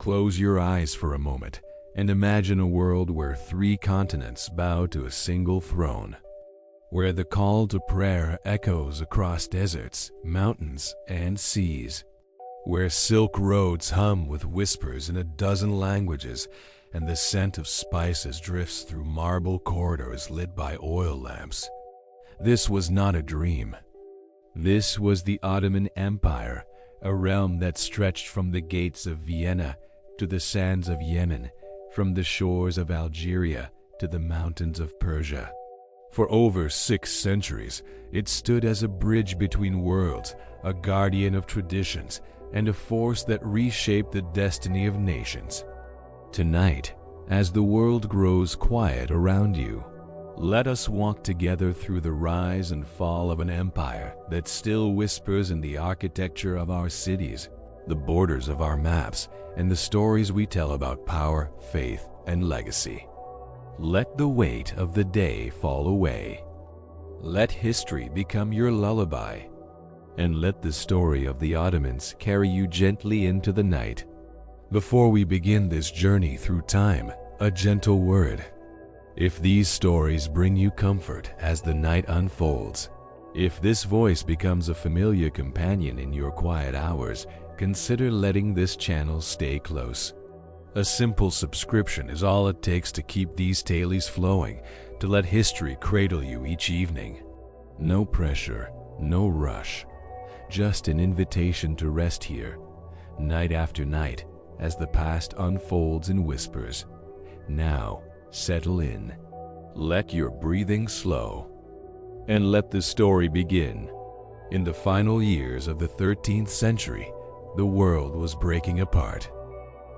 close your eyes for a moment and imagine a world where 3 continents bow to a single throne, where the call to prayer echoes across deserts, mountains, and seas, where silk roads hum with whispers in a dozen languages and the scent of spices drifts through marble corridors lit by oil lamps. This was not a dream. This was the Ottoman Empire, a realm that stretched from the gates of Vienna to the sands of Yemen, from the shores of Algeria to the mountains of Persia. For over 6 centuries, it stood as a bridge between worlds, a guardian of traditions, and a force that reshaped the destiny of nations. Tonight, as the world grows quiet around you, let us walk together through the rise and fall of an empire that still whispers in the architecture of our cities, the borders of our maps, and the stories we tell about power, faith, and legacy. Let the weight of the day fall away. Let history become your lullaby, and let the story of the Ottomans carry you gently into the night. Before we begin this journey through time, a gentle word. If these stories bring you comfort as the night unfolds, if this voice becomes a familiar companion in your quiet hours, consider letting this channel stay close. A simple subscription is all it takes to keep these tales flowing, to let history cradle you each evening. No pressure, no rush, just an invitation to rest here, night after night, as the past unfolds in whispers. Now, settle in, let your breathing slow, and let the story begin. In the final years of the 13th century, the world was breaking apart.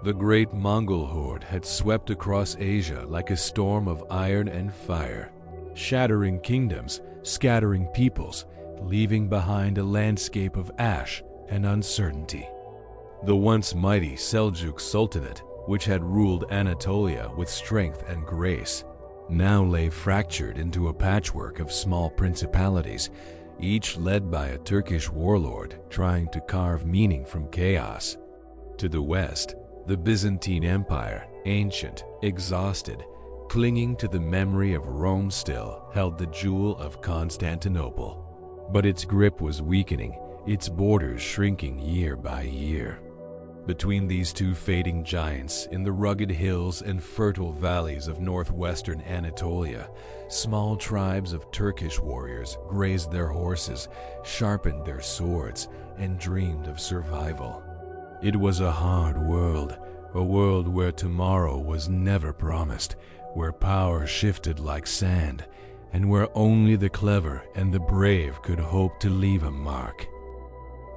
The great Mongol horde had swept across Asia like a storm of iron and fire, shattering kingdoms, scattering peoples, leaving behind a landscape of ash and uncertainty. The once mighty Seljuk Sultanate, which had ruled Anatolia with strength and grace, now lay fractured into a patchwork of small principalities, each led by a Turkish warlord trying to carve meaning from chaos. To the west, the Byzantine Empire, ancient, exhausted, clinging to the memory of Rome, still held the jewel of Constantinople. But its grip was weakening, its borders shrinking year by year. Between these 2 fading giants, in the rugged hills and fertile valleys of northwestern Anatolia, small tribes of Turkish warriors grazed their horses, sharpened their swords, and dreamed of survival. It was a hard world, a world where tomorrow was never promised, where power shifted like sand, and where only the clever and the brave could hope to leave a mark.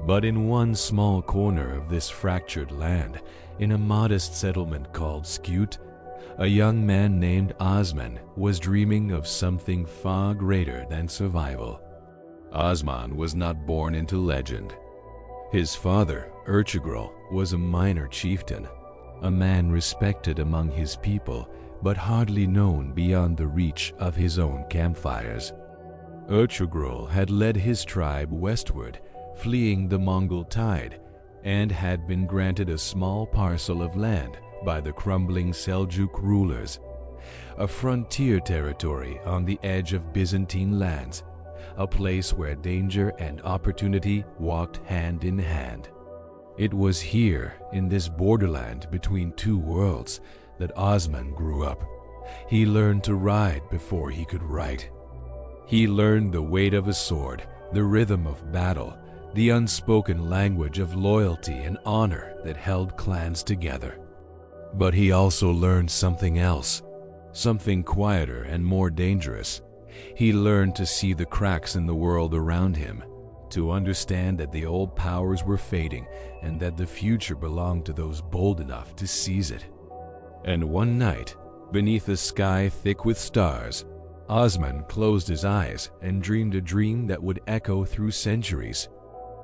But in one small corner of this fractured land, in a modest settlement called Skut, a young man named Osman was dreaming of something far greater than survival. Osman was not born into legend. His father, Ertugrul, was a minor chieftain, a man respected among his people, but hardly known beyond the reach of his own campfires. Ertugrul had led his tribe westward, fleeing the Mongol tide, and had been granted a small parcel of land by the crumbling Seljuk rulers, a frontier territory on the edge of Byzantine lands, a place where danger and opportunity walked hand in hand. It was here, in this borderland between 2 worlds, that Osman grew up. He learned to ride before he could write. He learned the weight of a sword, the rhythm of battle, the unspoken language of loyalty and honor that held clans together. But he also learned something else, something quieter and more dangerous. He learned to see the cracks in the world around him, to understand that the old powers were fading and that the future belonged to those bold enough to seize it. And one night, beneath a sky thick with stars, Osman closed his eyes and dreamed a dream that would echo through centuries.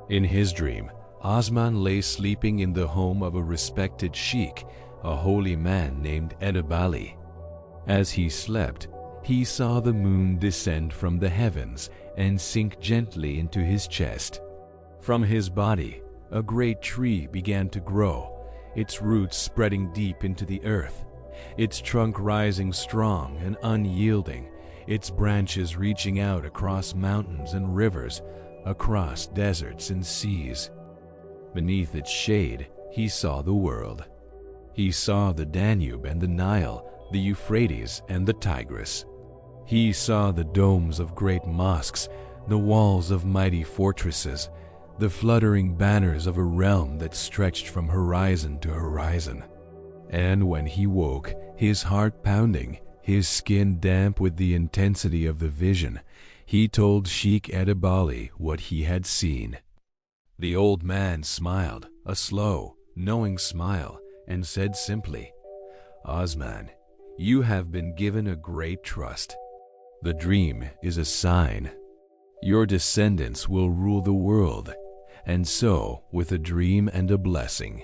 In his dream, Osman lay sleeping in the home of a respected sheikh, a holy man named Edebali. As he slept, he saw the moon descend from the heavens and sink gently into his chest. From his body, a great tree began to grow, its roots spreading deep into the earth, its trunk rising strong and unyielding, its branches reaching out across mountains and rivers, across deserts and seas. Beneath its shade, he saw the world. He saw the Danube and the Nile, the Euphrates and the Tigris. He saw the domes of great mosques, the walls of mighty fortresses, the fluttering banners of a realm that stretched from horizon to horizon. And when he woke, his heart pounding, his skin damp with the intensity of the vision, he told Sheikh Edebali what he had seen. The old man smiled, a slow, knowing smile, and said simply, "Osman, you have been given a great trust. The dream is a sign. Your descendants will rule the world, and so, with a dream and a blessing."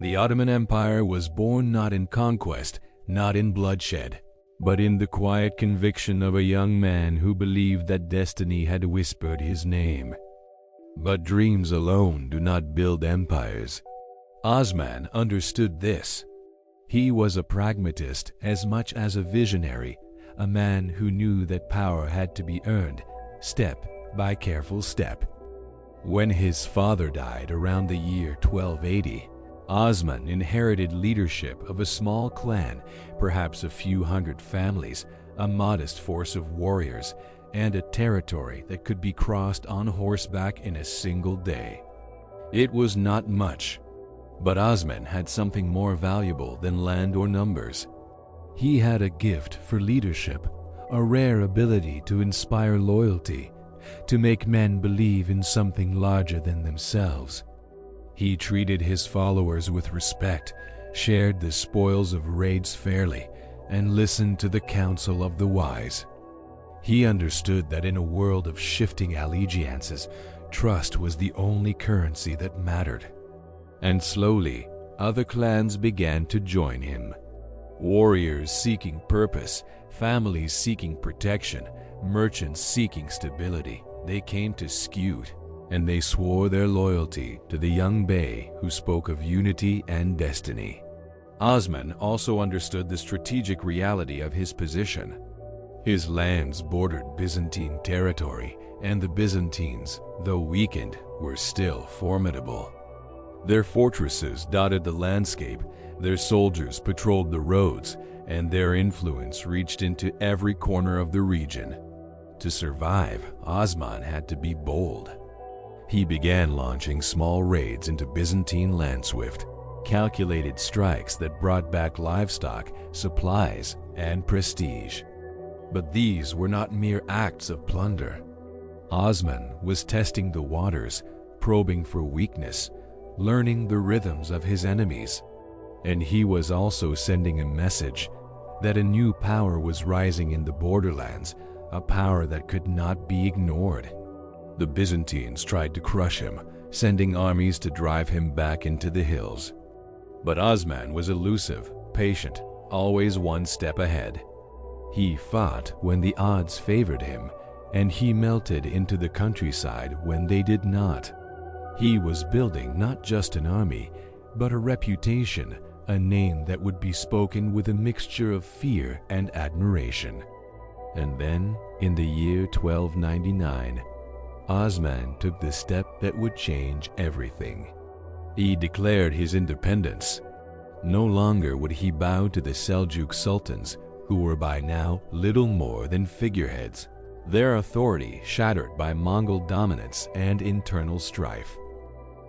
The Ottoman Empire was born not in conquest, not in bloodshed, but in the quiet conviction of a young man who believed that destiny had whispered his name. But dreams alone do not build empires. Osman understood this. He was a pragmatist as much as a visionary, a man who knew that power had to be earned, step by careful step. When his father died around the year 1280, Osman inherited leadership of a small clan, perhaps a few hundred families, a modest force of warriors, and a territory that could be crossed on horseback in a single day. It was not much, but Osman had something more valuable than land or numbers. He had a gift for leadership, a rare ability to inspire loyalty, to make men believe in something larger than themselves. He treated his followers with respect, shared the spoils of raids fairly, and listened to the counsel of the wise. He understood that in a world of shifting allegiances, trust was the only currency that mattered. And slowly, other clans began to join him. Warriors seeking purpose, families seeking protection, merchants seeking stability. They came to Skut, and they swore their loyalty to the young bey who spoke of unity and destiny. Osman also understood the strategic reality of his position. His lands bordered Byzantine territory, and the Byzantines, though weakened, were still formidable. Their fortresses dotted the landscape, their soldiers patrolled the roads, and their influence reached into every corner of the region. To survive, Osman had to be bold. He began launching small raids into Byzantine landswift, calculated strikes that brought back livestock, supplies, and prestige. But these were not mere acts of plunder. Osman was testing the waters, probing for weakness, learning the rhythms of his enemies. And he was also sending a message that a new power was rising in the borderlands, a power that could not be ignored. The Byzantines tried to crush him, sending armies to drive him back into the hills. But Osman was elusive, patient, always one step ahead. He fought when the odds favored him, and he melted into the countryside when they did not. He was building not just an army, but a reputation, a name that would be spoken with a mixture of fear and admiration. And then, in the year 1299, Osman took the step that would change everything. He declared his independence. No longer would he bow to the Seljuk sultans, who were by now little more than figureheads, their authority shattered by Mongol dominance and internal strife.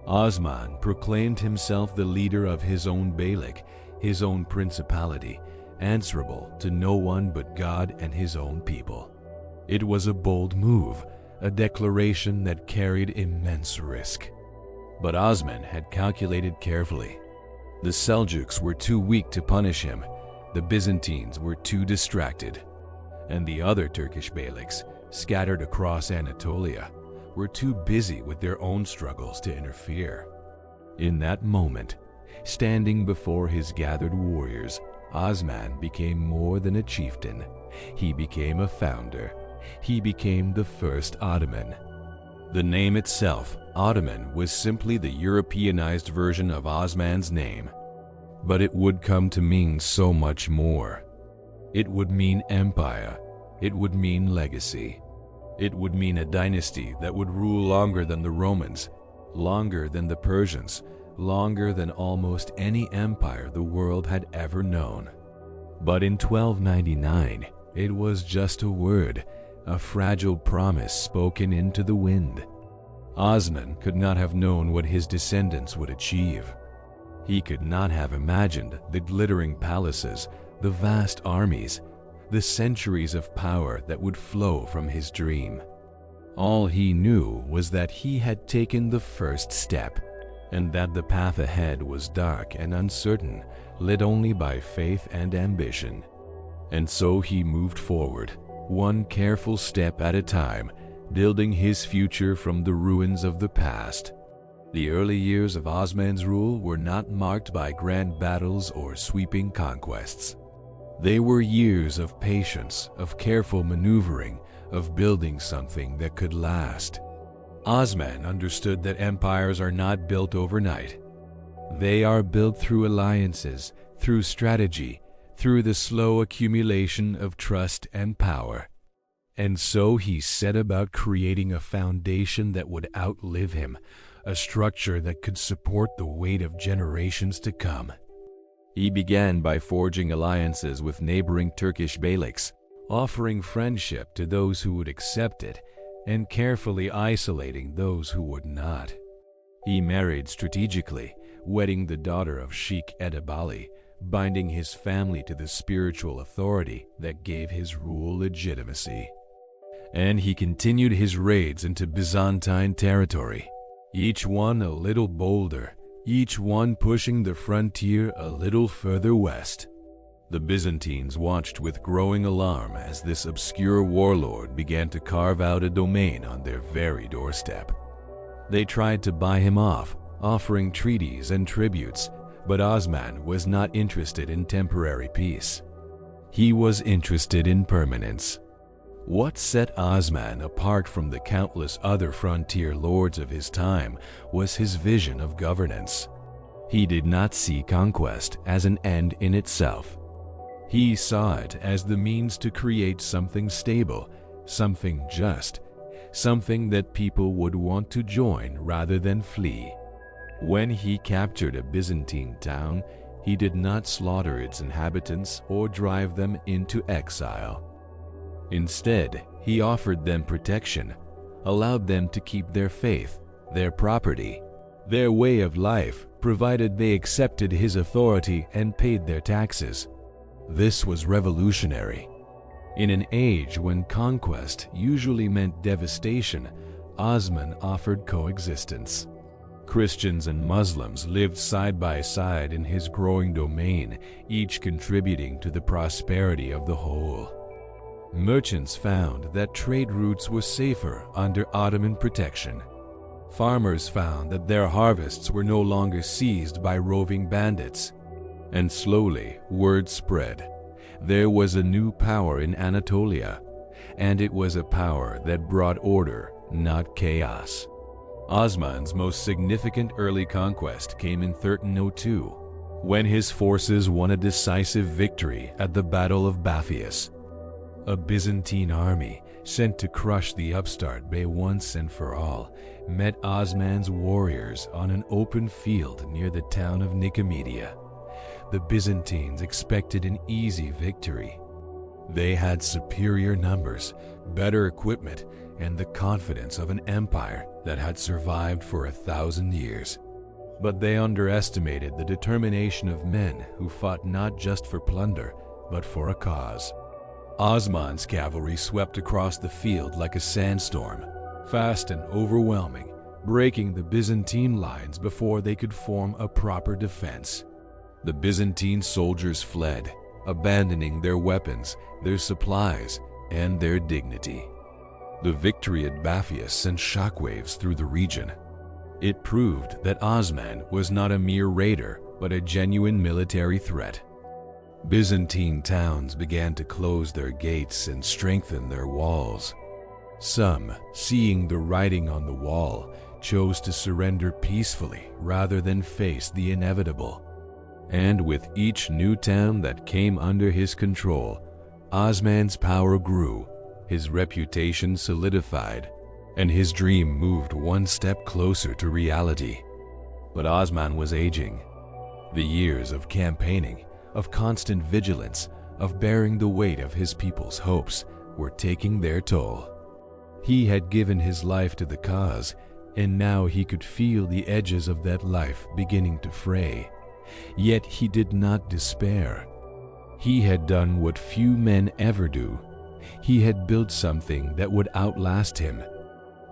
Osman proclaimed himself the leader of his own beylik, his own principality, answerable to no one but God and his own people. It was a bold move, a declaration that carried immense risk. But Osman had calculated carefully. The Seljuks were too weak to punish him, the Byzantines were too distracted, and the other Turkish beyliks, scattered across Anatolia, were too busy with their own struggles to interfere. In that moment, standing before his gathered warriors, Osman became more than a chieftain. He became a founder. He became the first Ottoman. The name itself, Ottoman, was simply the Europeanized version of Osman's name. but it would come to mean so much more. It would mean empire. It would mean legacy. It would mean a dynasty that would rule longer than the Romans, longer than the Persians, longer than almost any empire the world had ever known. But in 1299, it was just a word, a fragile promise spoken into the wind. Osman could not have known what his descendants would achieve. He could not have imagined the glittering palaces, the vast armies, the centuries of power that would flow from his dream. All he knew was that he had taken the first step, and that the path ahead was dark and uncertain, lit only by faith and ambition. And so he moved forward, one careful step at a time, building his future from the ruins of the past. The early years of Osman's rule were not marked by grand battles or sweeping conquests. They were years of patience, of careful maneuvering, of building something that could last. Osman understood that empires are not built overnight. They are built through alliances, through strategy, through the slow accumulation of trust and power. And so he set about creating a foundation that would outlive him, a structure that could support the weight of generations to come. He began by forging alliances with neighboring Turkish beyliks, offering friendship to those who would accept it, and carefully isolating those who would not. He married strategically, wedding the daughter of Sheikh Edebali, binding his family to the spiritual authority that gave his rule legitimacy. And he continued his raids into Byzantine territory, each one a little bolder, each one pushing the frontier a little further west. The Byzantines watched with growing alarm as this obscure warlord began to carve out a domain on their very doorstep. They tried to buy him off, offering treaties and tributes, but Osman was not interested in temporary peace. He was interested in permanence. What set Osman apart from the countless other frontier lords of his time was his vision of governance. He did not see conquest as an end in itself. He saw it as the means to create something stable, something just, something that people would want to join rather than flee. When he captured a Byzantine town, he did not slaughter its inhabitants or drive them into exile. Instead, he offered them protection, allowed them to keep their faith, their property, their way of life, provided they accepted his authority and paid their taxes. This was revolutionary. In an age when conquest usually meant devastation, Osman offered coexistence. Christians and Muslims lived side by side in his growing domain, each contributing to the prosperity of the whole. Merchants found that trade routes were safer under Ottoman protection. Farmers found that their harvests were no longer seized by roving bandits. And slowly, word spread. There was a new power in Anatolia, and it was a power that brought order, not chaos. Osman's most significant early conquest came in 1302, when his forces won a decisive victory at the Battle of Bapheus. A Byzantine army, sent to crush the upstart Bey once and for all, met Osman's warriors on an open field near the town of Nicaea. The Byzantines expected an easy victory. They had superior numbers, better equipment, and the confidence of an empire that had survived for 1,000 years. But they underestimated the determination of men who fought not just for plunder, but for a cause. Osman's cavalry swept across the field like a sandstorm, fast and overwhelming, breaking the Byzantine lines before they could form a proper defense. The Byzantine soldiers fled, abandoning their weapons, their supplies, and their dignity. The victory at Bapheus sent shockwaves through the region. It proved that Osman was not a mere raider, but a genuine military threat. Byzantine towns began to close their gates and strengthen their walls. Some, seeing the writing on the wall, chose to surrender peacefully rather than face the inevitable. And with each new town that came under his control, Osman's power grew, his reputation solidified, and his dream moved one step closer to reality. But Osman was aging. The years of campaigning, of constant vigilance, of bearing the weight of his people's hopes were taking their toll. He had given his life to the cause, and now he could feel the edges of that life beginning to fray. Yet he did not despair. He had done what few men ever do. He had built something that would outlast him.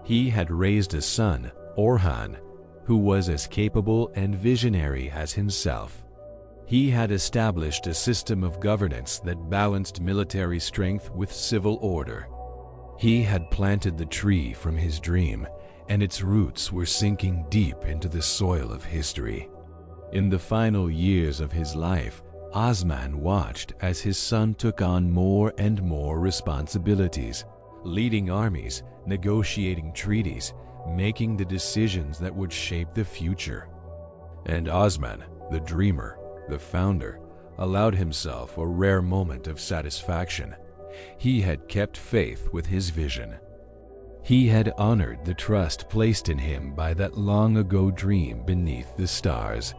He had raised a son, Orhan, who was as capable and visionary as himself. He had established a system of governance that balanced military strength with civil order. He had planted the tree from his dream, and its roots were sinking deep into the soil of history. In the final years of his life, Osman watched as his son took on more and more responsibilities, leading armies, negotiating treaties, making the decisions that would shape the future. And Osman, the dreamer, the founder, allowed himself a rare moment of satisfaction. He had kept faith with his vision. He had honored the trust placed in him by that long-ago dream beneath the stars.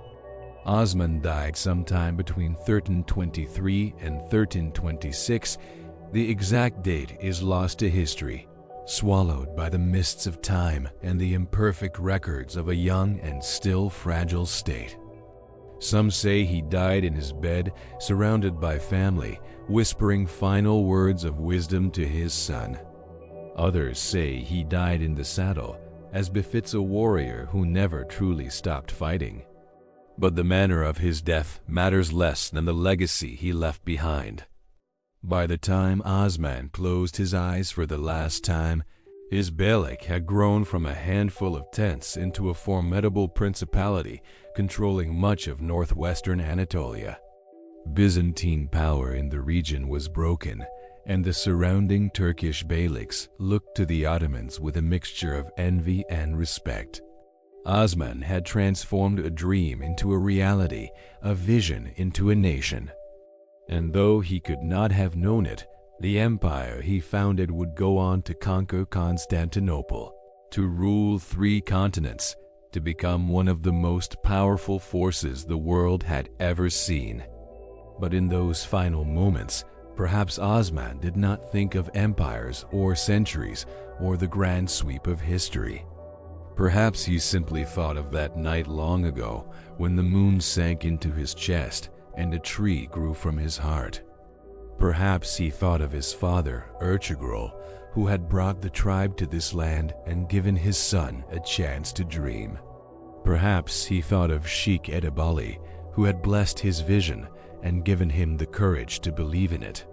Osman died sometime between 1323 and 1326. The exact date is lost to history, swallowed by the mists of time and the imperfect records of a young and still fragile state. Some say he died in his bed, surrounded by family, whispering final words of wisdom to his son. Others say he died in the saddle, as befits a warrior who never truly stopped fighting. But the manner of his death matters less than the legacy he left behind. By the time Osman closed his eyes for the last time, his beylik had grown from a handful of tents into a formidable principality controlling much of northwestern Anatolia. Byzantine power in the region was broken, and the surrounding Turkish beyliks looked to the Ottomans with a mixture of envy and respect. Osman had transformed a dream into a reality, a vision into a nation. And though he could not have known it, the empire he founded would go on to conquer Constantinople, to rule 3 continents, to become one of the most powerful forces the world had ever seen. But in those final moments, perhaps Osman did not think of empires or centuries or the grand sweep of history. Perhaps he simply thought of that night long ago when the moon sank into his chest and a tree grew from his heart. Perhaps he thought of his father, Ertugrul, who had brought the tribe to this land and given his son a chance to dream. Perhaps he thought of Sheikh Edebali, who had blessed his vision and given him the courage to believe in it.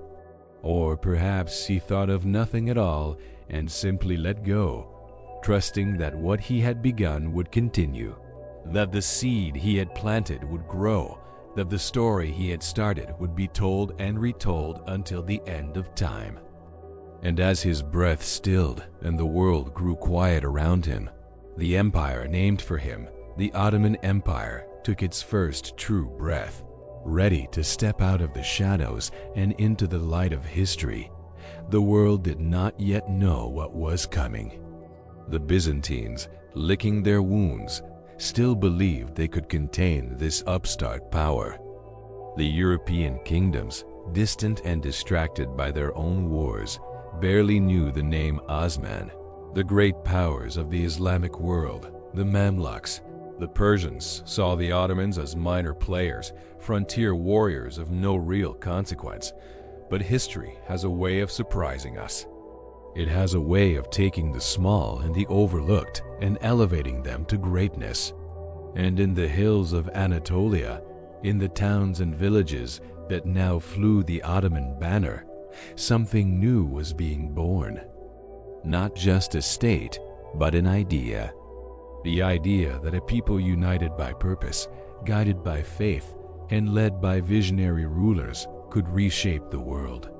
Or perhaps he thought of nothing at all and simply let go, trusting that what he had begun would continue, that the seed he had planted would grow, that the story he had started would be told and retold until the end of time. And as his breath stilled and the world grew quiet around him, the empire named for him, the Ottoman Empire, took its first true breath, ready to step out of the shadows and into the light of history. The world did not yet know what was coming. The Byzantines, licking their wounds, still believed they could contain this upstart power. The European kingdoms, distant and distracted by their own wars, barely knew the name Osman. The great powers of the Islamic world, the Mamluks, the Persians, saw the Ottomans as minor players, frontier warriors of no real consequence. But history has a way of surprising us. It has a way of taking the small and the overlooked and elevating them to greatness. And in the hills of Anatolia, in the towns and villages that now flew the Ottoman banner, something new was being born. Not just a state, but an idea. The idea that a people united by purpose, guided by faith, and led by visionary rulers could reshape the world.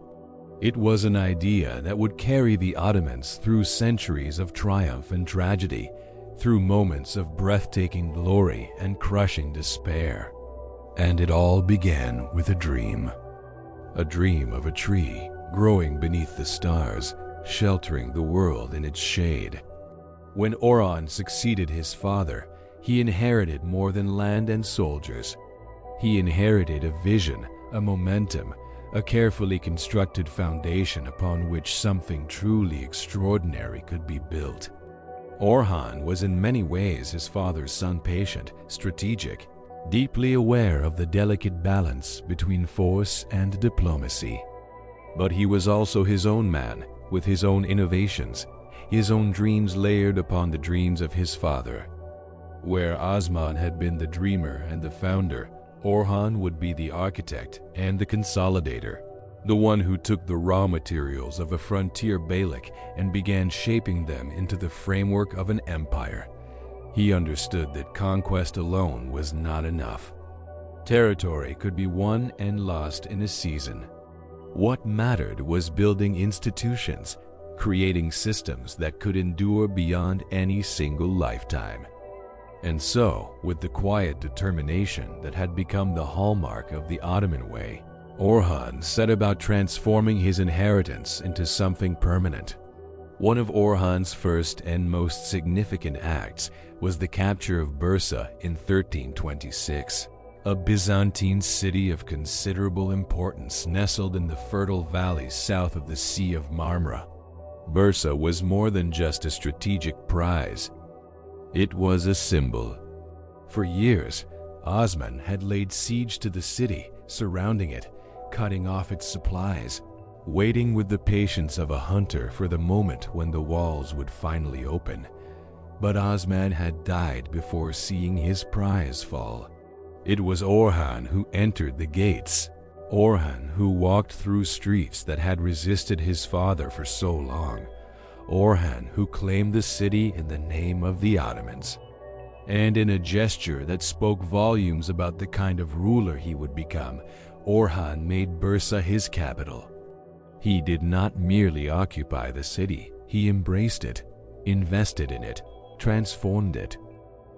It was an idea that would carry the Ottomans through centuries of triumph and tragedy, through moments of breathtaking glory and crushing despair. And it all began with a dream of a tree growing beneath the stars, sheltering the world in its shade. When Orhan succeeded his father, he inherited more than land and soldiers. He inherited a vision, a momentum, a carefully constructed foundation upon which something truly extraordinary could be built. Orhan was in many ways his father's son, patient, strategic, deeply aware of the delicate balance between force and diplomacy. But he was also his own man, with his own innovations, his own dreams layered upon the dreams of his father. Where Osman had been the dreamer and the founder, Orhan would be the architect and the consolidator, the one who took the raw materials of a frontier beylik and began shaping them into the framework of an empire. He understood that conquest alone was not enough. Territory could be won and lost in a season. What mattered was building institutions, creating systems that could endure beyond any single lifetime. And so, with the quiet determination that had become the hallmark of the Ottoman way, Orhan set about transforming his inheritance into something permanent. One of Orhan's first and most significant acts was the capture of Bursa in 1326, a Byzantine city of considerable importance nestled in the fertile valleys south of the Sea of Marmara. Bursa was more than just a strategic prize. It was a symbol. For years, Osman had laid siege to the city, surrounding it, cutting off its supplies, waiting with the patience of a hunter for the moment when the walls would finally open. But Osman had died before seeing his prize fall. It was Orhan who entered the gates, Orhan who walked through streets that had resisted his father for so long, Orhan who claimed the city in the name of the Ottomans. And in a gesture that spoke volumes about the kind of ruler he would become, Orhan made Bursa his capital. He did not merely occupy the city, he embraced it, invested in it, transformed it.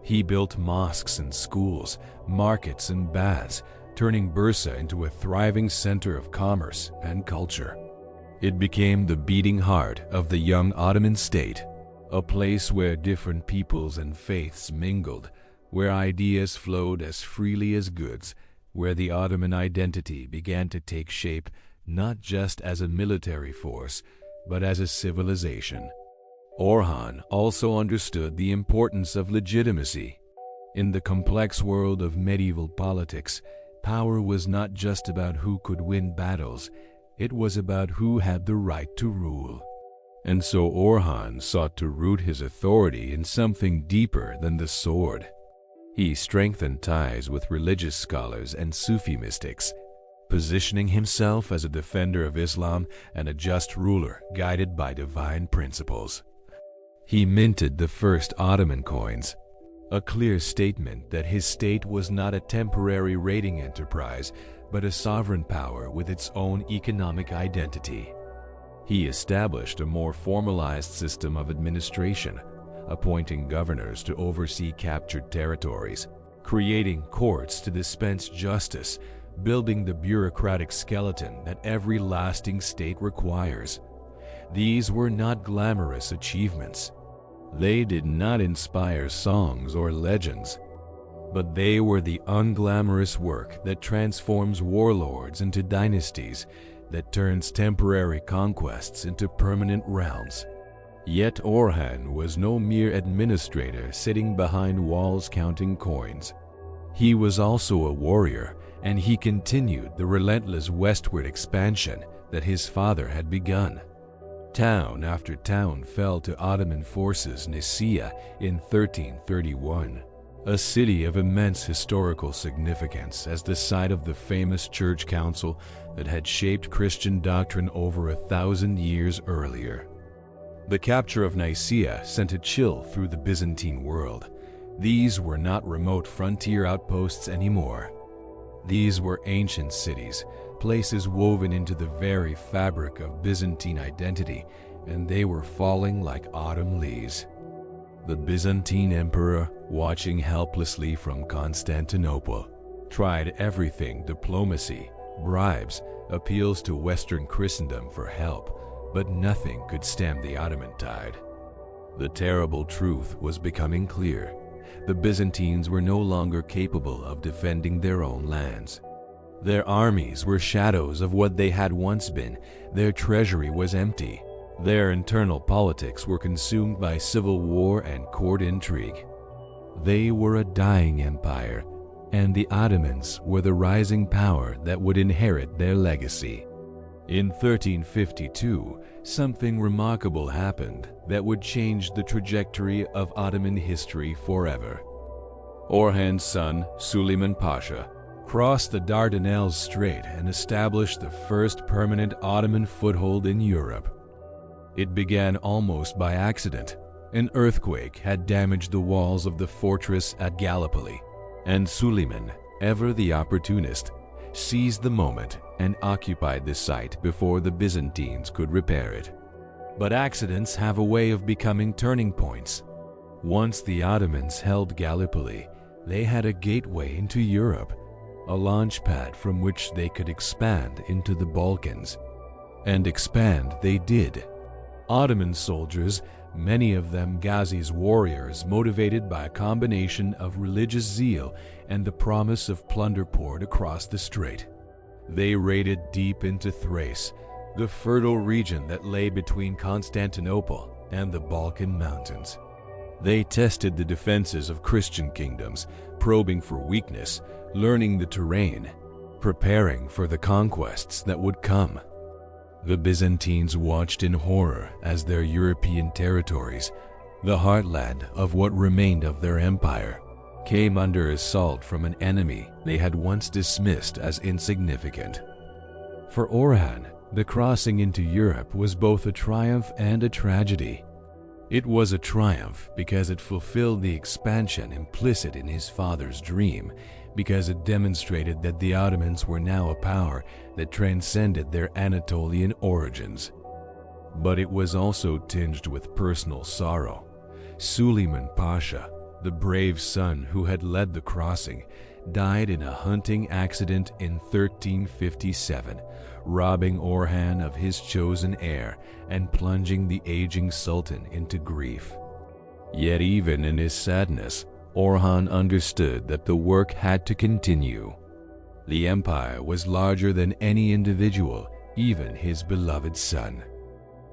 He built mosques and schools, markets and baths, turning Bursa into a thriving center of commerce and culture. It became the beating heart of the young Ottoman state, a place where different peoples and faiths mingled, where ideas flowed as freely as goods, where the Ottoman identity began to take shape not just as a military force, but as a civilization. Orhan also understood the importance of legitimacy. In the complex world of medieval politics, power was not just about who could win battles, it was about who had the right to rule. And so Orhan sought to root his authority in something deeper than the sword. He strengthened ties with religious scholars and Sufi mystics, positioning himself as a defender of Islam and a just ruler guided by divine principles. He minted the first Ottoman coins, a clear statement that his state was not a temporary raiding enterprise, but a sovereign power with its own economic identity. He established a more formalized system of administration, appointing governors to oversee captured territories, creating courts to dispense justice, building the bureaucratic skeleton that every lasting state requires. These were not glamorous achievements. They did not inspire songs or legends, but they were the unglamorous work that transforms warlords into dynasties, that turns temporary conquests into permanent realms. Yet Orhan was no mere administrator sitting behind walls counting coins. He was also a warrior, and he continued the relentless westward expansion that his father had begun. Town after town fell to Ottoman forces. Nicaea in 1331, a city of immense historical significance as the site of the famous church council that had shaped Christian doctrine over 1,000 years earlier. The capture of Nicaea sent a chill through the Byzantine world. These were not remote frontier outposts anymore. These were ancient cities, places woven into the very fabric of Byzantine identity, and they were falling like autumn leaves. The Byzantine emperor, watching helplessly from Constantinople, tried everything: diplomacy, bribes, appeals to Western Christendom for help, but nothing could stem the Ottoman tide. The terrible truth was becoming clear. The Byzantines were no longer capable of defending their own lands. Their armies were shadows of what they had once been. Their treasury was empty. Their internal politics were consumed by civil war and court intrigue. They were a dying empire, and the Ottomans were the rising power that would inherit their legacy. In 1352, something remarkable happened that would change the trajectory of Ottoman history forever. Orhan's son, Suleiman Pasha, crossed the Dardanelles Strait and established the first permanent Ottoman foothold in Europe. It began almost by accident. An earthquake had damaged the walls of the fortress at Gallipoli, and Suleiman, ever the opportunist, seized the moment and occupied the site before the Byzantines could repair it. But accidents have a way of becoming turning points. Once the Ottomans held Gallipoli, they had a gateway into Europe, a launchpad from which they could expand into the Balkans. And expand they did. Ottoman soldiers, many of them Ghazi's warriors motivated by a combination of religious zeal and the promise of plunder poured across the strait. They raided deep into Thrace, the fertile region that lay between Constantinople and the Balkan mountains. They tested the defenses of Christian kingdoms, probing for weakness, learning the terrain, preparing for the conquests that would come. The Byzantines watched in horror as their European territories, the heartland of what remained of their empire, came under assault from an enemy they had once dismissed as insignificant. For Orhan, the crossing into Europe was both a triumph and a tragedy. It was a triumph because it fulfilled the expansion implicit in his father's dream, because it demonstrated that the Ottomans were now a power that transcended their Anatolian origins. But it was also tinged with personal sorrow. Suleiman Pasha, the brave son who had led the crossing, died in a hunting accident in 1357, robbing Orhan of his chosen heir and plunging the aging sultan into grief. Yet even in his sadness, Orhan understood that the work had to continue. The empire was larger than any individual, even his beloved son.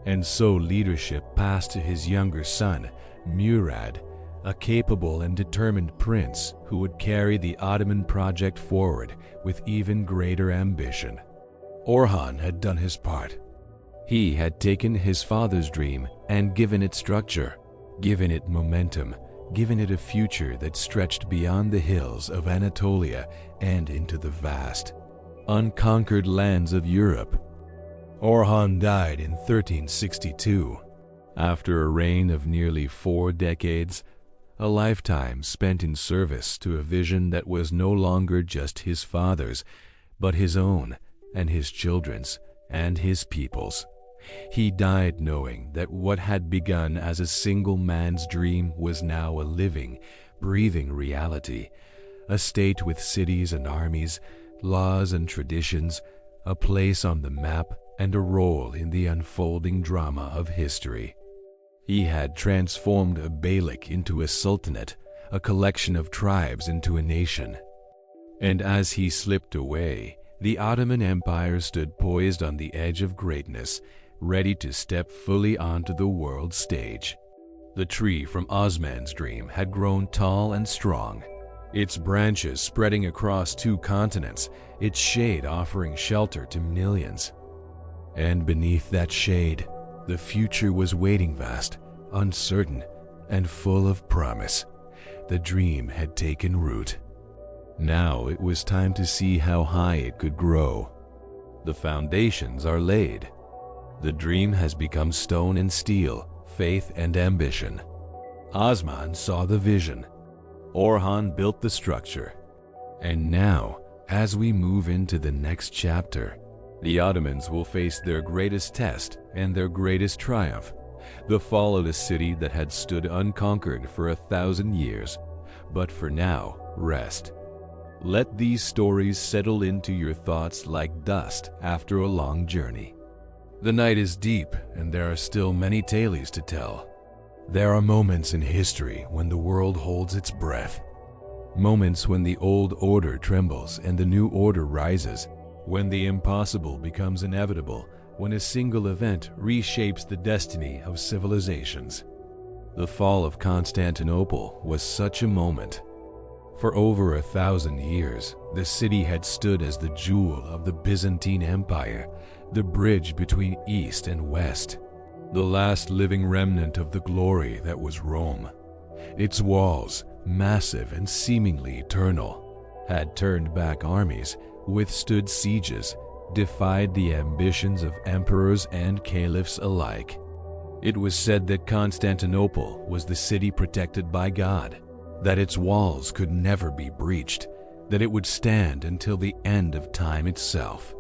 And so leadership passed to his younger son, Murad, a capable and determined prince who would carry the Ottoman project forward with even greater ambition. Orhan had done his part. He had taken his father's dream and given it structure, given it momentum, given it a future that stretched beyond the hills of Anatolia and into the vast, unconquered lands of Europe. Orhan died in 1362, after a reign of nearly 4 decades, a lifetime spent in service to a vision that was no longer just his father's, but his own and his children's and his people's. He died knowing that what had begun as a single man's dream was now a living, breathing reality, a state with cities and armies, laws and traditions, a place on the map and a role in the unfolding drama of history. He had transformed a beylik into a sultanate, a collection of tribes into a nation. And as he slipped away, the Ottoman Empire stood poised on the edge of greatness, ready to step fully onto the world stage. The tree from Osman's dream had grown tall and strong, its branches spreading across 2 continents, its shade offering shelter to millions. And beneath that shade, the future was waiting, vast, uncertain, and full of promise. The dream had taken root. Now it was time to see how high it could grow. The foundations are laid. The dream has become stone and steel, faith and ambition. Osman saw the vision. Orhan built the structure. And now, as we move into the next chapter, the Ottomans will face their greatest test and their greatest triumph, the fall of a city that had stood unconquered for 1,000 years, but for now, rest. Let these stories settle into your thoughts like dust after a long journey. The night is deep, and there are still many tales to tell. There are moments in history when the world holds its breath. Moments when the old order trembles and the new order rises. When the impossible becomes inevitable. When a single event reshapes the destiny of civilizations. The fall of Constantinople was such a moment. For over 1,000 years, the city had stood as the jewel of the Byzantine Empire, the bridge between East and West, the last living remnant of the glory that was Rome. Its walls, massive and seemingly eternal, had turned back armies, withstood sieges, defied the ambitions of emperors and caliphs alike. It was said that Constantinople was the city protected by God, that its walls could never be breached, that it would stand until the end of time itself.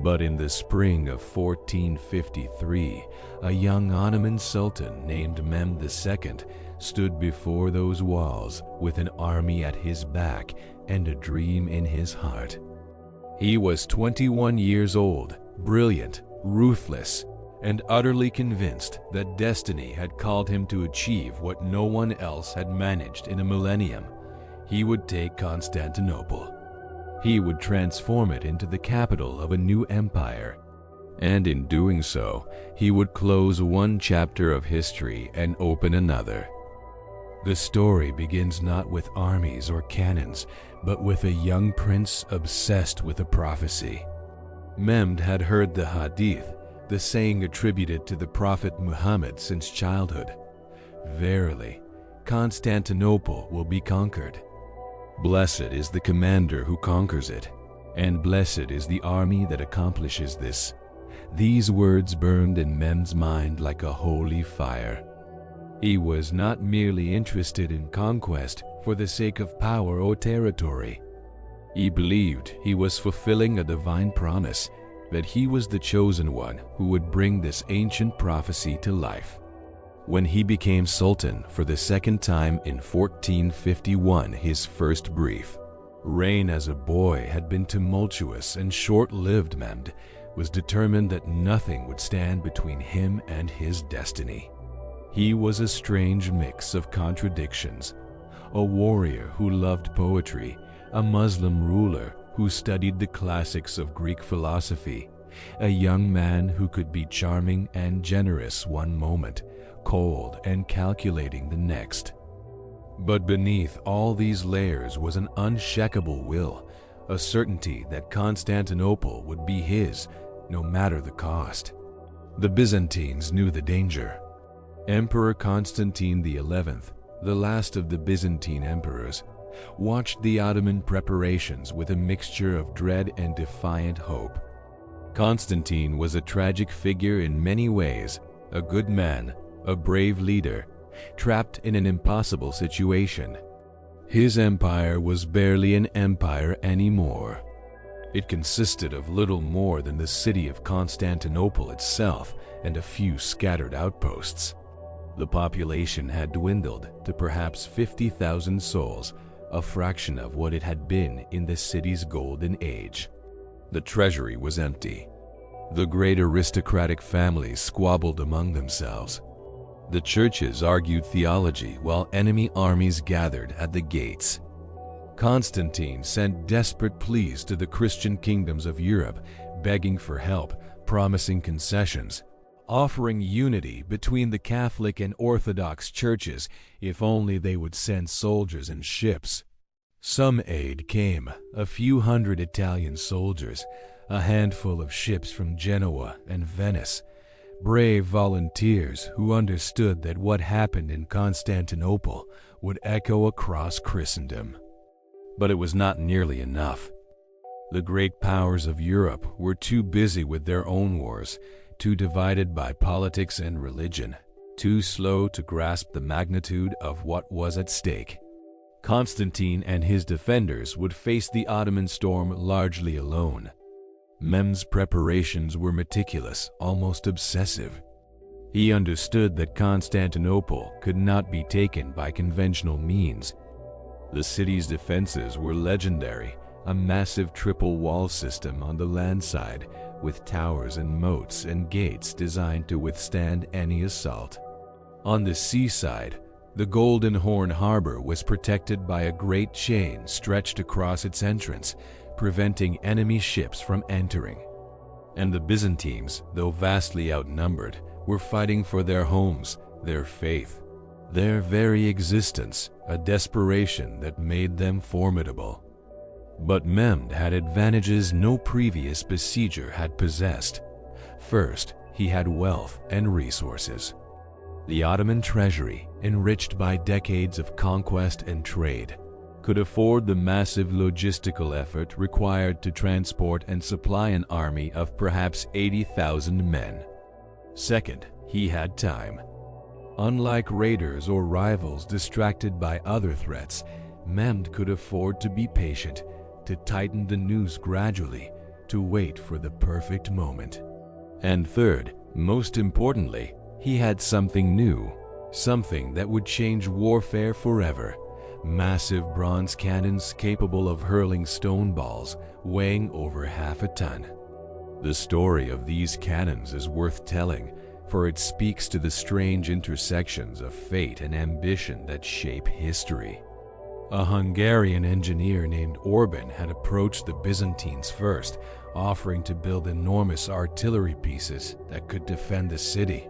But in the spring of 1453, a young Ottoman sultan named Mehmed II stood before those walls with an army at his back and a dream in his heart. He was 21 years old, brilliant, ruthless, and utterly convinced that destiny had called him to achieve what no one else had managed in a millennium. He would take Constantinople. He would transform it into the capital of a new empire. And in doing so, he would close one chapter of history and open another. The story begins not with armies or cannons, but with a young prince obsessed with a prophecy. Mehmed had heard the hadith, the saying attributed to the Prophet Muhammad since childhood. Verily, Constantinople will be conquered. Blessed is the commander who conquers it, and blessed is the army that accomplishes this. These words burned in Mehmed's mind like a holy fire. He was not merely interested in conquest for the sake of power or territory. He believed he was fulfilling a divine promise, that he was the chosen one who would bring this ancient prophecy to life. When he became sultan for the second time in 1451, his first brief reign as a boy had been tumultuous and short-lived. Mehmed was determined that nothing would stand between him and his destiny. He was a strange mix of contradictions, a warrior who loved poetry, a Muslim ruler who studied the classics of Greek philosophy, a young man who could be charming and generous one moment, cold and calculating the next. But beneath all these layers was an unshakable will, a certainty that Constantinople would be his, no matter the cost. The Byzantines knew the danger. Emperor Constantine XI, the last of the Byzantine emperors, watched the Ottoman preparations with a mixture of dread and defiant hope. Constantine was a tragic figure in many ways, a good man, a brave leader, trapped in an impossible situation. His empire was barely an empire anymore. It consisted of little more than the city of Constantinople itself and a few scattered outposts. The population had dwindled to perhaps 50,000 souls, a fraction of what it had been in the city's golden age. The treasury was empty. The great aristocratic families squabbled among themselves. The churches argued theology while enemy armies gathered at the gates. Constantine sent desperate pleas to the Christian kingdoms of Europe, begging for help, promising concessions, offering unity between the Catholic and Orthodox churches if only they would send soldiers and ships. Some aid came, a few hundred Italian soldiers, a handful of ships from Genoa and Venice, brave volunteers who understood that what happened in Constantinople would echo across Christendom. But it was not nearly enough. The great powers of Europe were too busy with their own wars, too divided by politics and religion, too slow to grasp the magnitude of what was at stake. Constantine and his defenders would face the Ottoman storm largely alone. Mehmed's preparations were meticulous, almost obsessive. He understood that Constantinople could not be taken by conventional means. The city's defenses were legendary, a massive triple wall system on the land side, with towers and moats and gates designed to withstand any assault. On the seaside, the Golden Horn Harbor was protected by a great chain stretched across its entrance, preventing enemy ships from entering. And the Byzantines, though vastly outnumbered, were fighting for their homes, their faith, their very existence, a desperation that made them formidable. But Mehmed had advantages no previous besieger had possessed. First, he had wealth and resources. The Ottoman treasury, enriched by decades of conquest and trade, could afford the massive logistical effort required to transport and supply an army of perhaps 80,000 men. Second, he had time. Unlike raiders or rivals distracted by other threats, Mehmed could afford to be patient, to tighten the noose gradually, to wait for the perfect moment. And third, most importantly, he had something new, something that would change warfare forever. Massive bronze cannons capable of hurling stone balls, weighing over half a ton. The story of these cannons is worth telling, for it speaks to the strange intersections of fate and ambition that shape history. A Hungarian engineer named Orban had approached the Byzantines first, offering to build enormous artillery pieces that could defend the city.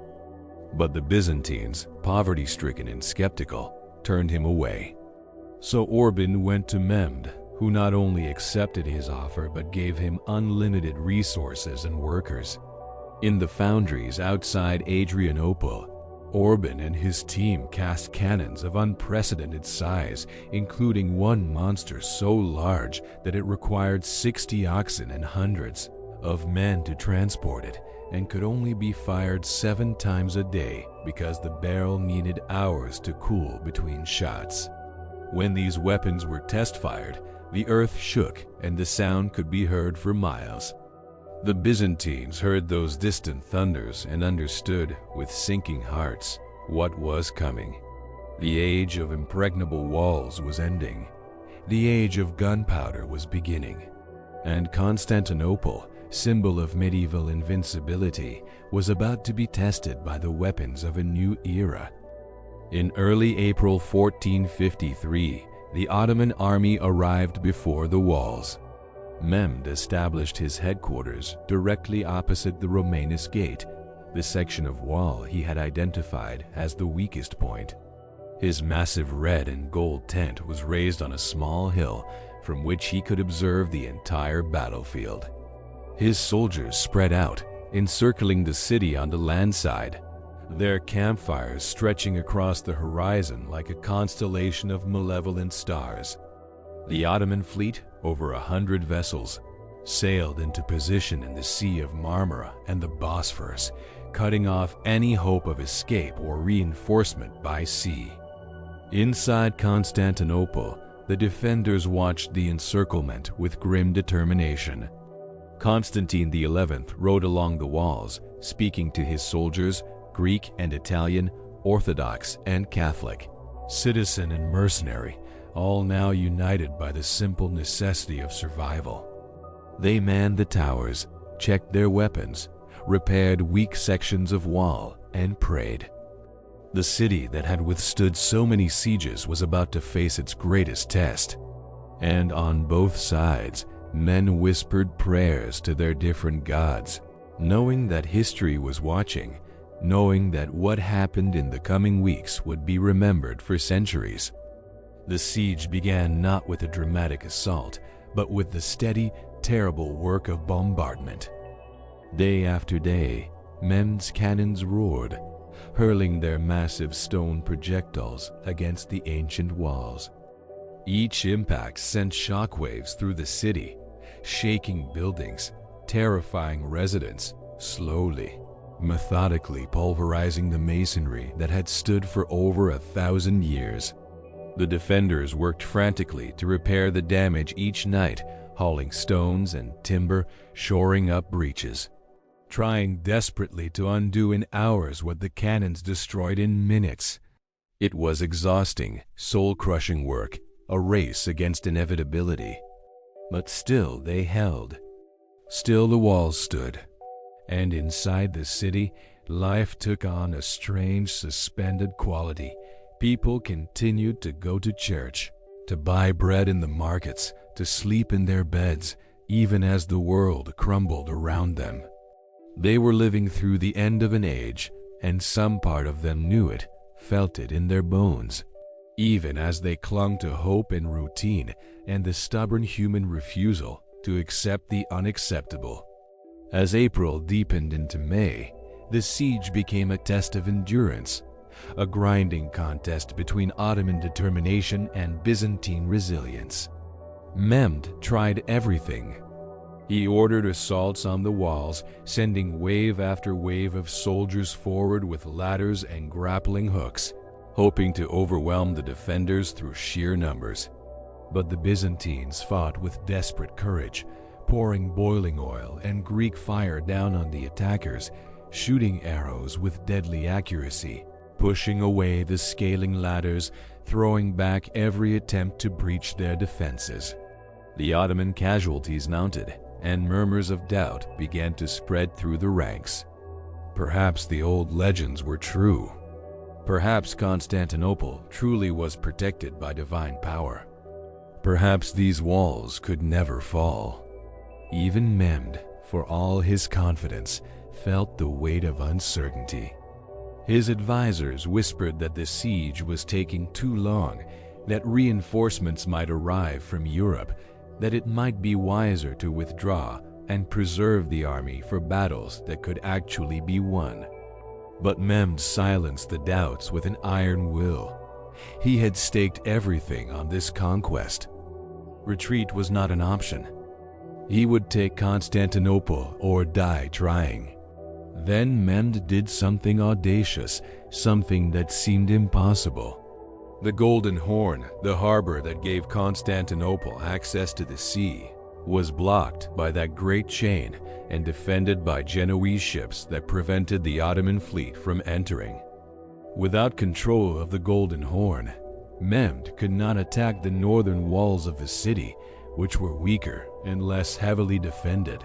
But the Byzantines, poverty-stricken and skeptical, turned him away. So Orban went to Mehmed, who not only accepted his offer but gave him unlimited resources and workers. In the foundries outside Adrianople, Orban and his team cast cannons of unprecedented size, including one monster so large that it required 60 oxen and hundreds of men to transport it, and could only be fired 7 times a day because the barrel needed hours to cool between shots. When these weapons were test-fired, the earth shook and the sound could be heard for miles. The Byzantines heard those distant thunders and understood, with sinking hearts, what was coming. The age of impregnable walls was ending. The age of gunpowder was beginning. And Constantinople, symbol of medieval invincibility, was about to be tested by the weapons of a new era. In early April 1453, the Ottoman army arrived before the walls. Mehmed established his headquarters directly opposite the Romanus Gate, the section of wall he had identified as the weakest point. His massive red and gold tent was raised on a small hill from which he could observe the entire battlefield. His soldiers spread out, encircling the city on the land side, their campfires stretching across the horizon like a constellation of malevolent stars. The Ottoman fleet, over 100 vessels, sailed into position in the Sea of Marmara and the Bosphorus, cutting off any hope of escape or reinforcement by sea. Inside Constantinople, the defenders watched the encirclement with grim determination. Constantine XI rode along the walls, speaking to his soldiers, Greek and Italian, Orthodox and Catholic, citizen and mercenary, all now united by the simple necessity of survival. They manned the towers, checked their weapons, repaired weak sections of wall, and prayed. The city that had withstood so many sieges was about to face its greatest test. And on both sides, men whispered prayers to their different gods, knowing that history was watching, knowing that what happened in the coming weeks would be remembered for centuries. The siege began not with a dramatic assault, but with the steady, terrible work of bombardment. Day after day, Mehmed's cannons roared, hurling their massive stone projectiles against the ancient walls. Each impact sent shockwaves through the city, shaking buildings, terrifying residents, slowly, methodically pulverizing the masonry that had stood for over 1,000 years. The defenders worked frantically to repair the damage each night, hauling stones and timber, shoring up breaches, trying desperately to undo in hours what the cannons destroyed in minutes. It was exhausting, soul-crushing work, a race against inevitability. But still they held. Still the walls stood. And inside the city, life took on a strange, suspended quality. People continued to go to church, to buy bread in the markets, to sleep in their beds, even as the world crumbled around them. They were living through the end of an age, and some part of them knew it, felt it in their bones, even as they clung to hope and routine and the stubborn human refusal to accept the unacceptable. As April deepened into May, the siege became a test of endurance, a grinding contest between Ottoman determination and Byzantine resilience. Mehmed tried everything. He ordered assaults on the walls, sending wave after wave of soldiers forward with ladders and grappling hooks, hoping to overwhelm the defenders through sheer numbers. But the Byzantines fought with desperate courage, pouring boiling oil and Greek fire down on the attackers, shooting arrows with deadly accuracy, pushing away the scaling ladders, throwing back every attempt to breach their defenses. The Ottoman casualties mounted, and murmurs of doubt began to spread through the ranks. Perhaps the old legends were true. Perhaps Constantinople truly was protected by divine power. Perhaps these walls could never fall. Even Mehmed, for all his confidence, felt the weight of uncertainty. His advisors whispered that the siege was taking too long, that reinforcements might arrive from Europe, that it might be wiser to withdraw and preserve the army for battles that could actually be won. But Mehmed silenced the doubts with an iron will. He had staked everything on this conquest. Retreat was not an option. He would take Constantinople or die trying. Then Mehmed did something audacious, something that seemed impossible. The Golden Horn, the harbor that gave Constantinople access to the sea, was blocked by that great chain and defended by Genoese ships that prevented the Ottoman fleet from entering. Without control of the Golden Horn, Mehmed could not attack the northern walls of the city, which were weaker and less heavily defended.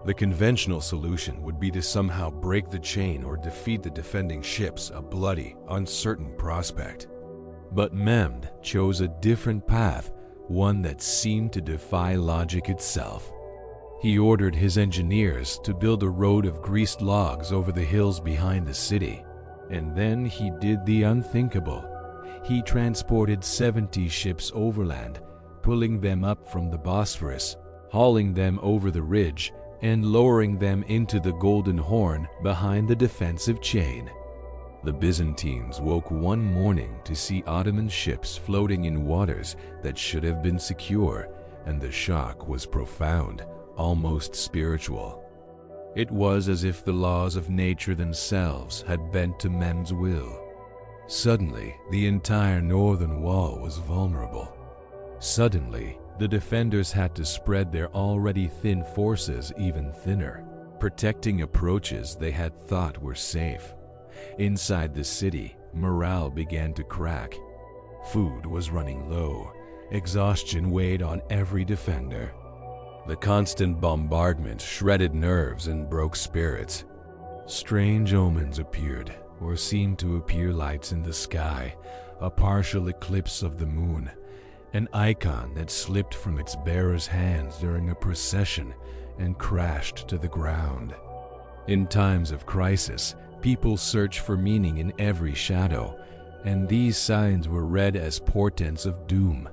The conventional solution would be to somehow break the chain or defeat the defending ships, a bloody, uncertain prospect. But Mehmed chose a different path, one that seemed to defy logic itself. He ordered his engineers to build a road of greased logs over the hills behind the city, and then he did the unthinkable. He transported 70 ships overland, pulling them up from the Bosphorus, hauling them over the ridge, and lowering them into the Golden Horn behind the defensive chain. The Byzantines woke one morning to see Ottoman ships floating in waters that should have been secure, and the shock was profound, almost spiritual. It was as if the laws of nature themselves had bent to Mehmed's will. Suddenly, the entire northern wall was vulnerable. Suddenly, the defenders had to spread their already thin forces even thinner, protecting approaches they had thought were safe. Inside the city, morale began to crack. Food was running low. Exhaustion weighed on every defender. The constant bombardment shredded nerves and broke spirits. Strange omens appeared, or seemed to appear lights in the sky, a partial eclipse of the moon, an icon that slipped from its bearer's hands during a procession and crashed to the ground. In times of crisis, people search for meaning in every shadow, and these signs were read as portents of doom.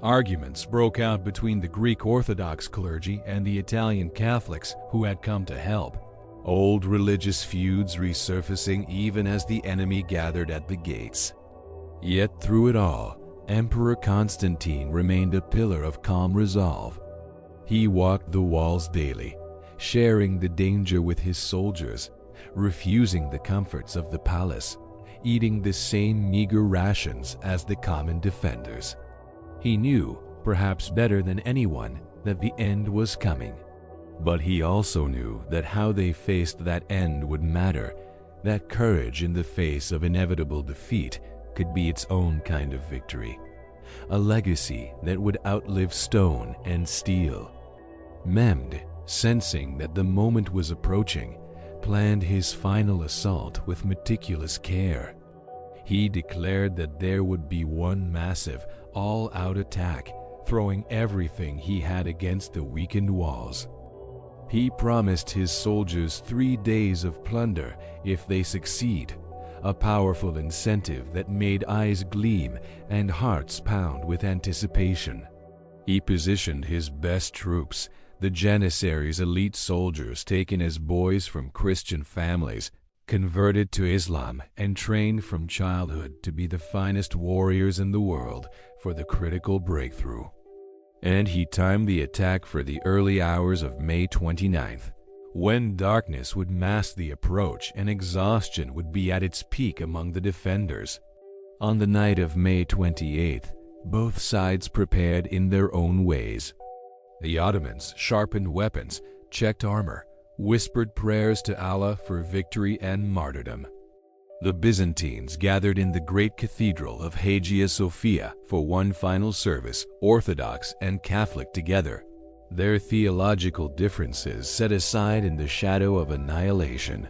Arguments broke out between the Greek Orthodox clergy and the Italian Catholics who had come to help, old religious feuds resurfacing even as the enemy gathered at the gates. Yet through it all, Emperor Constantine remained a pillar of calm resolve. He walked the walls daily, sharing the danger with his soldiers, refusing the comforts of the palace, eating the same meager rations as the common defenders. He knew, perhaps better than anyone, that the end was coming. But he also knew that how they faced that end would matter, that courage in the face of inevitable defeat could be its own kind of victory. a legacy that would outlive stone and steel. Mehmed, sensing that the moment was approaching, planned his final assault with meticulous care. He declared that there would be one massive, all-out attack, throwing everything he had against the weakened walls. He promised his soldiers 3 days of plunder if they succeed, a powerful incentive that made eyes gleam and hearts pound with anticipation. He positioned his best troops, the Janissaries' elite soldiers taken as boys from Christian families, converted to Islam and trained from childhood to be the finest warriors in the world for the critical breakthrough. And he timed the attack for the early hours of May 29th, when darkness would mask the approach and exhaustion would be at its peak among the defenders. On the night of May 28th, both sides prepared in their own ways. The Ottomans sharpened weapons, checked armor, whispered prayers to Allah for victory and martyrdom. The Byzantines gathered in the great cathedral of Hagia Sophia for one final service, Orthodox and Catholic together, their theological differences set aside in the shadow of annihilation.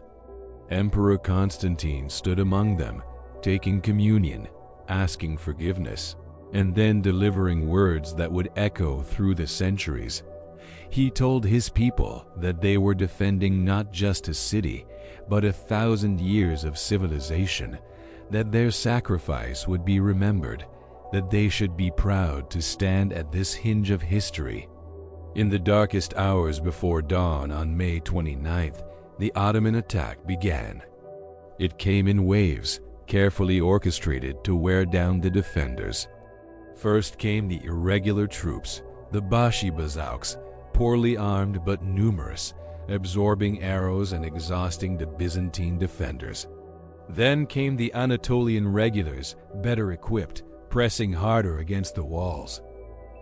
Emperor Constantine stood among them, taking communion, asking forgiveness, and then delivering words that would echo through the centuries. He told his people that they were defending not just a city, but 1,000 years of civilization, that their sacrifice would be remembered, that they should be proud to stand at this hinge of history. In the darkest hours before dawn on May 29th, the Ottoman attack began. It came in waves, carefully orchestrated to wear down the defenders. First came the irregular troops, the Bashibazauks, poorly armed but numerous, absorbing arrows and exhausting the Byzantine defenders. Then came the Anatolian regulars, better equipped, pressing harder against the walls.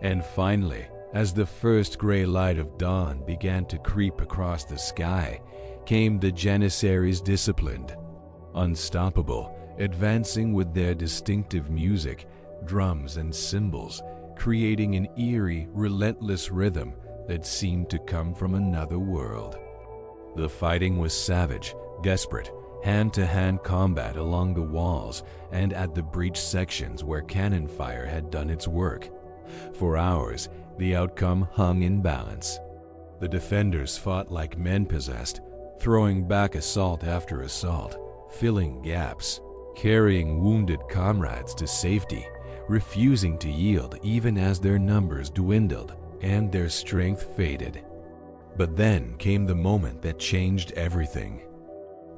And finally, as the first gray light of dawn began to creep across the sky, came the Janissaries, disciplined, unstoppable, advancing with their distinctive music, drums and cymbals, creating an eerie, relentless rhythm that seemed to come from another world. The fighting was savage, desperate, hand-to-hand combat along the walls and at the breach sections where cannon fire had done its work. For hours, the outcome hung in balance. The defenders fought like men possessed, throwing back assault after assault, filling gaps, carrying wounded comrades to safety, refusing to yield even as their numbers dwindled and their strength faded. But then came the moment that changed everything.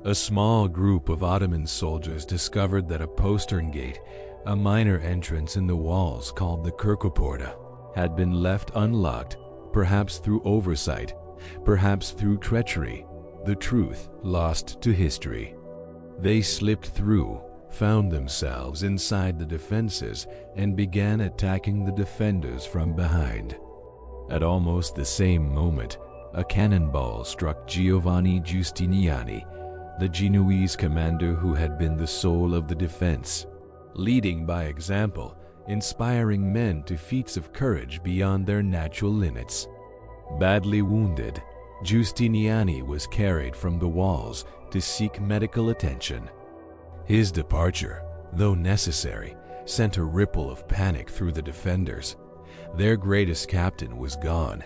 A small group of Ottoman soldiers discovered that a postern gate, a minor entrance in the walls called the Kirkoporta, had been left unlocked, perhaps through oversight, perhaps through treachery, the truth lost to history. They slipped through, found themselves inside the defenses, and began attacking the defenders from behind. At almost the same moment, a cannonball struck Giovanni Giustiniani, the Genoese commander who had been the soul of the defense, leading by example, inspiring men to feats of courage beyond their natural limits. Badly wounded, Giustiniani was carried from the walls to seek medical attention. His departure, though necessary, sent a ripple of panic through the defenders. Their greatest captain was gone.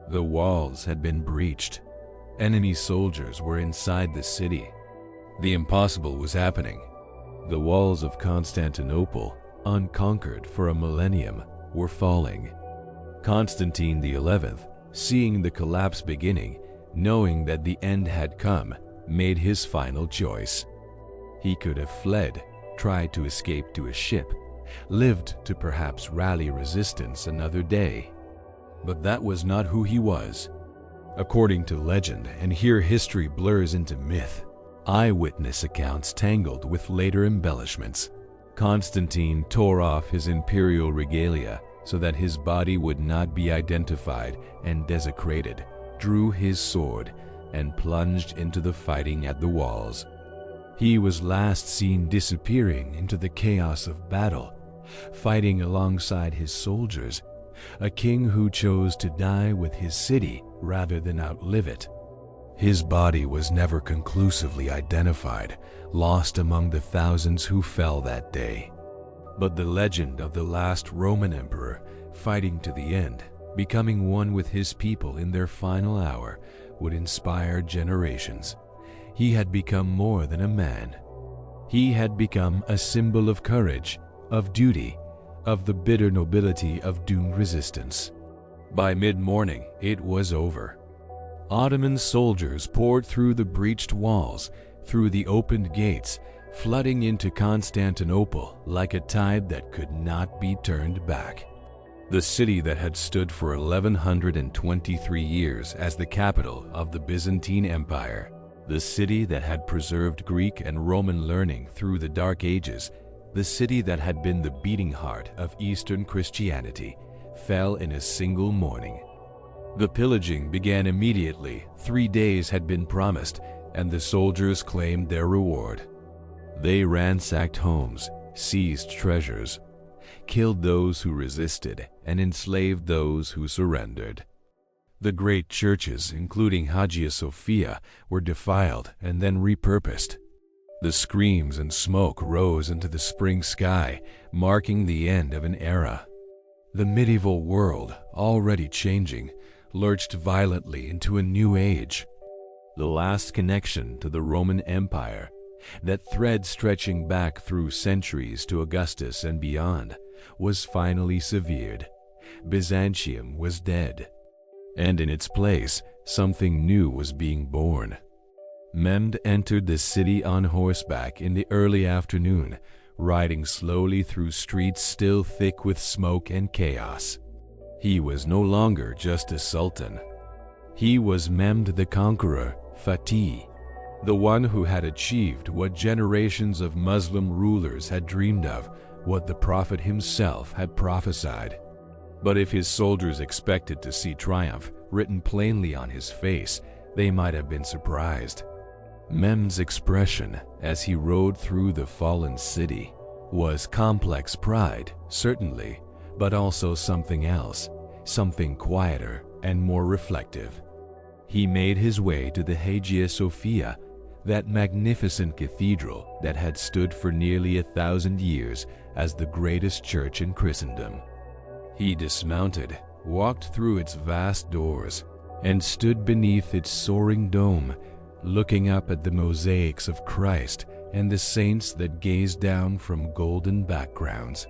The walls had been breached. Enemy soldiers were inside the city. The impossible was happening. The walls of Constantinople, unconquered for a millennium, were falling. Constantine XI, seeing the collapse beginning, knowing that the end had come, made his final choice. He could have fled, tried to escape to a ship, lived to perhaps rally resistance another day. But that was not who he was. According to legend, and here history blurs into myth, eyewitness accounts tangled with later embellishments, Constantine tore off his imperial regalia so that his body would not be identified and desecrated, drew his sword, and plunged into the fighting at the walls. He was last seen disappearing into the chaos of battle, fighting alongside his soldiers, a king who chose to die with his city rather than outlive it. His body was never conclusively identified, lost among the thousands who fell that day. But the legend of the last Roman emperor, fighting to the end, becoming one with his people in their final hour, would inspire generations. He had become more than a man. He had become a symbol of courage, of duty, of the bitter nobility of doomed resistance. By mid-morning, it was over. Ottoman soldiers poured through the breached walls, through the opened gates, flooding into Constantinople like a tide that could not be turned back. The city that had stood for 1123 years as the capital of the Byzantine Empire, the city that had preserved Greek and Roman learning through the Dark Ages, the city that had been the beating heart of Eastern Christianity, fell in a single morning. The pillaging began immediately. 3 days had been promised, and the soldiers claimed their reward. They ransacked homes, seized treasures, killed those who resisted, and enslaved those who surrendered. The great churches, including Hagia Sophia, were defiled and then repurposed. The screams and smoke rose into the spring sky, marking the end of an era. The medieval world, already changing, lurched violently into a new age. The last connection to the Roman Empire, that thread stretching back through centuries to Augustus and beyond, was finally severed. Byzantium was dead, and in its place, something new was being born. Mehmed entered the city on horseback in the early afternoon, riding slowly through streets still thick with smoke and chaos. He was no longer just a sultan. He was Mehmed the Conqueror, Fatih, the one who had achieved what generations of Muslim rulers had dreamed of, what the Prophet himself had prophesied. But if his soldiers expected to see triumph written plainly on his face, they might have been surprised. Mehmed's expression as he rode through the fallen city was complex pride, certainly, but also something else, something quieter and more reflective. He made his way to the Hagia Sophia, that magnificent cathedral that had stood for nearly 1,000 years as the greatest church in Christendom. He dismounted, walked through its vast doors, and stood beneath its soaring dome, looking up at the mosaics of Christ and the saints that gazed down from golden backgrounds.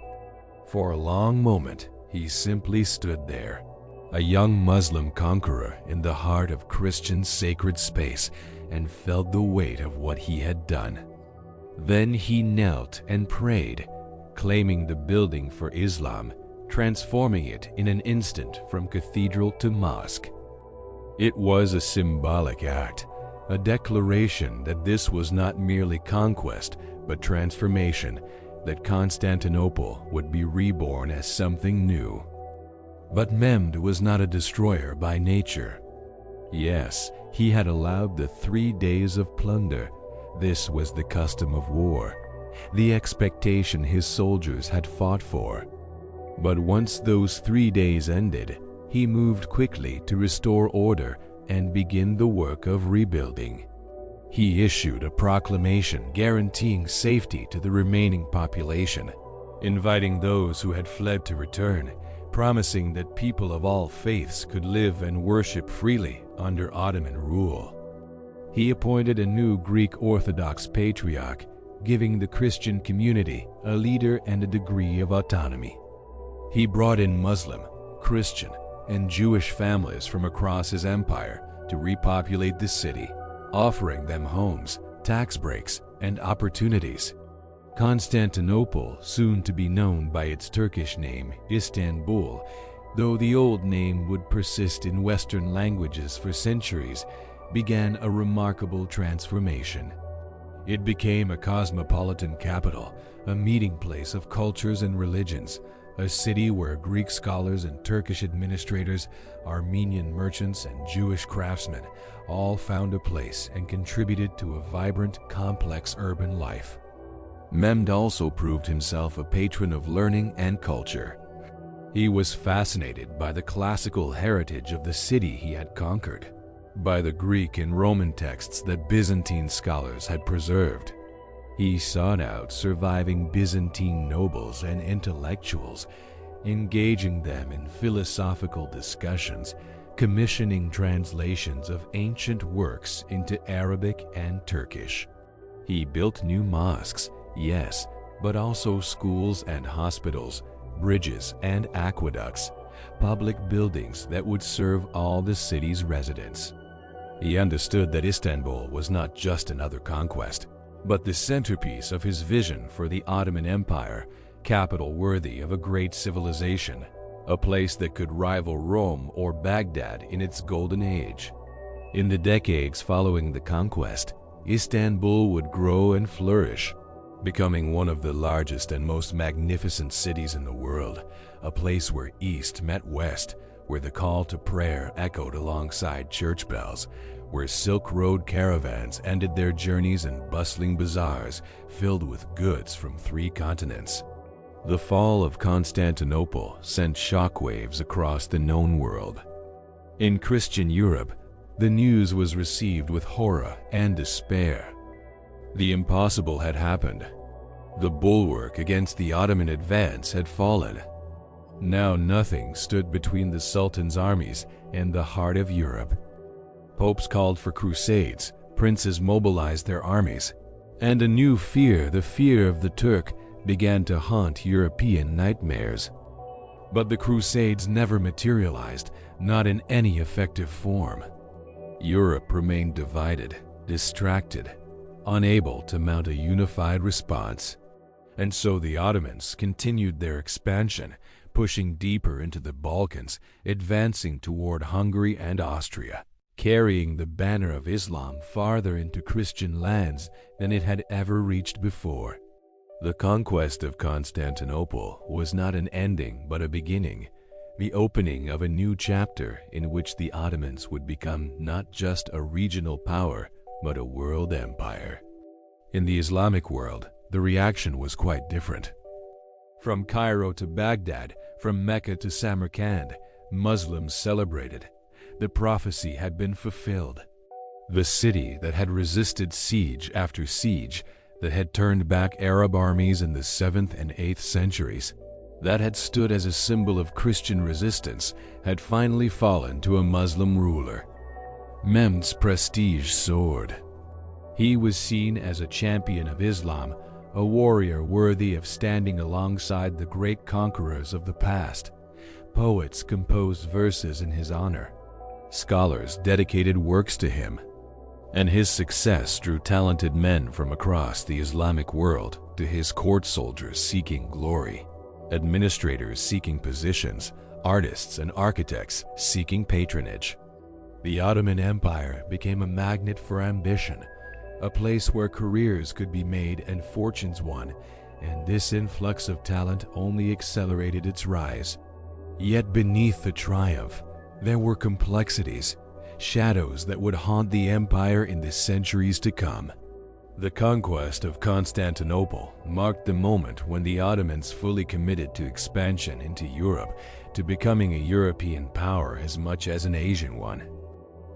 For a long moment, he simply stood there, a young Muslim conqueror in the heart of Christian sacred space, and felt the weight of what he had done. Then he knelt and prayed, claiming the building for Islam, transforming it in an instant from cathedral to mosque. It was a symbolic act, a declaration that this was not merely conquest, but transformation, that Constantinople would be reborn as something new. But Mehmed was not a destroyer by nature. Yes, he had allowed the 3 days of plunder. This was the custom of war, the expectation his soldiers had fought for. But once those 3 days ended, he moved quickly to restore order and begin the work of rebuilding. He issued a proclamation guaranteeing safety to the remaining population, inviting those who had fled to return, promising that people of all faiths could live and worship freely under Ottoman rule. He appointed a new Greek Orthodox patriarch, giving the Christian community a leader and a degree of autonomy. He brought in Muslim, Christian, and Jewish families from across his empire to repopulate the city, offering them homes, tax breaks, and opportunities. Constantinople, soon to be known by its Turkish name, Istanbul, though the old name would persist in Western languages for centuries, began a remarkable transformation. It became a cosmopolitan capital, a meeting place of cultures and religions, a city where Greek scholars and Turkish administrators, Armenian merchants and Jewish craftsmen all found a place and contributed to a vibrant, complex urban life. Mehmed also proved himself a patron of learning and culture. He was fascinated by the classical heritage of the city he had conquered, by the Greek and Roman texts that Byzantine scholars had preserved. He sought out surviving Byzantine nobles and intellectuals, engaging them in philosophical discussions, commissioning translations of ancient works into Arabic and Turkish. He built new mosques, yes, but also schools and hospitals, bridges and aqueducts, public buildings that would serve all the city's residents. He understood that Istanbul was not just another conquest, but the centerpiece of his vision for the Ottoman Empire, capital worthy of a great civilization, a place that could rival Rome or Baghdad in its golden age. In the decades following the conquest, Istanbul would grow and flourish, becoming one of the largest and most magnificent cities in the world, a place where East met West, where the call to prayer echoed alongside church bells, where Silk Road caravans ended their journeys in bustling bazaars filled with goods from 3 continents. The fall of Constantinople sent shockwaves across the known world. In Christian Europe, the news was received with horror and despair. The impossible had happened. The bulwark against the Ottoman advance had fallen. Now nothing stood between the Sultan's armies and the heart of Europe. Popes called for crusades, princes mobilized their armies, and a new fear, the fear of the Turk, began to haunt European nightmares. But the crusades never materialized, not in any effective form. Europe remained divided, distracted, unable to mount a unified response. And so the Ottomans continued their expansion, pushing deeper into the Balkans, advancing toward Hungary and Austria, carrying the banner of Islam farther into Christian lands than it had ever reached before. The conquest of Constantinople was not an ending but a beginning, the opening of a new chapter in which the Ottomans would become not just a regional power, but a world empire. In the Islamic world, the reaction was quite different. From Cairo to Baghdad, from Mecca to Samarkand, Muslims celebrated. The prophecy had been fulfilled. The city that had resisted siege after siege, that had turned back Arab armies in the 7th and 8th centuries, that had stood as a symbol of Christian resistance, had finally fallen to a Muslim ruler. Mehmed's prestige soared. He was seen as a champion of Islam, a warrior worthy of standing alongside the great conquerors of the past. Poets composed verses in his honor. Scholars dedicated works to him. And his success drew talented men from across the Islamic world to his court soldiers seeking glory, administrators seeking positions, artists and architects seeking patronage. The Ottoman Empire became a magnet for ambition, a place where careers could be made and fortunes won, and this influx of talent only accelerated its rise. Yet beneath the triumph, there were complexities, shadows that would haunt the empire in the centuries to come. The conquest of Constantinople marked the moment when the Ottomans fully committed to expansion into Europe, to becoming a European power as much as an Asian one.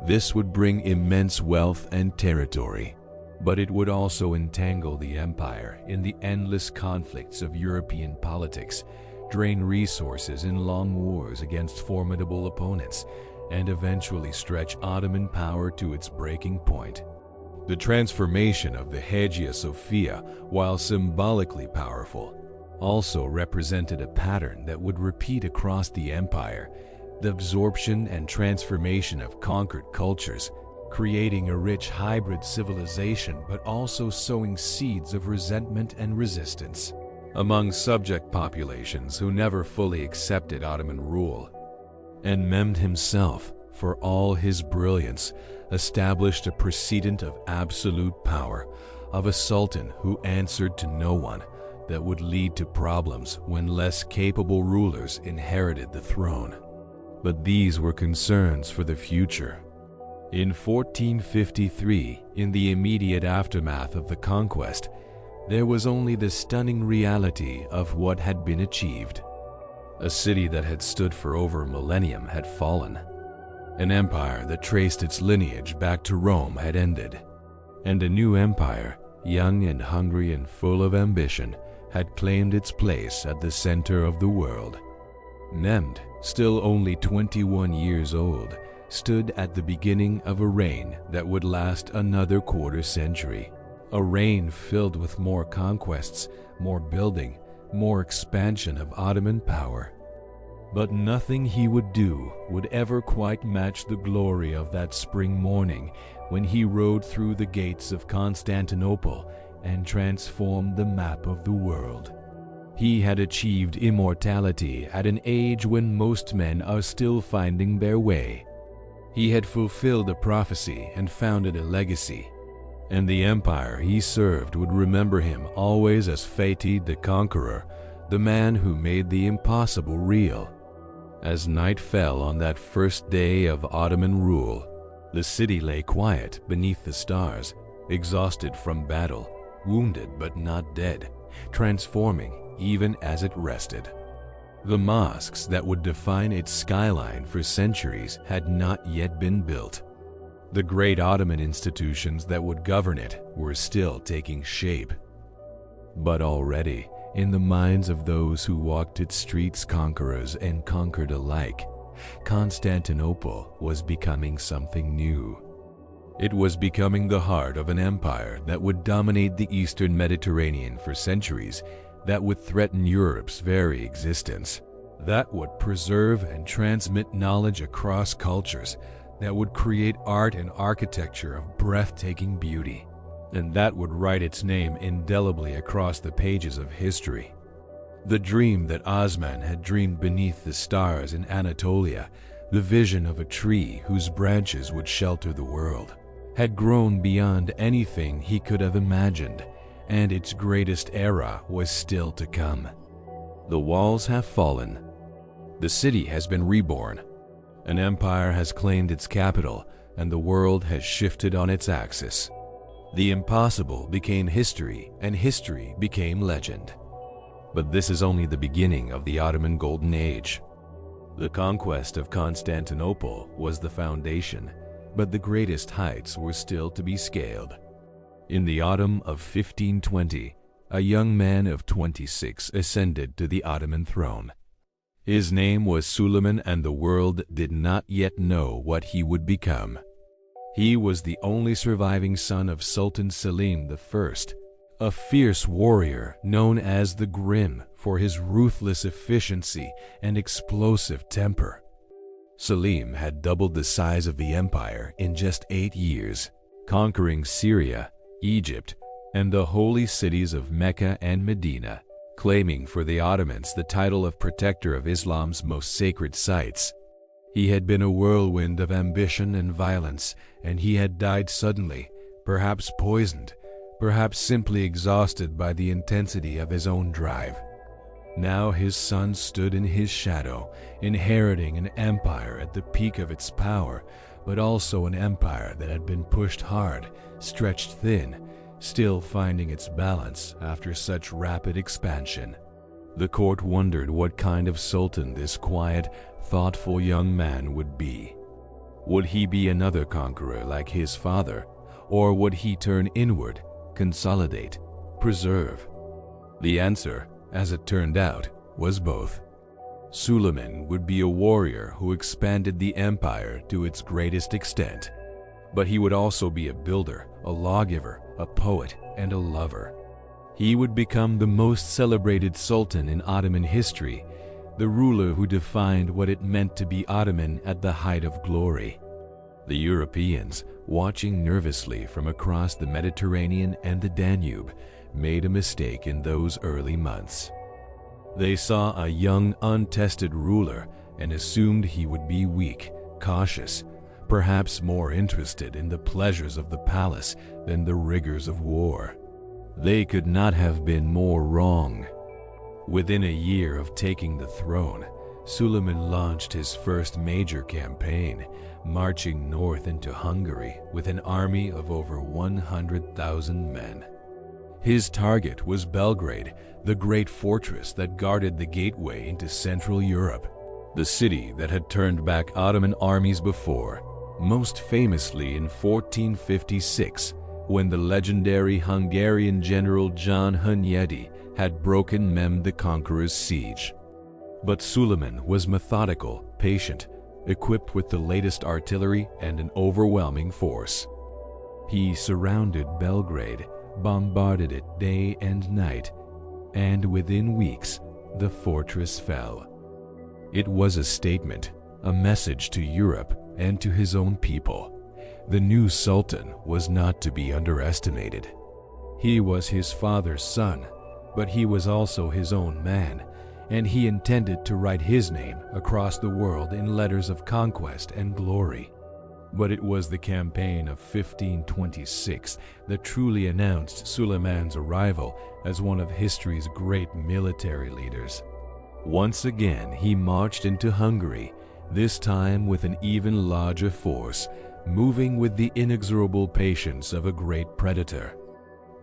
This would bring immense wealth and territory, but it would also entangle the empire in the endless conflicts of European politics, drain resources in long wars against formidable opponents, and eventually stretch Ottoman power to its breaking point. The transformation of the Hagia Sophia, while symbolically powerful, also represented a pattern that would repeat across the empire, the absorption and transformation of conquered cultures, creating a rich hybrid civilization but also sowing seeds of resentment and resistance among subject populations who never fully accepted Ottoman rule. And Mehmed himself, for all his brilliance, established a precedent of absolute power, of a sultan who answered to no one, that would lead to problems when less capable rulers inherited the throne. But these were concerns for the future. In 1453, in the immediate aftermath of the conquest, there was only the stunning reality of what had been achieved. A city that had stood for over a millennium had fallen. An empire that traced its lineage back to Rome had ended. And a new empire, young and hungry and full of ambition, had claimed its place at the center of the world. Mehmed, still only 21 years old, stood at the beginning of a reign that would last another quarter century. A reign filled with more conquests, more building, more expansion of Ottoman power. But nothing he would do would ever quite match the glory of that spring morning when he rode through the gates of Constantinople and transformed the map of the world. He had achieved immortality at an age when most men are still finding their way. He had fulfilled a prophecy and founded a legacy, and the empire he served would remember him always as Fatih the Conqueror, the man who made the impossible real. As night fell on that first day of Ottoman rule, the city lay quiet beneath the stars, exhausted from battle, wounded but not dead, transforming even as it rested. The mosques that would define its skyline for centuries had not yet been built. The great Ottoman institutions that would govern it were still taking shape. But already, in the minds of those who walked its streets conquerors and conquered alike, Constantinople was becoming something new. It was becoming the heart of an empire that would dominate the Eastern Mediterranean for centuries, that would threaten Europe's very existence, that would preserve and transmit knowledge across cultures, that would create art and architecture of breathtaking beauty, and that would write its name indelibly across the pages of history. The dream that Osman had dreamed beneath the stars in Anatolia, the vision of a tree whose branches would shelter the world, had grown beyond anything he could have imagined, and its greatest era was still to come. The walls have fallen. The city has been reborn. An empire has claimed its capital, and the world has shifted on its axis. The impossible became history, and history became legend. But this is only the beginning of the Ottoman Golden Age. The conquest of Constantinople was the foundation, but the greatest heights were still to be scaled. In the autumn of 1520, a young man of 26 ascended to the Ottoman throne. His name was Suleiman, and the world did not yet know what he would become. He was the only surviving son of Sultan Selim I, a fierce warrior known as the Grim for his ruthless efficiency and explosive temper. Selim had doubled the size of the empire in just 8 years, conquering Syria, Egypt, and the holy cities of Mecca and Medina, claiming for the Ottomans the title of protector of Islam's most sacred sites. He had been a whirlwind of ambition and violence, and he had died suddenly, perhaps poisoned, perhaps simply exhausted by the intensity of his own drive. Now his son stood in his shadow, inheriting an empire at the peak of its power, but also an empire that had been pushed hard, stretched thin, still finding its balance after such rapid expansion. The court wondered what kind of sultan this quiet, thoughtful young man would be. Would he be another conqueror like his father, or would he turn inward, consolidate, preserve? The answer, as it turned out, was both. Suleiman would be a warrior who expanded the empire to its greatest extent, but he would also be a builder, a lawgiver, a poet, and a lover. He would become the most celebrated sultan in Ottoman history, the ruler who defined what it meant to be Ottoman at the height of glory. The Europeans, watching nervously from across the Mediterranean and the Danube, made a mistake in those early months. They saw a young, untested ruler and assumed he would be weak, cautious, perhaps more interested in the pleasures of the palace than the rigors of war. They could not have been more wrong. Within a year of taking the throne, Suleiman launched his first major campaign, marching north into Hungary with an army of over 100,000 men. His target was Belgrade, the great fortress that guarded the gateway into Central Europe, the city that had turned back Ottoman armies before, most famously in 1456, when the legendary Hungarian general John Hunyadi had broken Mehmed the Conqueror's siege. But Suleiman was methodical, patient, equipped with the latest artillery and an overwhelming force. He surrounded Belgrade, bombarded it day and night, and within weeks, the fortress fell. It was a statement, a message to Europe and to his own people. The new sultan was not to be underestimated. He was his father's son, but he was also his own man, and he intended to write his name across the world in letters of conquest and glory. But it was the campaign of 1526 that truly announced Suleiman's arrival as one of history's great military leaders. Once again, he marched into Hungary, this time with an even larger force, moving with the inexorable patience of a great predator.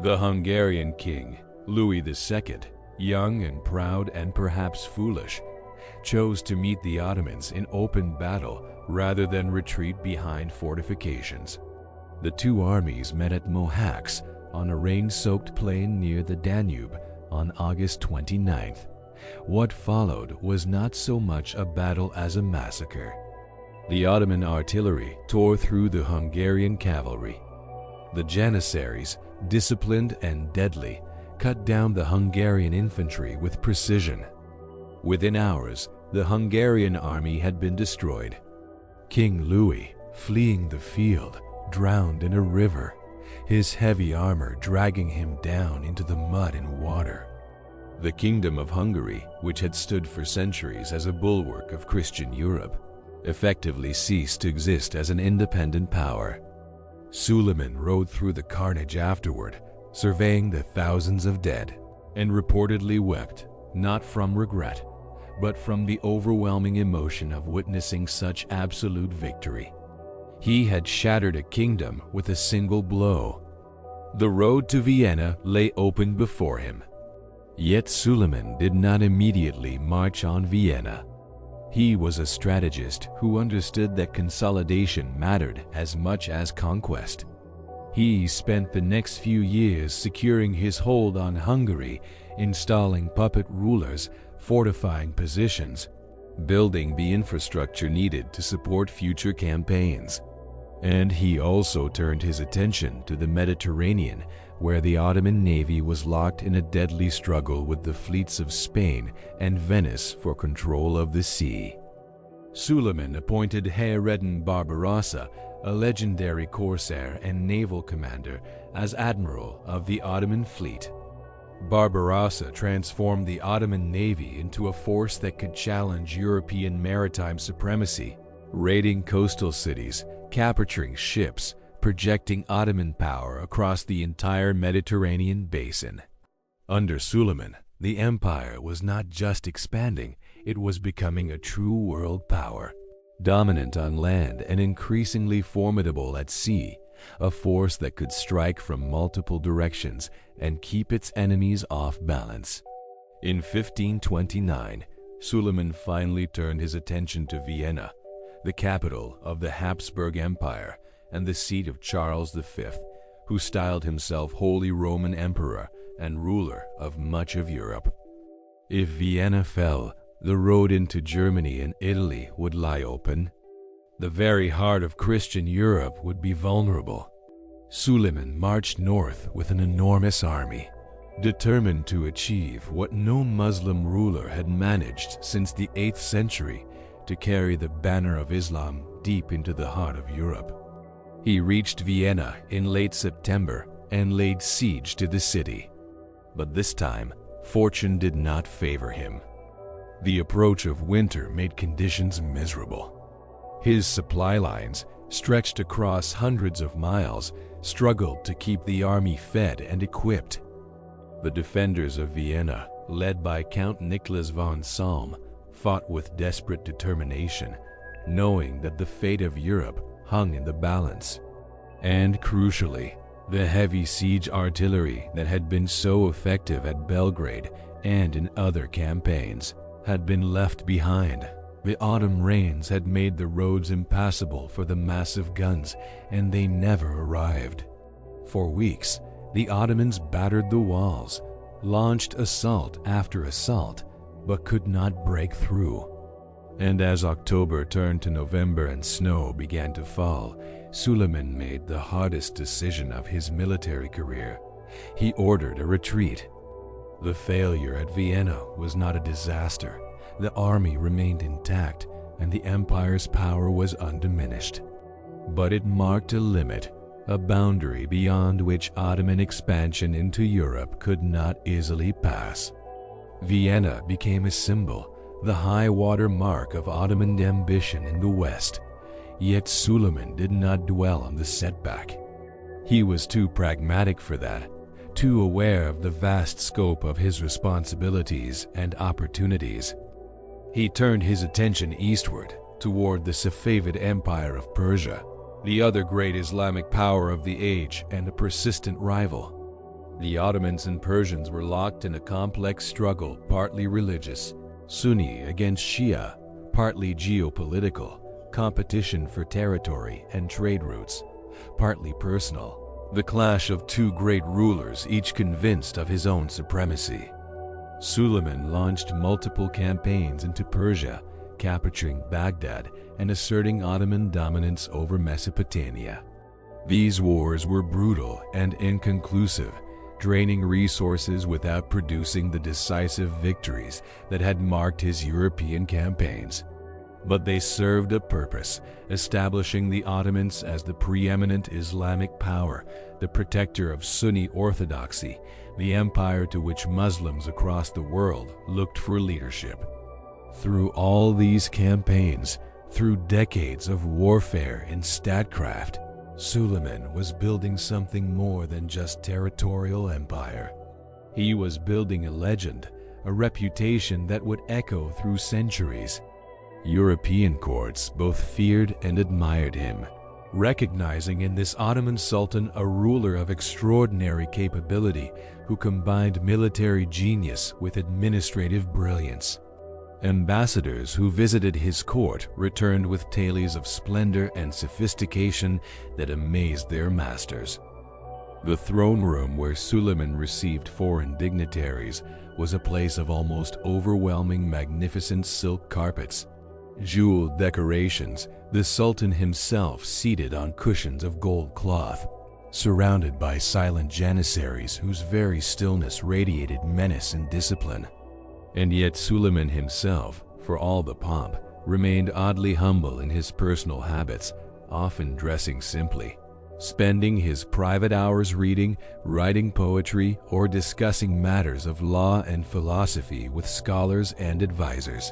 The Hungarian king, Louis II, young and proud and perhaps foolish, chose to meet the Ottomans in open battle rather than retreat behind fortifications. The two armies met at Mohacs on a rain-soaked plain near the Danube on August 29th. What followed was not so much a battle as a massacre. The Ottoman artillery tore through the Hungarian cavalry. The Janissaries, disciplined and deadly, cut down the Hungarian infantry with precision. Within hours, the Hungarian army had been destroyed. King Louis, fleeing the field, drowned in a river, his heavy armor dragging him down into the mud and water. The Kingdom of Hungary, which had stood for centuries as a bulwark of Christian Europe, effectively ceased to exist as an independent power. Suleiman rode through the carnage afterward, surveying the thousands of dead, and reportedly wept, not from regret, but from the overwhelming emotion of witnessing such absolute victory. He had shattered a kingdom with a single blow. The road to Vienna lay open before him. Yet Suleiman did not immediately march on Vienna. He was a strategist who understood that consolidation mattered as much as conquest. He spent the next few years securing his hold on Hungary, installing puppet rulers, fortifying positions, building the infrastructure needed to support future campaigns. And he also turned his attention to the Mediterranean, where the Ottoman navy was locked in a deadly struggle with the fleets of Spain and Venice for control of the sea. Suleiman appointed Hayreddin Barbarossa, a legendary corsair and naval commander, as admiral of the Ottoman fleet. Barbarossa transformed the Ottoman navy into a force that could challenge European maritime supremacy, raiding coastal cities, capturing ships, projecting Ottoman power across the entire Mediterranean basin. Under Suleiman, the empire was not just expanding, it was becoming a true world power, dominant on land and increasingly formidable at sea, a force that could strike from multiple directions and keep its enemies off balance. In 1529, Suleiman finally turned his attention to Vienna, the capital of the Habsburg Empire and the seat of Charles V, who styled himself Holy Roman Emperor and ruler of much of Europe. If Vienna fell, the road into Germany and Italy would lie open. The very heart of Christian Europe would be vulnerable. Suleiman marched north with an enormous army, determined to achieve what no Muslim ruler had managed since the 8th century, to carry the banner of Islam deep into the heart of Europe. He reached Vienna in late September and laid siege to the city. But this time, fortune did not favor him. The approach of winter made conditions miserable. His supply lines, stretched across hundreds of miles, struggled to keep the army fed and equipped. The defenders of Vienna, led by Count Nicholas von Salm, fought with desperate determination, knowing that the fate of Europe hung in the balance. And crucially, The heavy siege artillery that had been so effective at Belgrade and in other campaigns had been left behind. The autumn rains had made the roads impassable for the massive guns, and they never arrived. For weeks, the Ottomans battered the walls, launched assault after assault, but could not break through. And as October turned to November and snow began to fall, Suleiman made the hardest decision of his military career. He ordered a retreat. The failure at Vienna was not a disaster. The army remained intact, and the empire's power was undiminished. But it marked a limit, a boundary beyond which Ottoman expansion into Europe could not easily pass. Vienna became a symbol, the high-water mark of Ottoman ambition in the West. Yet Suleiman did not dwell on the setback. He was too pragmatic for that, too aware of the vast scope of his responsibilities and opportunities. He turned his attention eastward, toward the Safavid Empire of Persia, the other great Islamic power of the age and a persistent rival. The Ottomans and Persians were locked in a complex struggle, partly religious, Sunni against Shia, partly geopolitical, competition for territory and trade routes, partly personal, the clash of two great rulers, each convinced of his own supremacy. Suleiman launched multiple campaigns into Persia, capturing Baghdad and asserting Ottoman dominance over Mesopotamia. These wars were brutal and inconclusive, draining resources without producing the decisive victories that had marked his European campaigns. But they served a purpose, establishing the Ottomans as the preeminent Islamic power, the protector of Sunni orthodoxy, the empire to which Muslims across the world looked for leadership. Through all these campaigns, through decades of warfare in statecraft, Suleiman was building something more than just territorial empire. He was building a legend, a reputation that would echo through centuries. European courts both feared and admired him, recognizing in this Ottoman Sultan a ruler of extraordinary capability who combined military genius with administrative brilliance. Ambassadors who visited his court returned with tales of splendor and sophistication that amazed their masters. The throne room where Suleiman received foreign dignitaries was a place of almost overwhelming magnificent silk carpets, jeweled decorations, the Sultan himself seated on cushions of gold cloth, surrounded by silent janissaries whose very stillness radiated menace and discipline. And yet Suleiman himself, for all the pomp, remained oddly humble in his personal habits, often dressing simply, spending his private hours reading, writing poetry, or discussing matters of law and philosophy with scholars and advisors.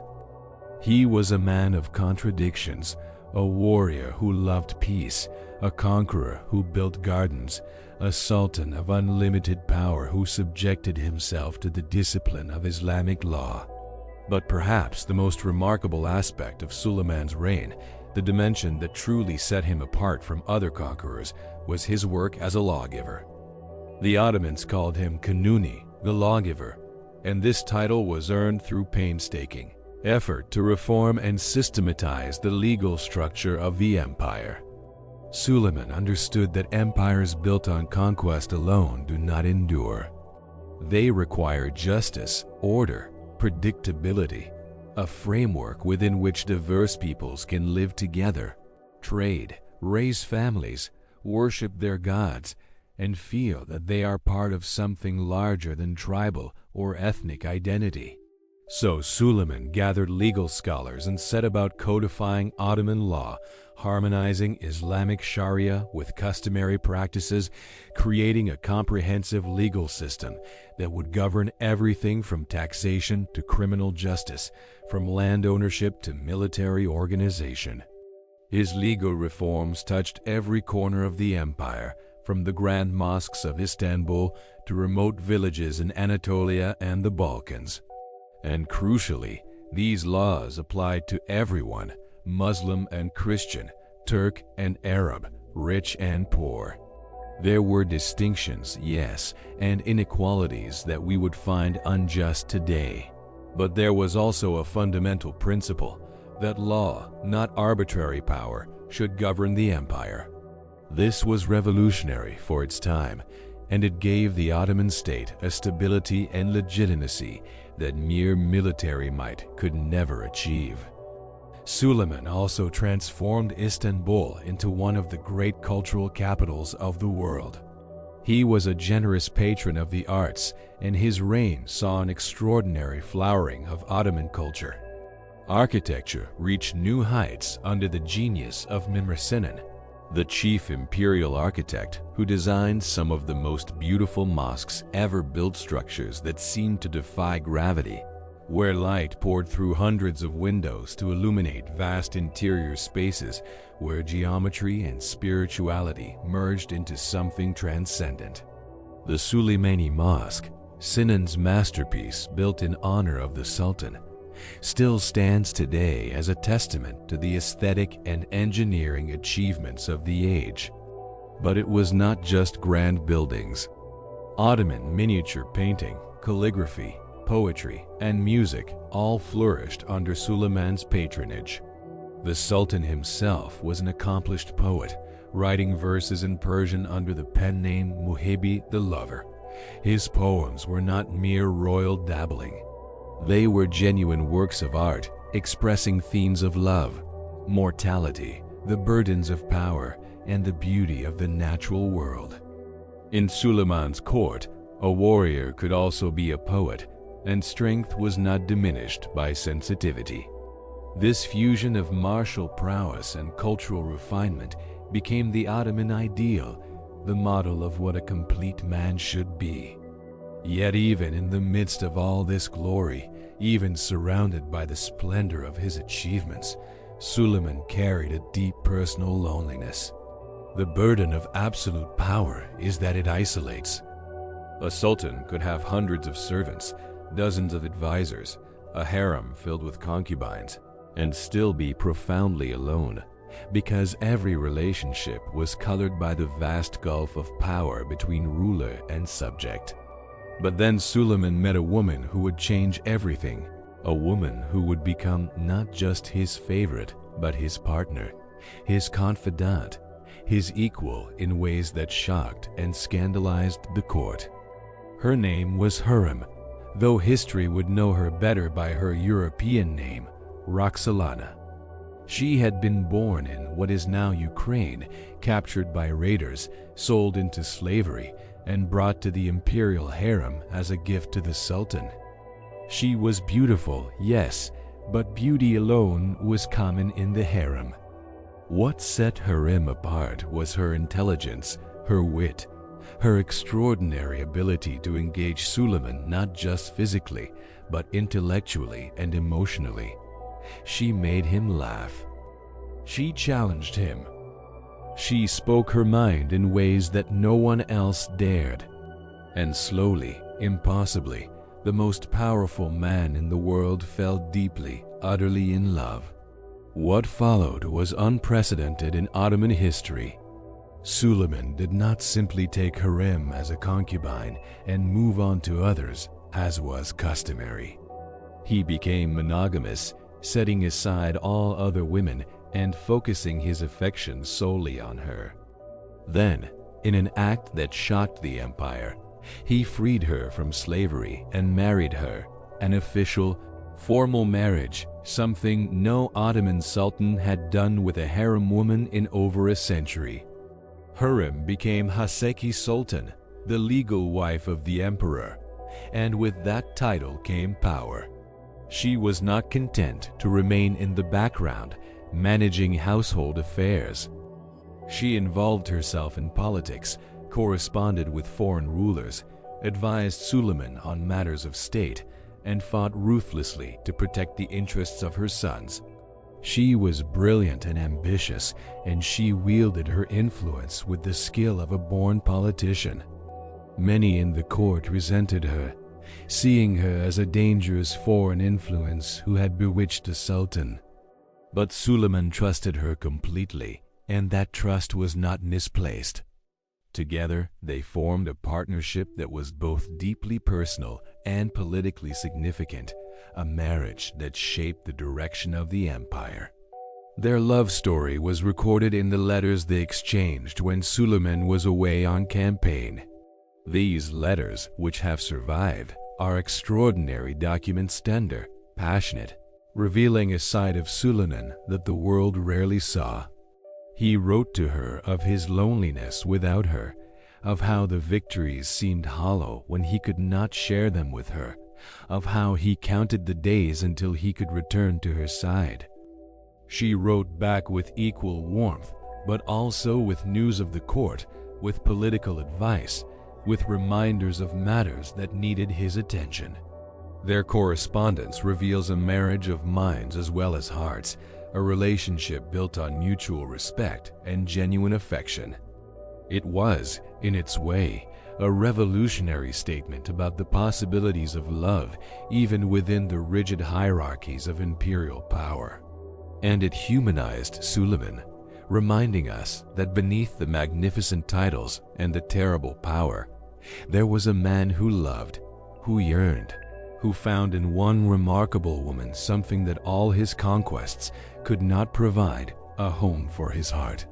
He was a man of contradictions, a warrior who loved peace, a conqueror who built gardens, a sultan of unlimited power who subjected himself to the discipline of Islamic law. But perhaps the most remarkable aspect of Suleiman's reign, the dimension that truly set him apart from other conquerors, was his work as a lawgiver. The Ottomans called him Kanuni, the lawgiver, and this title was earned through painstaking effort to reform and systematize the legal structure of the empire. Suleiman understood that empires built on conquest alone do not endure. They require justice, order, predictability, a framework within which diverse peoples can live together, trade, raise families, worship their gods, and feel that they are part of something larger than tribal or ethnic identity. So Suleiman gathered legal scholars and set about codifying Ottoman law, harmonizing Islamic Sharia with customary practices, creating a comprehensive legal system that would govern everything from taxation to criminal justice, from land ownership to military organization. His legal reforms touched every corner of the empire, from the grand mosques of Istanbul to remote villages in Anatolia and the Balkans. And crucially, these laws applied to everyone, Muslim and Christian, Turk and Arab, rich and poor. There were distinctions, yes, and inequalities that we would find unjust today. But there was also a fundamental principle that law, not arbitrary power, should govern the empire. This was revolutionary for its time, and it gave the Ottoman state a stability and legitimacy that mere military might could never achieve. Suleiman also transformed Istanbul into one of the great cultural capitals of the world. He was a generous patron of the arts, and his reign saw an extraordinary flowering of Ottoman culture. Architecture reached new heights under the genius of Mehmed, the chief imperial architect who designed some of the most beautiful mosques ever built, structures that seemed to defy gravity, where light poured through hundreds of windows to illuminate vast interior spaces where geometry and spirituality merged into something transcendent. The Suleimani Mosque, Sinan's masterpiece built in honor of the Sultan, still stands today as a testament to the aesthetic and engineering achievements of the age. But it was not just grand buildings. Ottoman miniature painting, calligraphy, poetry, and music all flourished under Suleiman's patronage. The Sultan himself was an accomplished poet, writing verses in Persian under the pen name Muhibi the Lover. His poems were not mere royal dabbling. They were genuine works of art, expressing themes of love, mortality, the burdens of power, and the beauty of the natural world. In Suleiman's court, a warrior could also be a poet, and strength was not diminished by sensitivity. This fusion of martial prowess and cultural refinement became the Ottoman ideal, the model of what a complete man should be. Yet even in the midst of all this glory, even surrounded by the splendor of his achievements, Suleiman carried a deep personal loneliness. The burden of absolute power is that it isolates. A sultan could have hundreds of servants, dozens of advisors, a harem filled with concubines, and still be profoundly alone, because every relationship was colored by the vast gulf of power between ruler and subject. But then Suleiman met a woman who would change everything, a woman who would become not just his favorite, but his partner, his confidant, his equal in ways that shocked and scandalized the court. Her name was Hurrem, though history would know her better by her European name, Roxolana. She had been born in what is now Ukraine, captured by raiders, sold into slavery, and brought to the imperial harem as a gift to the Sultan. She was beautiful, yes, but beauty alone was common in the harem. What set Hurrem apart was her intelligence, her wit, her extraordinary ability to engage Suleiman not just physically, but intellectually and emotionally. She made him laugh. She challenged him. She spoke her mind in ways that no one else dared. And slowly, impossibly, the most powerful man in the world fell deeply, utterly in love. What followed was unprecedented in Ottoman history. Suleiman did not simply take Hurrem as a concubine and move on to others, as was customary. He became monogamous, setting aside all other women and focusing his affection solely on her. Then, in an act that shocked the empire, he freed her from slavery and married her, an official, formal marriage, something no Ottoman sultan had done with a harem woman in over a century. Hurrem became Haseki Sultan, the legal wife of the emperor, and with that title came power. She was not content to remain in the background, managing household affairs. She involved herself in politics, corresponded with foreign rulers, advised Suleiman on matters of state, and fought ruthlessly to protect the interests of her sons. She was brilliant and ambitious, and she wielded her influence with the skill of a born politician. Many in the court resented her, seeing her as a dangerous foreign influence who had bewitched the Sultan. But Suleiman trusted her completely, and that trust was not misplaced. Together, they formed a partnership that was both deeply personal and politically significant, a marriage that shaped the direction of the empire. Their love story was recorded in the letters they exchanged when Suleiman was away on campaign. These letters, which have survived, are extraordinary documents, tender, passionate, revealing a side of Suleiman that the world rarely saw. He wrote to her of his loneliness without her, of how the victories seemed hollow when he could not share them with her, of how he counted the days until he could return to her side. She wrote back with equal warmth, but also with news of the court, with political advice, with reminders of matters that needed his attention. Their correspondence reveals a marriage of minds as well as hearts, a relationship built on mutual respect and genuine affection. It was, in its way, a revolutionary statement about the possibilities of love even within the rigid hierarchies of imperial power. And it humanized Suleiman, reminding us that beneath the magnificent titles and the terrible power, there was a man who loved, who yearned, who found in one remarkable woman something that all his conquests could not provide, a home for his heart.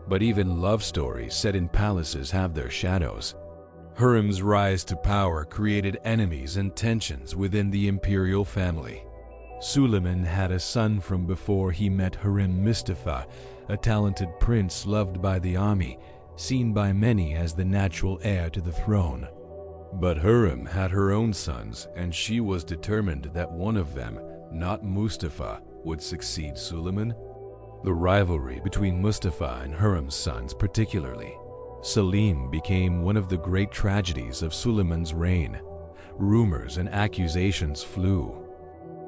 But even love stories set in palaces have their shadows. Hurrem's rise to power created enemies and tensions within the imperial family. Suleiman had a son from before he met Hurrem, Mustafa, a talented prince loved by the army, seen by many as the natural heir to the throne. But Hurrem had her own sons, and she was determined that one of them, not Mustafa, would succeed Suleiman. The rivalry between Mustafa and Hurrem's sons, particularly Selim, became one of the great tragedies of Suleiman's reign. Rumors and accusations flew.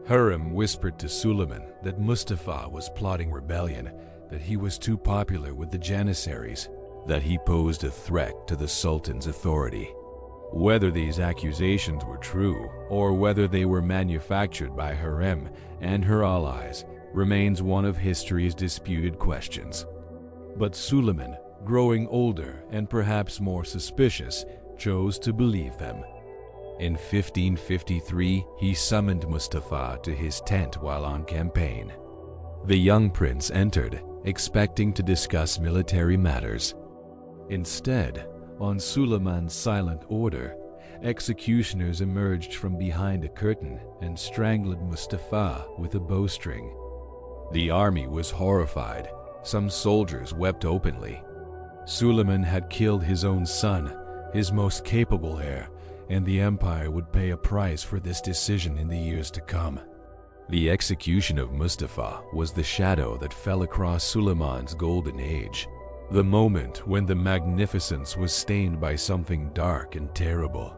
Hurrem whispered to Suleiman that Mustafa was plotting rebellion, that he was too popular with the Janissaries, that he posed a threat to the Sultan's authority. Whether these accusations were true, or whether they were manufactured by Hurrem and her allies, remains one of history's disputed questions. But Suleiman, growing older and perhaps more suspicious, chose to believe them. In 1553, he summoned Mustafa to his tent while on campaign. The young prince entered, expecting to discuss military matters. Instead, on Suleiman's silent order, executioners emerged from behind a curtain and strangled Mustafa with a bowstring. The army was horrified. Some soldiers wept openly. Suleiman had killed his own son, his most capable heir, and the empire would pay a price for this decision in the years to come. The execution of Mustafa was the shadow that fell across Suleiman's golden age, the moment when the magnificence was stained by something dark and terrible.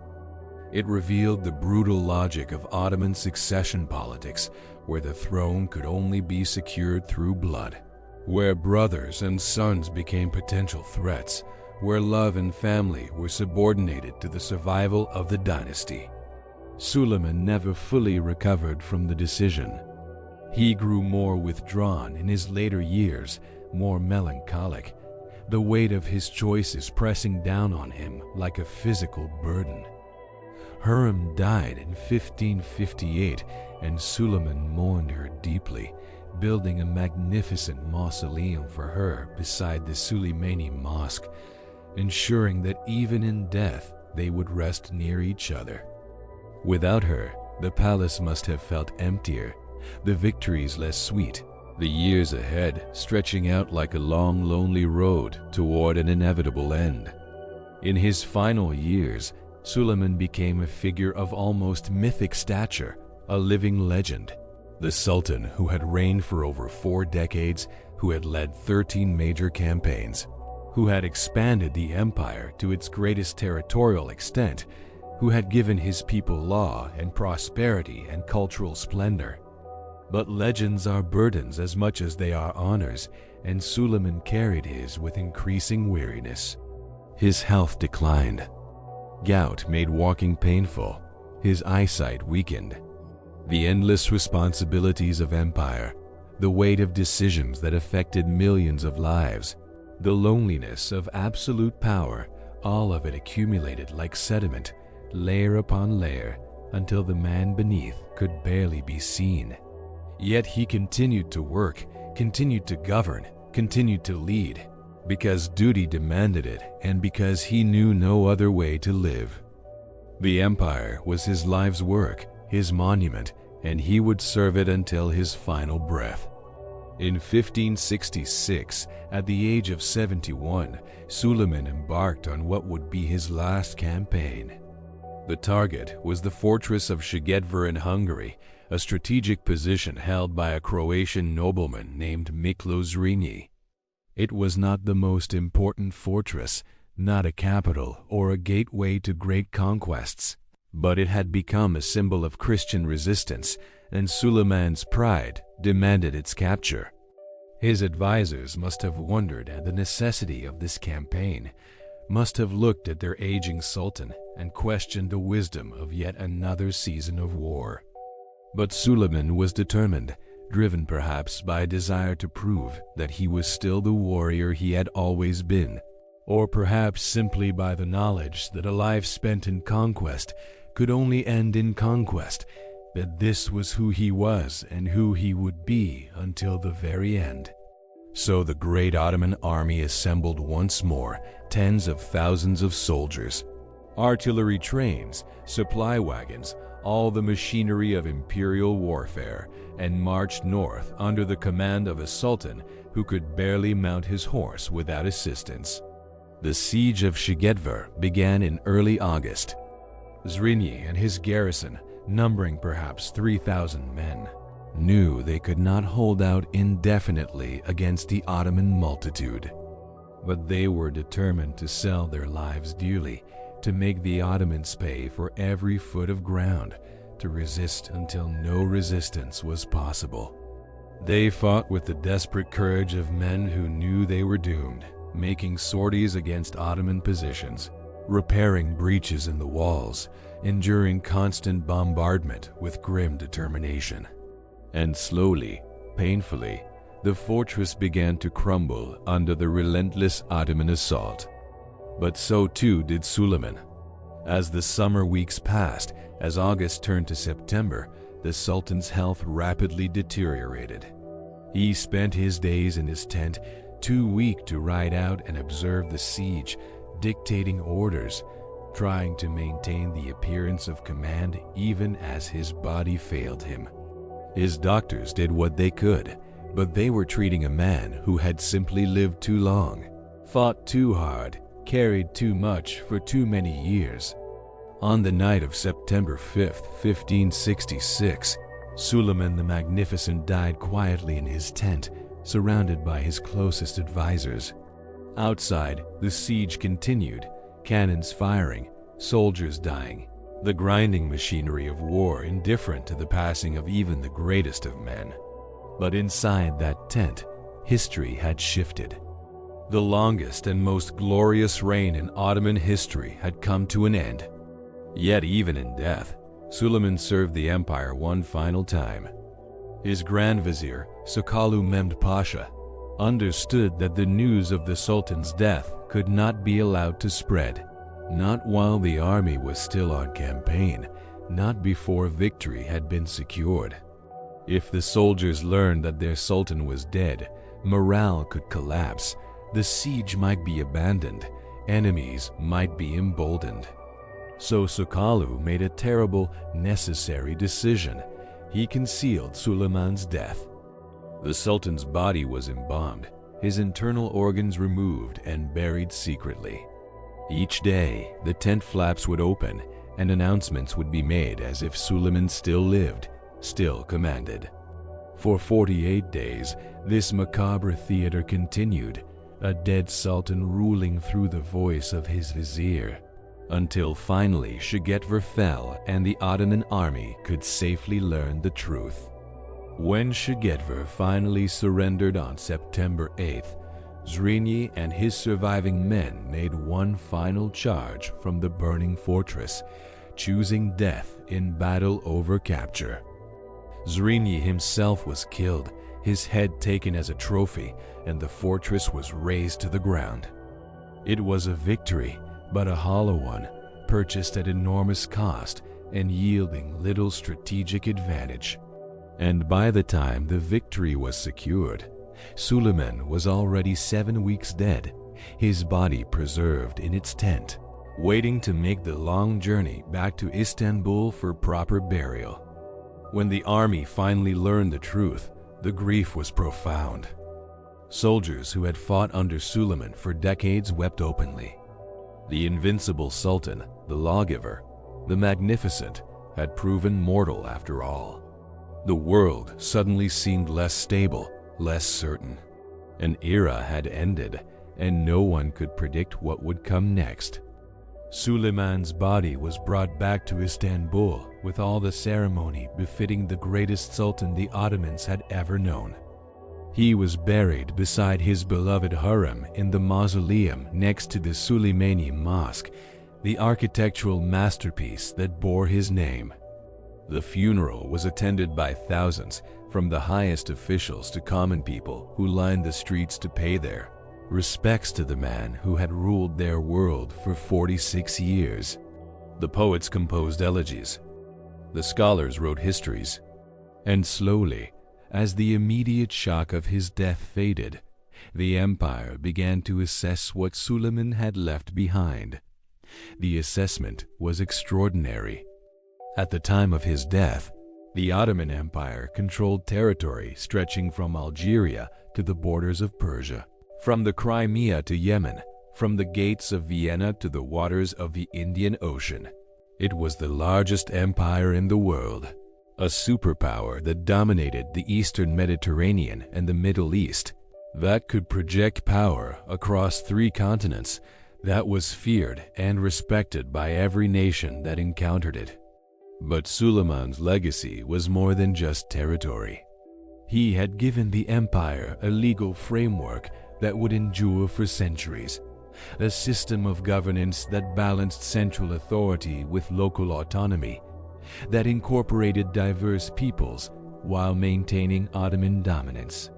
It revealed the brutal logic of Ottoman succession politics, where the throne could only be secured through blood, where brothers and sons became potential threats, where love and family were subordinated to the survival of the dynasty. Suleiman never fully recovered from the decision. He grew more withdrawn in his later years, more melancholic, the weight of his choices pressing down on him like a physical burden. Hurrem died in 1558, and Suleiman mourned her deeply, building a magnificent mausoleum for her beside the Suleimani Mosque, ensuring that even in death they would rest near each other. Without her, the palace must have felt emptier, the victories less sweet, the years ahead stretching out like a long, lonely road toward an inevitable end. In his final years, Suleiman became a figure of almost mythic stature, a living legend. The Sultan who had reigned for over 4 decades, who had led 13 major campaigns, who had expanded the empire to its greatest territorial extent, who had given his people law and prosperity and cultural splendor. But legends are burdens as much as they are honors, and Suleiman carried his with increasing weariness. His health declined. Gout made walking painful. His eyesight weakened. The endless responsibilities of empire, the weight of decisions that affected millions of lives, The loneliness of absolute power, all of it accumulated like sediment, layer upon layer, until the man beneath could barely be seen. Yet he continued to work, continued to govern, continued to lead, because duty demanded it and because he knew no other way to live. The empire was his life's work, his monument, and he would serve it until his final breath. In 1566, at the age of 71, Suleiman embarked on what would be his last campaign. The target was the fortress of Szegedver in Hungary, a strategic position held by a Croatian nobleman named Miklo Zrinyi. It was not the most important fortress, not a capital or a gateway to great conquests, but it had become a symbol of Christian resistance, and Suleiman's pride demanded its capture. His advisors must have wondered at the necessity of this campaign, must have looked at their aging sultan and questioned the wisdom of yet another season of war. But Suleiman was determined, driven perhaps by a desire to prove that he was still the warrior he had always been, or perhaps simply by the knowledge that a life spent in conquest could only end in conquest, that this was who he was and who he would be until the very end. So the great Ottoman army assembled once more, tens of thousands of soldiers, artillery trains, supply wagons, all the machinery of imperial warfare, and marched north under the command of a sultan who could barely mount his horse without assistance. The siege of Szegedver began in early August. Zrinyi and his garrison, numbering perhaps 3,000 men, knew they could not hold out indefinitely against the Ottoman multitude. But they were determined to sell their lives dearly, to make the Ottomans pay for every foot of ground, to resist until no resistance was possible. They fought with the desperate courage of men who knew they were doomed, making sorties against Ottoman positions, repairing breaches in the walls, enduring constant bombardment with grim determination. And slowly, painfully, the fortress began to crumble under the relentless Ottoman assault. But so too did Suleiman. As the summer weeks passed, as August turned to September, the Sultan's health rapidly deteriorated. He spent his days in his tent, too weak to ride out and observe the siege, dictating orders, trying to maintain the appearance of command even as his body failed him. His doctors did what they could, but they were treating a man who had simply lived too long, fought too hard, carried too much for too many years. On the night of September 5th, 1566, Suleiman the Magnificent died quietly in his tent, surrounded by his closest advisors. Outside, the siege continued, cannons firing, soldiers dying, the grinding machinery of war indifferent to the passing of even the greatest of men. But inside that tent, history had shifted. The longest and most glorious reign in Ottoman history had come to an end. Yet even in death, Suleiman served the empire one final time. His Grand Vizier, Sokalu Mehmed Pasha, understood that the news of the Sultan's death could not be allowed to spread, not while the army was still on campaign, not before victory had been secured. If the soldiers learned that their Sultan was dead, morale could collapse, the siege might be abandoned, enemies might be emboldened. So Sokalu made a terrible, necessary decision. He concealed Suleiman's death. The Sultan's body was embalmed, his internal organs removed and buried secretly. Each day, the tent flaps would open and announcements would be made as if Suleiman still lived, still commanded. For 48 days, this macabre theater continued, a dead sultan ruling through the voice of his vizier, until finally Szegedver fell and the Ottoman army could safely learn the truth. When Szegedver finally surrendered on September 8th, Zrinyi and his surviving men made one final charge from the burning fortress, choosing death in battle over capture. Zrinyi himself was killed, his head taken as a trophy, and the fortress was razed to the ground. It was a victory, but a hollow one, purchased at enormous cost and yielding little strategic advantage. And by the time the victory was secured, Suleiman was already 7 weeks dead, his body preserved in its tent, waiting to make the long journey back to Istanbul for proper burial. When the army finally learned the truth, the grief was profound. Soldiers who had fought under Suleiman for decades wept openly. The invincible sultan, the lawgiver, the magnificent, had proven mortal after all. The world suddenly seemed less stable, less certain. An era had ended, and no one could predict what would come next. Suleiman's body was brought back to Istanbul with all the ceremony befitting the greatest sultan the Ottomans had ever known. He was buried beside his beloved harem in the mausoleum next to the Suleimani Mosque, the architectural masterpiece that bore his name. The funeral was attended by thousands, from the highest officials to common people who lined the streets to pay their respects to the man who had ruled their world for 46 years. The poets composed elegies. The scholars wrote histories. And slowly, as the immediate shock of his death faded, the empire began to assess what Suleiman had left behind. The assessment was extraordinary. At the time of his death, the Ottoman Empire controlled territory stretching from Algeria to the borders of Persia, from the Crimea to Yemen, from the gates of Vienna to the waters of the Indian Ocean. It was the largest empire in the world, a superpower that dominated the Eastern Mediterranean and the Middle East, that could project power across 3 continents, that was feared and respected by every nation that encountered it. But Suleiman's legacy was more than just territory. He had given the empire a legal framework that would endure for centuries, a system of governance that balanced central authority with local autonomy, that incorporated diverse peoples while maintaining Ottoman dominance.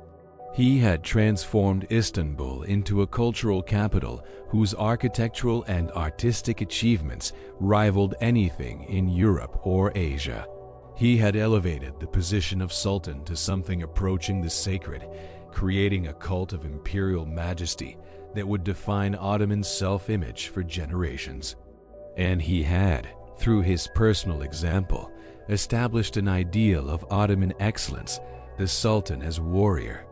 He had transformed Istanbul into a cultural capital whose architectural and artistic achievements rivaled anything in Europe or Asia. He had elevated the position of sultan to something approaching the sacred, creating a cult of imperial majesty that would define Ottoman self-image for generations. And he had, through his personal example, established an ideal of Ottoman excellence, the sultan as warrior,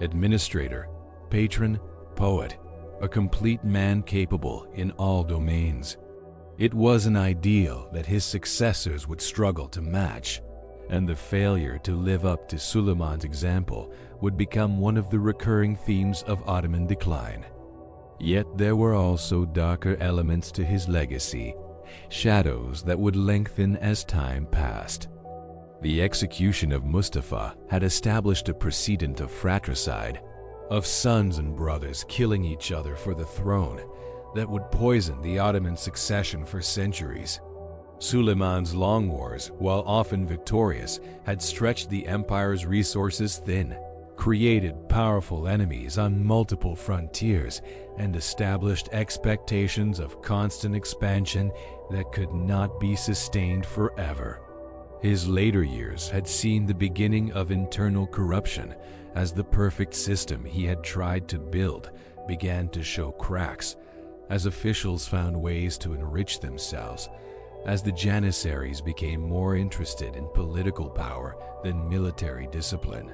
administrator, patron, poet, a complete man capable in all domains. It was an ideal that his successors would struggle to match, and the failure to live up to Suleiman's example would become one of the recurring themes of Ottoman decline. Yet there were also darker elements to his legacy, shadows that would lengthen as time passed. The execution of Mustafa had established a precedent of fratricide, of sons and brothers killing each other for the throne, that would poison the Ottoman succession for centuries. Suleiman's long wars, while often victorious, had stretched the empire's resources thin, created powerful enemies on multiple frontiers, and established expectations of constant expansion that could not be sustained forever. His later years had seen the beginning of internal corruption as the perfect system he had tried to build began to show cracks, as officials found ways to enrich themselves, as the Janissaries became more interested in political power than military discipline.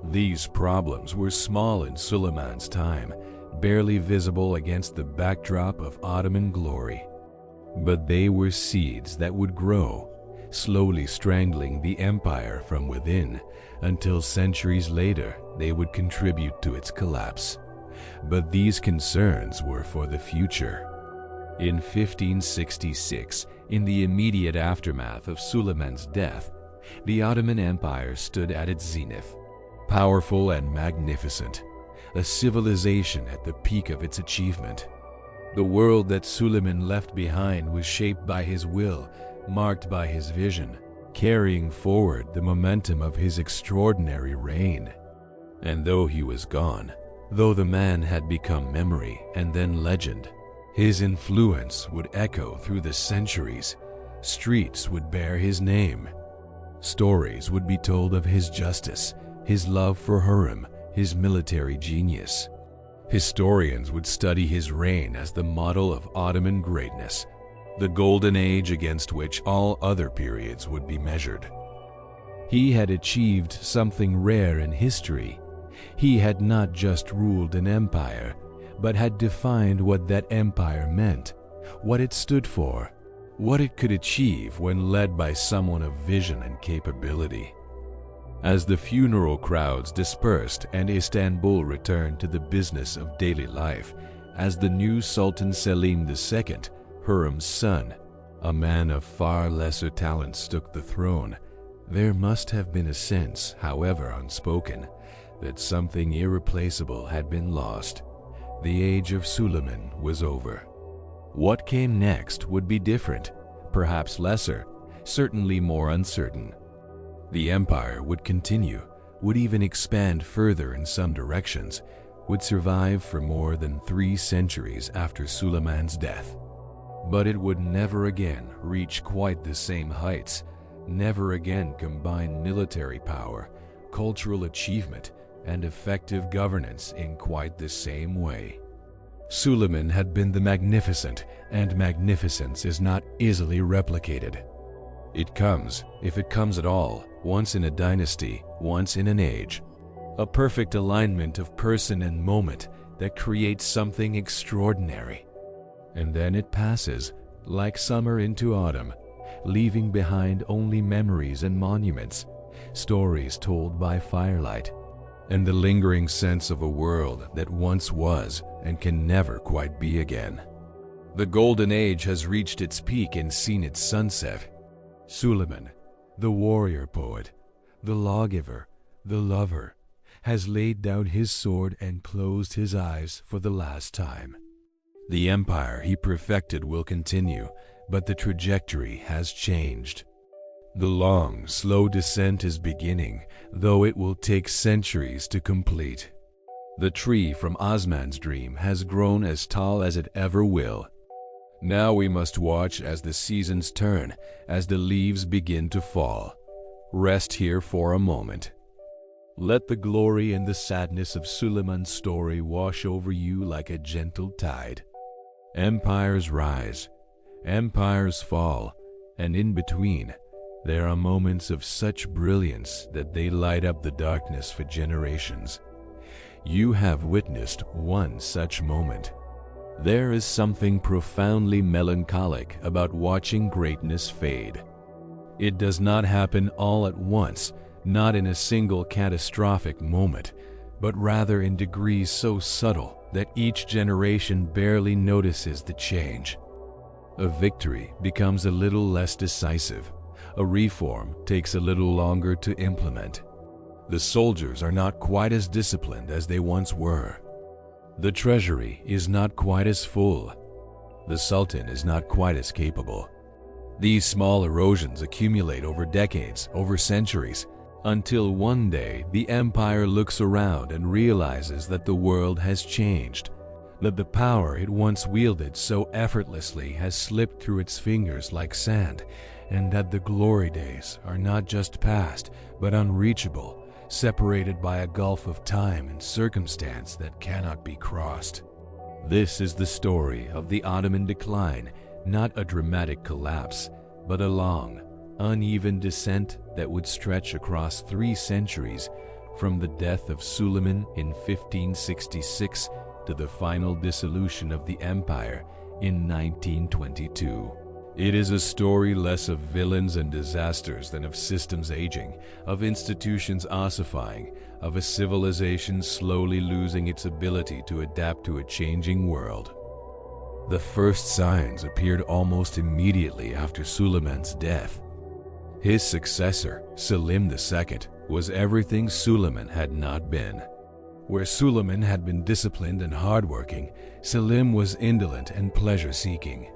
These problems were small in Suleiman's time, barely visible against the backdrop of Ottoman glory. But they were seeds that would grow, slowly strangling the empire from within, until centuries later they would contribute to its collapse. But these concerns were for the future. In 1566, in the immediate aftermath of Suleiman's death, the Ottoman Empire stood at its zenith, powerful and magnificent, a civilization at the peak of its achievement. The world that Suleiman left behind was shaped by his will, marked by his vision, carrying forward the momentum of his extraordinary reign. And though he was gone, though the man had become memory and then legend, his influence would echo through the centuries. Streets would bear his name. Stories would be told of his justice, his love for Hurrem, his military genius. Historians would study his reign as the model of Ottoman greatness, the golden age against which all other periods would be measured. He had achieved something rare in history. He had not just ruled an empire, but had defined what that empire meant, what it stood for, what it could achieve when led by someone of vision and capability. As the funeral crowds dispersed and Istanbul returned to the business of daily life, as the new Sultan Selim II, Hurrem's son, a man of far lesser talents, took the throne, there must have been a sense, however unspoken, that something irreplaceable had been lost. The age of Suleiman was over. What came next would be different, perhaps lesser, certainly more uncertain. The empire would continue, would even expand further in some directions, would survive for more than 3 centuries after Suleiman's death. But it would never again reach quite the same heights, never again combine military power, cultural achievement, and effective governance in quite the same way. Suleiman had been the magnificent, and magnificence is not easily replicated. It comes, if it comes at all, once in a dynasty, once in an age. A perfect alignment of person and moment that creates something extraordinary. And then it passes, like summer into autumn, leaving behind only memories and monuments, stories told by firelight, and the lingering sense of a world that once was and can never quite be again. The golden age has reached its peak and seen its sunset. Suleiman, the warrior poet, the lawgiver, the lover, has laid down his sword and closed his eyes for the last time. The empire he perfected will continue, but the trajectory has changed. The long, slow descent is beginning, though it will take centuries to complete. The tree from Osman's dream has grown as tall as it ever will. Now we must watch as the seasons turn, as the leaves begin to fall. Rest here for a moment. Let the glory and the sadness of Suleiman's story wash over you like a gentle tide. Empires rise, empires fall, and in between, there are moments of such brilliance that they light up the darkness for generations. You have witnessed one such moment. There is something profoundly melancholic about watching greatness fade. It does not happen all at once, not in a single catastrophic moment, but rather in degrees so subtle that each generation barely notices the change. A victory becomes a little less decisive. A reform takes a little longer to implement. The soldiers are not quite as disciplined as they once were. The treasury is not quite as full. The Sultan is not quite as capable. These small erosions accumulate over decades, over centuries, until one day the empire looks around and realizes that the world has changed, that the power it once wielded so effortlessly has slipped through its fingers like sand, and that the glory days are not just past, but unreachable, separated by a gulf of time and circumstance that cannot be crossed. This is the story of the Ottoman decline, not a dramatic collapse, but a long, uneven descent that would stretch across 3 centuries, from the death of Suleiman in 1566 to the final dissolution of the empire in 1922. It is a story less of villains and disasters than of systems aging, of institutions ossifying, of a civilization slowly losing its ability to adapt to a changing world. The first signs appeared almost immediately after Suleiman's death. His successor, Selim II, was everything Suleiman had not been. Where Suleiman had been disciplined and hardworking, Selim was indolent and pleasure-seeking.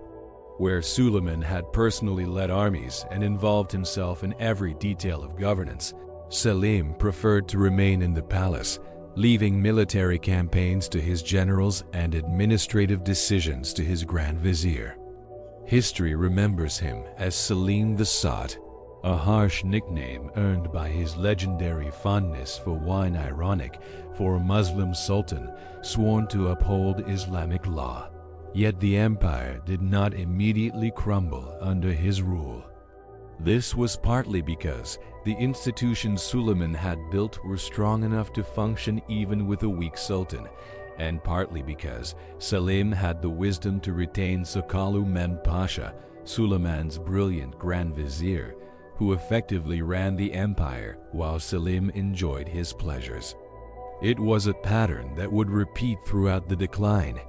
Where Suleiman had personally led armies and involved himself in every detail of governance, Selim preferred to remain in the palace, leaving military campaigns to his generals and administrative decisions to his Grand Vizier. History remembers him as Selim the Sot, a harsh nickname earned by his legendary fondness for wine, ironic for a Muslim sultan sworn to uphold Islamic law. Yet the empire did not immediately crumble under his rule. This was partly because the institutions Suleiman had built were strong enough to function even with a weak sultan, and partly because Selim had the wisdom to retain Sakalu Mehmed Pasha, Suleiman's brilliant Grand Vizier, who effectively ran the empire while Selim enjoyed his pleasures. It was a pattern that would repeat throughout the decline.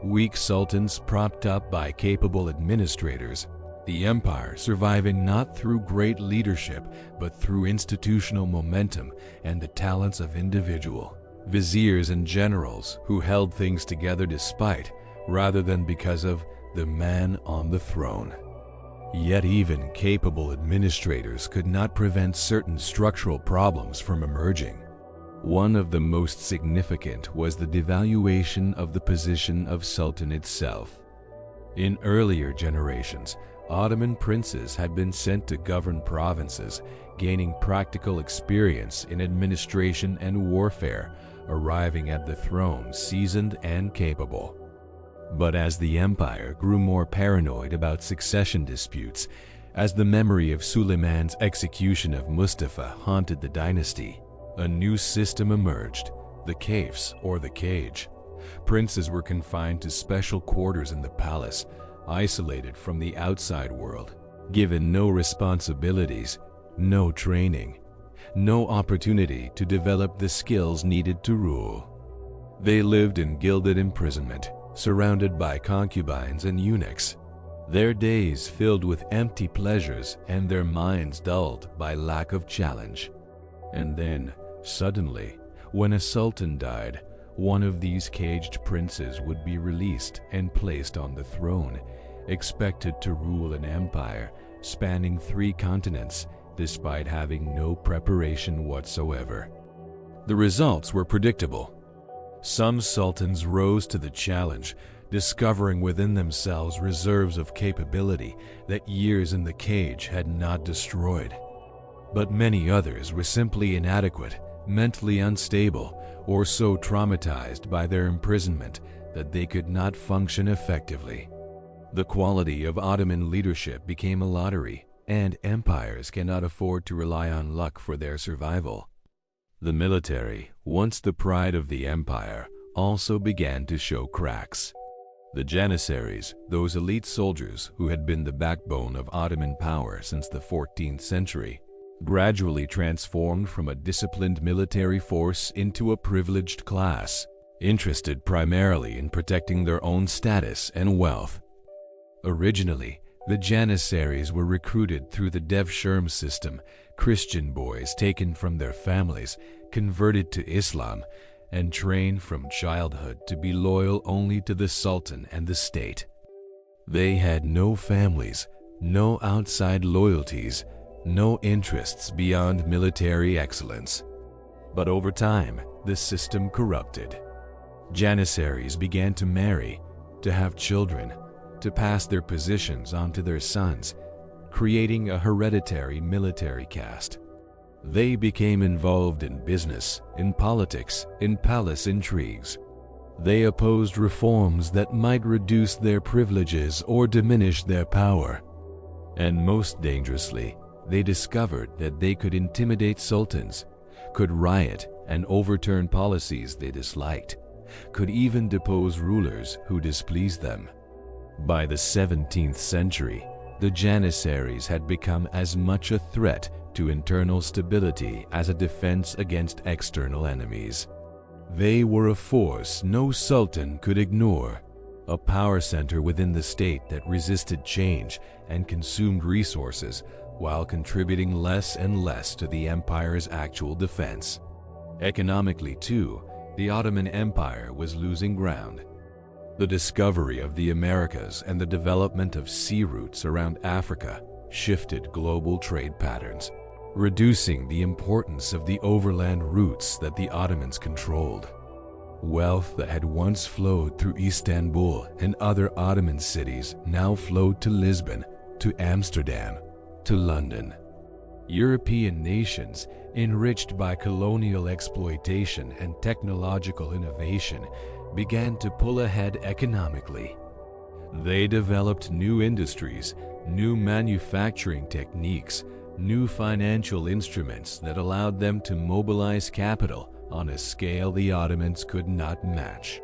Weak sultans propped up by capable administrators, the empire surviving not through great leadership but through institutional momentum and the talents of individual viziers and generals who held things together despite, rather than because of, the man on the throne. Yet even capable administrators could not prevent certain structural problems from emerging. One of the most significant was the devaluation of the position of sultan itself. In earlier generations, Ottoman princes had been sent to govern provinces, gaining practical experience in administration and warfare, arriving at the throne seasoned and capable. But as the empire grew more paranoid about succession disputes, as the memory of Suleiman's execution of Mustafa haunted the dynasty, a new system emerged, the kafes or the cage. Princes were confined to special quarters in the palace, isolated from the outside world, given no responsibilities, no training, no opportunity to develop the skills needed to rule. They lived in gilded imprisonment, surrounded by concubines and eunuchs, their days filled with empty pleasures and their minds dulled by lack of challenge. And then, suddenly, when a sultan died, one of these caged princes would be released and placed on the throne, expected to rule an empire spanning 3 continents despite having no preparation whatsoever. The results were predictable. Some sultans rose to the challenge, discovering within themselves reserves of capability that years in the cage had not destroyed. But many others were simply inadequate, mentally unstable, or so traumatized by their imprisonment that they could not function effectively. The quality of Ottoman leadership became a lottery, and empires cannot afford to rely on luck for their survival. The military, once the pride of the empire, also began to show cracks. The Janissaries, those elite soldiers who had been the backbone of Ottoman power since the 14th century, gradually transformed from a disciplined military force into a privileged class, interested primarily in protecting their own status and wealth. Originally, the Janissaries were recruited through the Devshirme system, Christian boys taken from their families, converted to Islam, and trained from childhood to be loyal only to the Sultan and the state. They had no families, no outside loyalties, no interests beyond military excellence. But over time, the system corrupted. Janissaries began to marry, to have children, to pass their positions on to their sons, creating a hereditary military caste. They became involved in business, in politics, in palace intrigues. They opposed reforms that might reduce their privileges or diminish their power. And most dangerously, they discovered that they could intimidate sultans, could riot and overturn policies they disliked, could even depose rulers who displeased them. By the 17th century, the Janissaries had become as much a threat to internal stability as a defense against external enemies. They were a force no sultan could ignore, a power center within the state that resisted change and consumed resources while contributing less and less to the empire's actual defense. Economically, too, the Ottoman Empire was losing ground. The discovery of the Americas and the development of sea routes around Africa shifted global trade patterns. reducing the importance of the overland routes that the Ottomans controlled. Wealth that had once flowed through Istanbul and other Ottoman cities now flowed to Lisbon, to Amsterdam, to London. European nations, enriched by colonial exploitation and technological innovation, began to pull ahead economically. They developed new industries, new manufacturing techniques, new financial instruments that allowed them to mobilize capital on a scale the Ottomans could not match.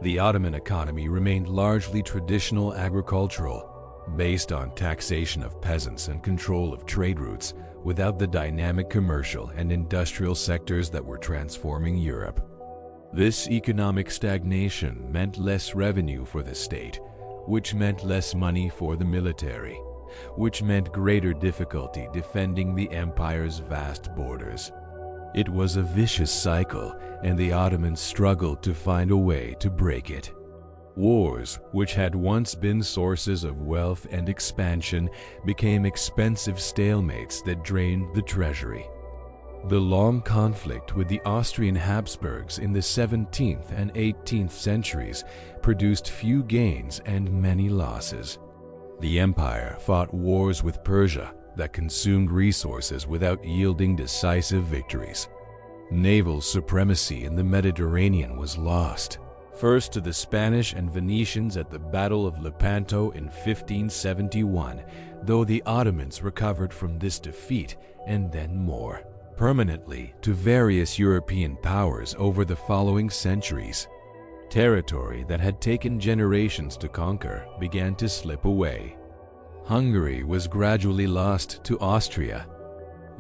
The Ottoman economy remained largely traditional agricultural, based on taxation of peasants and control of trade routes, without the dynamic commercial and industrial sectors that were transforming Europe. This economic stagnation meant less revenue for the state, which meant less money for the military, which meant greater difficulty defending the empire's vast borders. It was a vicious cycle, and the Ottomans struggled to find a way to break it. Wars, which had once been sources of wealth and expansion, became expensive stalemates that drained the treasury. The long conflict with the Austrian Habsburgs in the 17th and 18th centuries produced few gains and many losses. The empire fought wars with Persia that consumed resources without yielding decisive victories. Naval supremacy in the Mediterranean was lost, first to the Spanish and Venetians at the Battle of Lepanto in 1571, though the Ottomans recovered from this defeat and then more, permanently to various European powers over the following centuries. Territory that had taken generations to conquer began to slip away. Hungary was gradually lost to Austria.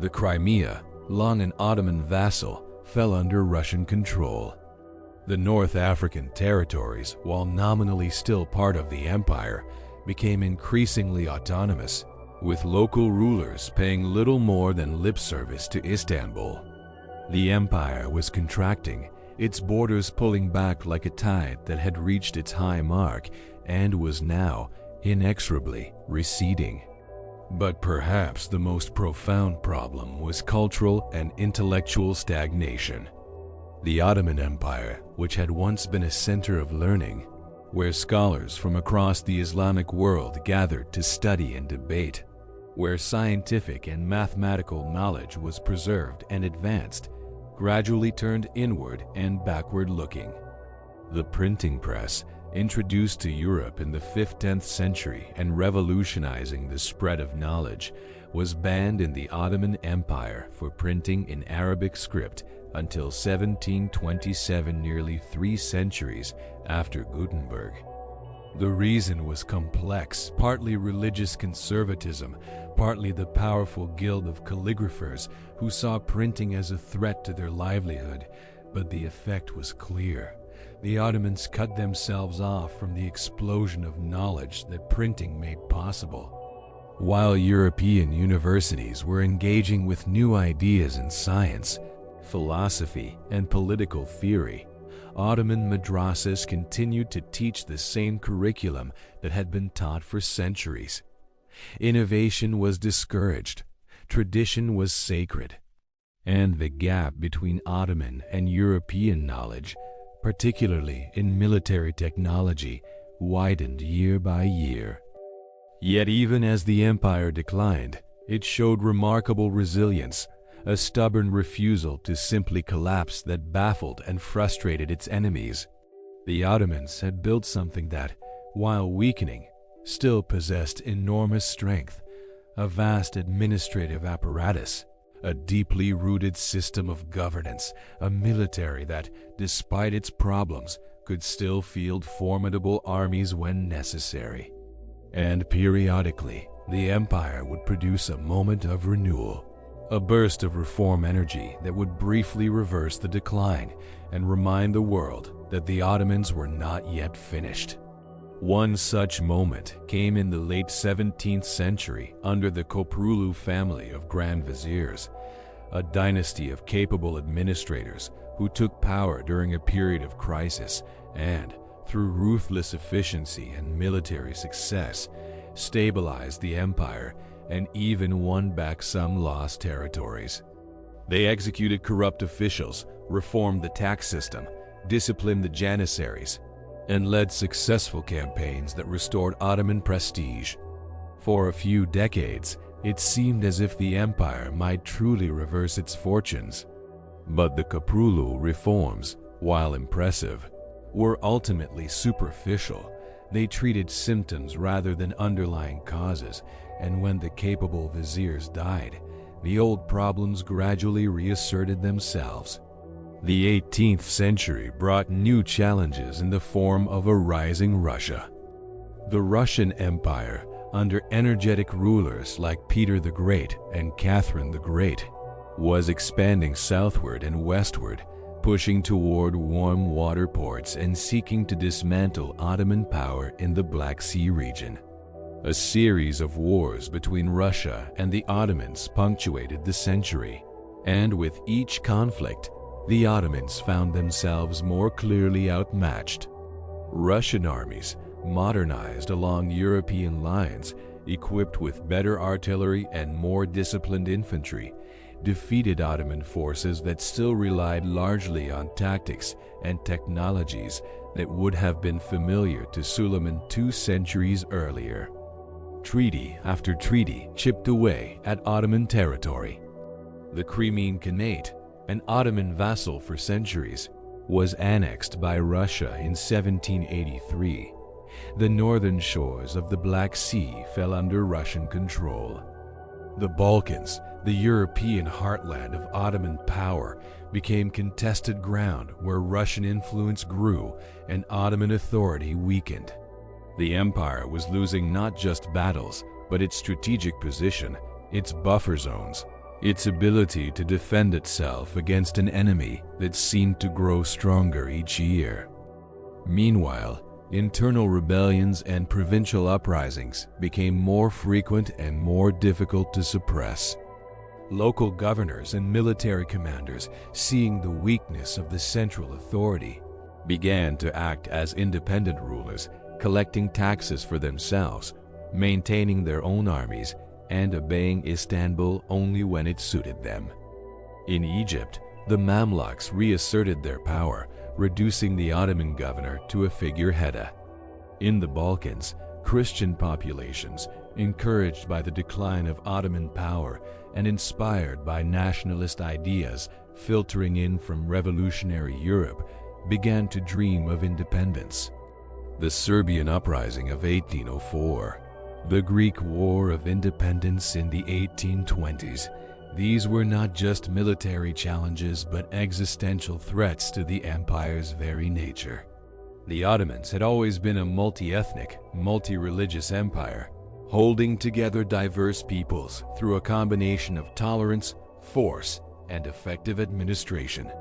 The Crimea, long an Ottoman vassal, fell under Russian control. The North African territories, while nominally still part of the empire, became increasingly autonomous, with local rulers paying little more than lip service to Istanbul. The empire was contracting, its borders pulling back like a tide that had reached its high mark and was now inexorably receding. But perhaps the most profound problem was cultural and intellectual stagnation. The Ottoman Empire, which had once been a center of learning, where scholars from across the Islamic world gathered to study and debate, where scientific and mathematical knowledge was preserved and advanced, gradually turned inward and backward-looking. The printing press, introduced to Europe in the 5th–10th century and revolutionizing the spread of knowledge, was banned in the Ottoman Empire for printing in Arabic script until 1727, nearly 3 centuries after Gutenberg. The reason was complex, partly religious conservatism, partly the powerful guild of calligraphers who saw printing as a threat to their livelihood, but the effect was clear. The Ottomans cut themselves off from the explosion of knowledge that printing made possible. While European universities were engaging with new ideas in science, philosophy, and political theory, Ottoman madrasas continued to teach the same curriculum that had been taught for centuries. Innovation was discouraged, tradition was sacred, and the gap between Ottoman and European knowledge, particularly in military technology, widened year by year. Yet even as the empire declined, it showed remarkable resilience, a stubborn refusal to simply collapse that baffled and frustrated its enemies. The Ottomans had built something that, while weakening, still possessed enormous strength, a vast administrative apparatus, a deeply rooted system of governance, a military that, despite its problems, could still field formidable armies when necessary. And periodically, the empire would produce a moment of renewal, a burst of reform energy that would briefly reverse the decline and remind the world that the Ottomans were not yet finished. One such moment came in the late 17th century under the Koprulu family of Grand Viziers, a dynasty of capable administrators who took power during a period of crisis and, through ruthless efficiency and military success, stabilized the empire and even won back some lost territories. They executed corrupt officials, reformed the tax system, disciplined the janissaries, and led successful campaigns that restored Ottoman prestige. For a few decades, it seemed as if the empire might truly reverse its fortunes. But the Köprülü reforms, while impressive, were ultimately superficial. They treated symptoms rather than underlying causes, and when the capable viziers died, the old problems gradually reasserted themselves. The 18th century brought new challenges in the form of a rising Russia. The Russian Empire, under energetic rulers like Peter the Great and Catherine the Great, was expanding southward and westward, pushing toward warm water ports and seeking to dismantle Ottoman power in the Black Sea region. A series of wars between Russia and the Ottomans punctuated the century, and with each conflict, the Ottomans found themselves more clearly outmatched. Russian armies, modernized along European lines, equipped with better artillery and more disciplined infantry, defeated Ottoman forces that still relied largely on tactics and technologies that would have been familiar to Suleiman 2 centuries earlier. Treaty after treaty chipped away at Ottoman territory. The Crimean Khanate, an Ottoman vassal for centuries, was annexed by Russia in 1783. The northern shores of the Black Sea fell under Russian control. The Balkans, the European heartland of Ottoman power, became contested ground where Russian influence grew and Ottoman authority weakened. The empire was losing not just battles, but its strategic position, its buffer zones, its ability to defend itself against an enemy that seemed to grow stronger each year. Meanwhile, internal rebellions and provincial uprisings became more frequent and more difficult to suppress. Local governors and military commanders, seeing the weakness of the central authority, began to act as independent rulers, collecting taxes for themselves, maintaining their own armies, and obeying Istanbul only when it suited them. In Egypt, the Mamluks reasserted their power, reducing the Ottoman governor to a figurehead. In the Balkans, Christian populations, encouraged by the decline of Ottoman power and inspired by nationalist ideas filtering in from revolutionary Europe, began to dream of independence. The Serbian uprising of 1804, the Greek War of Independence in the 1820s, these were not just military challenges but existential threats to the empire's very nature. The Ottomans had always been a multi-ethnic, multi-religious empire, holding together diverse peoples through a combination of tolerance, force, and effective administration.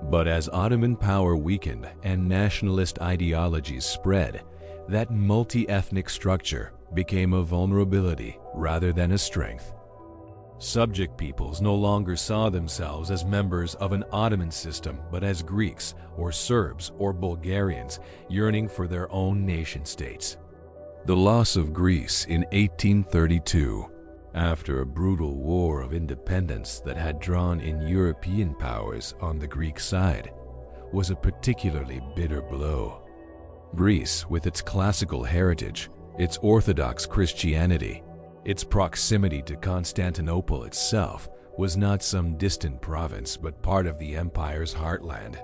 But as Ottoman power weakened and nationalist ideologies spread, that multi-ethnic structure became a vulnerability rather than a strength. Subject peoples no longer saw themselves as members of an Ottoman system, but as Greeks or Serbs or Bulgarians yearning for their own nation-states. The loss of Greece in 1832, after a brutal war of independence that had drawn in European powers on the Greek side, was a particularly bitter blow. Greece, with its classical heritage, its Orthodox Christianity, its proximity to Constantinople itself, was not some distant province but part of the empire's heartland.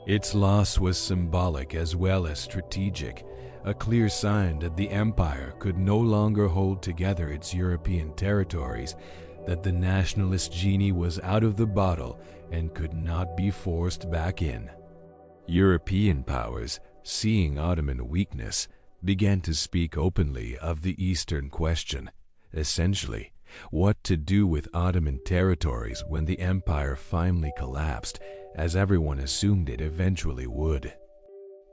Its loss was symbolic as well as strategic, a clear sign that the empire could no longer hold together its European territories, that the nationalist genie was out of the bottle and could not be forced back in. European powers, seeing Ottoman weakness, began to speak openly of the Eastern question, essentially, what to do with Ottoman territories when the empire finally collapsed, as everyone assumed it eventually would.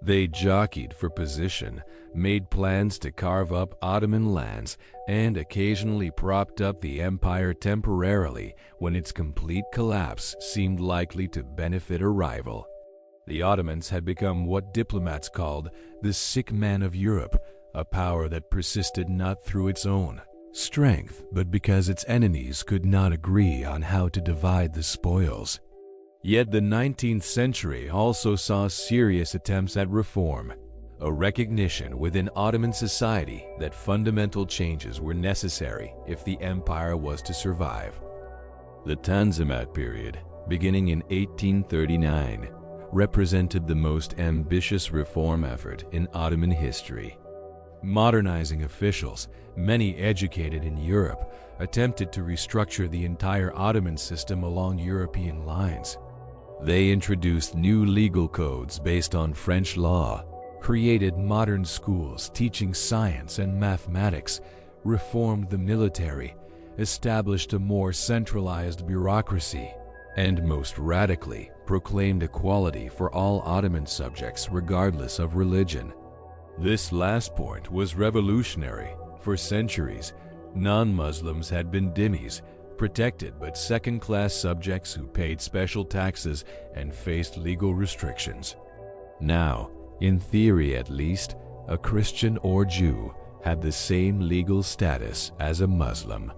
They jockeyed for position, made plans to carve up Ottoman lands, and occasionally propped up the empire temporarily when its complete collapse seemed likely to benefit a rival. The Ottomans had become what diplomats called the sick man of Europe, a power that persisted not through its own strength, but because its enemies could not agree on how to divide the spoils. Yet the 19th century also saw serious attempts at reform, a recognition within Ottoman society that fundamental changes were necessary if the empire was to survive. The Tanzimat period, beginning in 1839, represented the most ambitious reform effort in Ottoman history. Modernizing officials, many educated in Europe, attempted to restructure the entire Ottoman system along European lines. They introduced new legal codes based on French law, created modern schools teaching science and mathematics, reformed the military, established a more centralized bureaucracy, and most radically proclaimed equality for all Ottoman subjects regardless of religion. This last point was revolutionary. For centuries, non-Muslims had been dhimmis, protected but second-class subjects who paid special taxes and faced legal restrictions. Now, in theory at least, a Christian or Jew had the same legal status as a Muslim.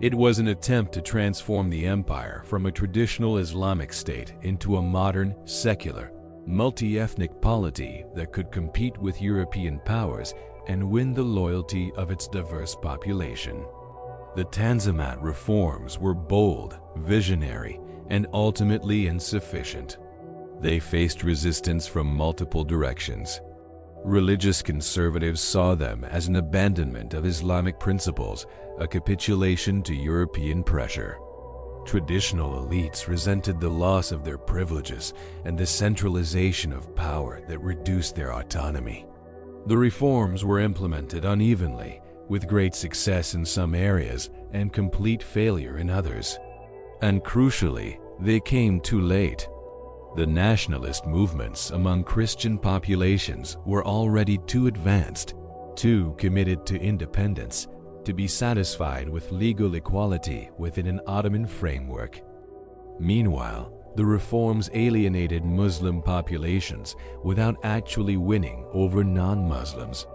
It was an attempt to transform the empire from a traditional Islamic state into a modern, secular, multi-ethnic polity that could compete with European powers and win the loyalty of its diverse population. The Tanzimat reforms were bold, visionary, and ultimately insufficient. They faced resistance from multiple directions. Religious conservatives saw them as an abandonment of Islamic principles, a capitulation to European pressure. Traditional elites resented the loss of their privileges and the centralization of power that reduced their autonomy. The reforms were implemented unevenly, with great success in some areas and complete failure in others. And crucially, they came too late. The nationalist movements among Christian populations were already too advanced, too committed to independence, to be satisfied with legal equality within an Ottoman framework. Meanwhile, the reforms alienated Muslim populations without actually winning over non-Muslims.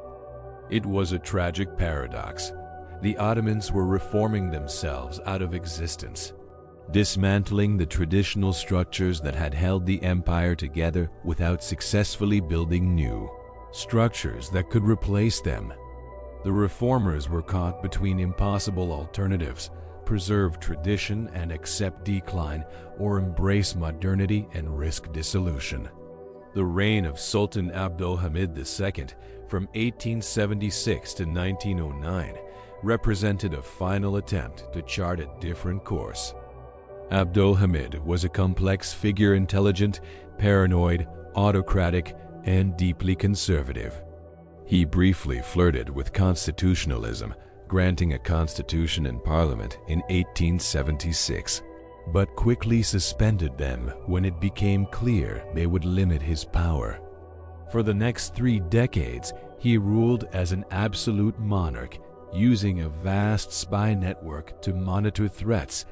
It was a tragic paradox. The Ottomans were reforming themselves out of existence, dismantling the traditional structures that had held the empire together without successfully building new structures that could replace them. The reformers were caught between impossible alternatives: preserve tradition and accept decline, or embrace modernity and risk dissolution. The reign of Sultan Abdulhamid II from 1876 to 1909 represented a final attempt to chart a different course. Abdulhamid was a complex figure, intelligent, paranoid, autocratic, and deeply conservative. He briefly flirted with constitutionalism, granting a constitution and parliament in 1876, but quickly suspended them when it became clear they would limit his power. For the next 3 decades, he ruled as an absolute monarch, using a vast spy network to monitor threats,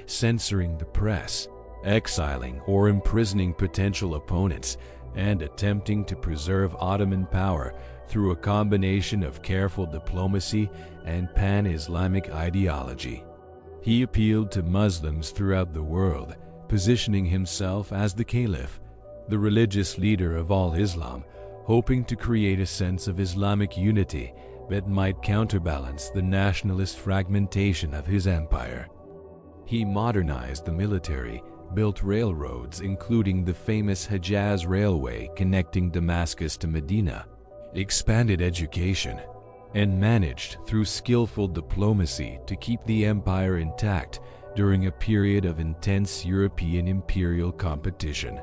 censoring the press, exiling or imprisoning potential opponents, and attempting to preserve Ottoman power through a combination of careful diplomacy and pan-Islamic ideology. He appealed to Muslims throughout the world, positioning himself as the caliph, the religious leader of all Islam, hoping to create a sense of Islamic unity that might counterbalance the nationalist fragmentation of his empire. He modernized the military, built railroads including the famous Hejaz Railway connecting Damascus to Medina, expanded education, and managed through skillful diplomacy to keep the empire intact during a period of intense European imperial competition.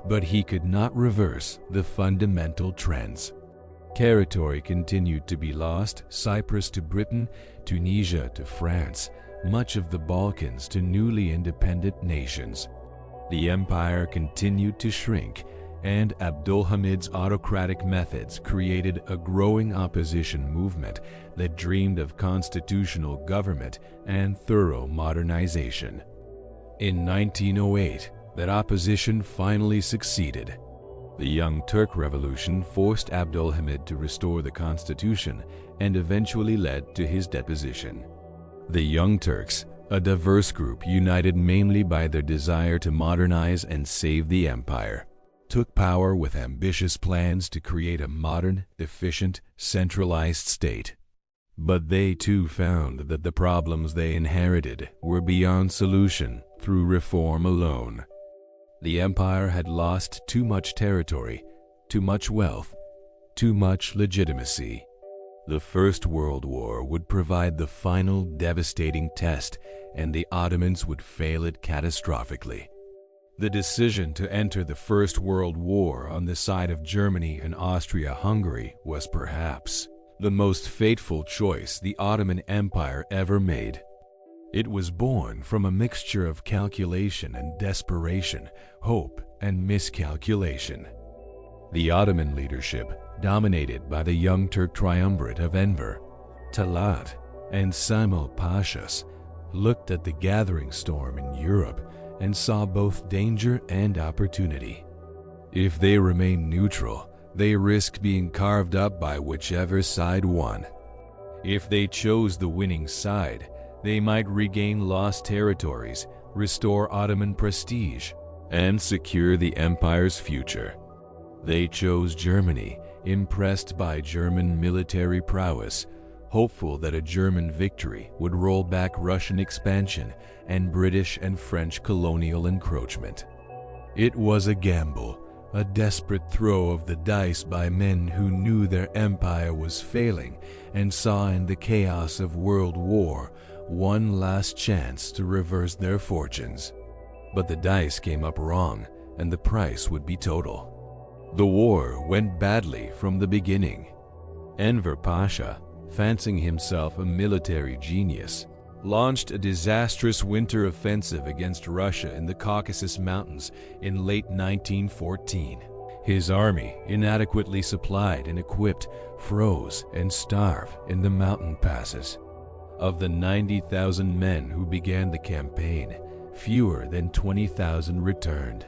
But he could not reverse the fundamental trends. Territory continued to be lost: Cyprus to Britain, Tunisia to France, much of the Balkans to newly independent nations. The empire continued to shrink, and Abdulhamid's autocratic methods created a growing opposition movement that dreamed of constitutional government and thorough modernization. In 1908, that opposition finally succeeded. The Young Turk Revolution forced Abdülhamid to restore the constitution and eventually led to his deposition. The Young Turks, a diverse group united mainly by their desire to modernize and save the empire, took power with ambitious plans to create a modern, efficient, centralized state. But they too found that the problems they inherited were beyond solution through reform alone. The empire had lost too much territory, too much wealth, too much legitimacy. The First World War would provide the final devastating test, and the Ottomans would fail it catastrophically. The decision to enter the First World War on the side of Germany and Austria-Hungary was perhaps the most fateful choice the Ottoman Empire ever made. It was born from a mixture of calculation and desperation, hope and miscalculation. The Ottoman leadership, dominated by the Young Turk triumvirate of Enver, Talat, and Cemal Pashas, looked at the gathering storm in Europe and saw both danger and opportunity. If they remained neutral, they risked being carved up by whichever side won. If they chose the winning side, they might regain lost territories, restore Ottoman prestige, and secure the empire's future. They chose Germany, impressed by German military prowess, hopeful that a German victory would roll back Russian expansion and British and French colonial encroachment. It was a gamble, a desperate throw of the dice by men who knew their empire was failing and saw in the chaos of World War one last chance to reverse their fortunes. But the dice came up wrong, and the price would be total. The war went badly from the beginning. Enver Pasha, fancying himself a military genius, launched a disastrous winter offensive against Russia in the Caucasus Mountains in late 1914. His army, inadequately supplied and equipped, froze and starved in the mountain passes. Of the 90,000 men who began the campaign, fewer than 20,000 returned.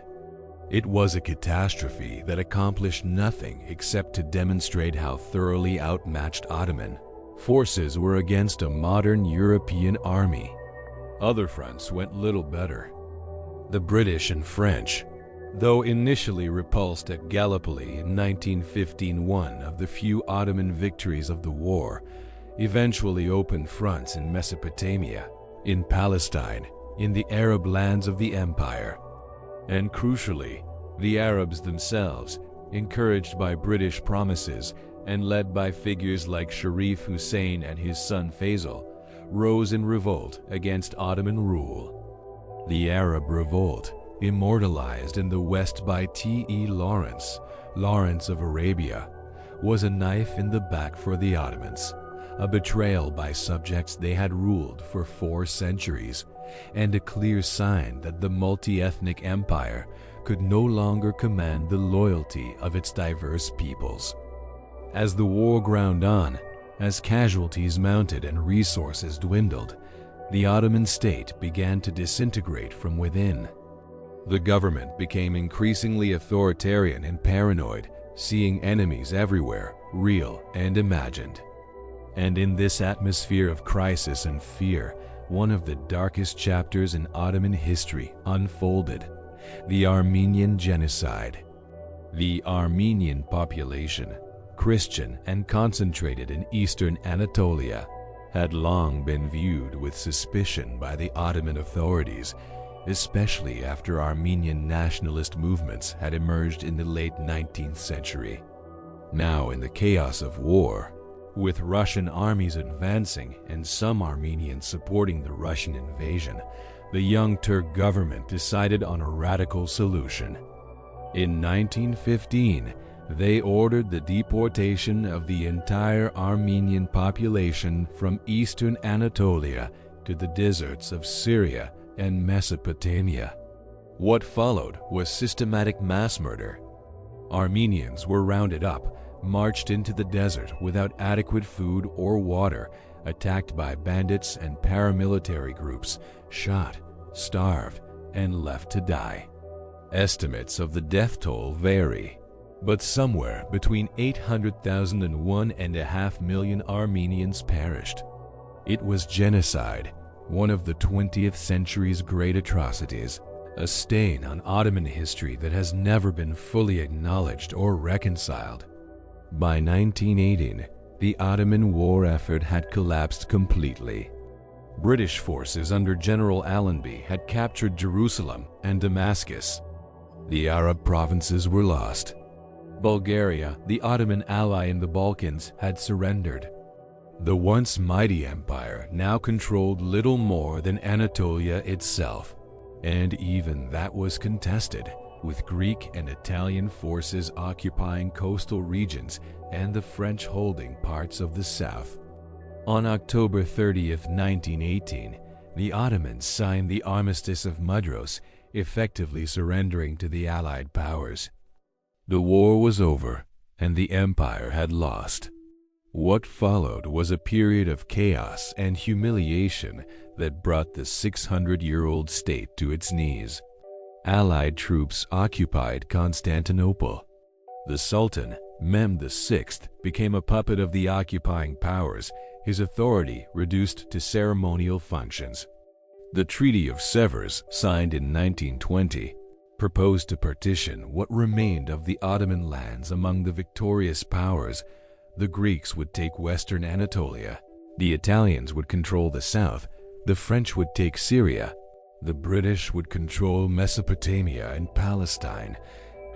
It was a catastrophe that accomplished nothing except to demonstrate how thoroughly outmatched Ottoman forces were against a modern European army. Other fronts went little better. The British and French, though initially repulsed at Gallipoli in 1915, one of the few Ottoman victories of the war, eventually opened fronts in Mesopotamia, in Palestine, in the Arab lands of the empire. And crucially, the Arabs themselves, encouraged by British promises and led by figures like Sharif Hussein and his son Faisal, rose in revolt against Ottoman rule. The Arab revolt, immortalized in the West by T.E. Lawrence, Lawrence of Arabia, was a knife in the back for the Ottomans, a betrayal by subjects they had ruled for 4 centuries, and a clear sign that the multi-ethnic empire could no longer command the loyalty of its diverse peoples. As the war ground on, as casualties mounted and resources dwindled, the Ottoman state began to disintegrate from within. The government became increasingly authoritarian and paranoid, seeing enemies everywhere, real and imagined. And in this atmosphere of crisis and fear, one of the darkest chapters in Ottoman history unfolded: the Armenian genocide. The Armenian population, Christian and concentrated in eastern Anatolia, had long been viewed with suspicion by the Ottoman authorities, especially after Armenian nationalist movements had emerged in the late 19th century. Now, in the chaos of war, with Russian armies advancing and some Armenians supporting the Russian invasion, the Young Turk government decided on a radical solution. In 1915, they ordered the deportation of the entire Armenian population from eastern Anatolia to the deserts of Syria and Mesopotamia. What followed was systematic mass murder. Armenians were rounded up, marched into the desert without adequate food or water, attacked by bandits and paramilitary groups, shot, starved, and left to die. Estimates of the death toll vary. But somewhere between 800,000 and 1.5 million Armenians perished. It was genocide, one of the 20th century's great atrocities, a stain on Ottoman history that has never been fully acknowledged or reconciled. By 1918, the Ottoman war effort had collapsed completely. British forces under General Allenby had captured Jerusalem and Damascus. The Arab provinces were lost. Bulgaria, the Ottoman ally in the Balkans, had surrendered. The once mighty empire now controlled little more than Anatolia itself, and even that was contested, with Greek and Italian forces occupying coastal regions and the French holding parts of the south. On October 30th, 1918, the Ottomans signed the Armistice of Mudros, effectively surrendering to the Allied powers. The war was over, and the empire had lost. What followed was a period of chaos and humiliation that brought the 600-year-old state to its knees. Allied troops occupied Constantinople. The Sultan, Mehmed VI, became a puppet of the occupying powers, his authority reduced to ceremonial functions. The Treaty of Sevres, signed in 1920, proposed to partition what remained of the Ottoman lands among the victorious powers. The Greeks would take western Anatolia, the Italians would control the south, the French would take Syria, the British would control Mesopotamia and Palestine,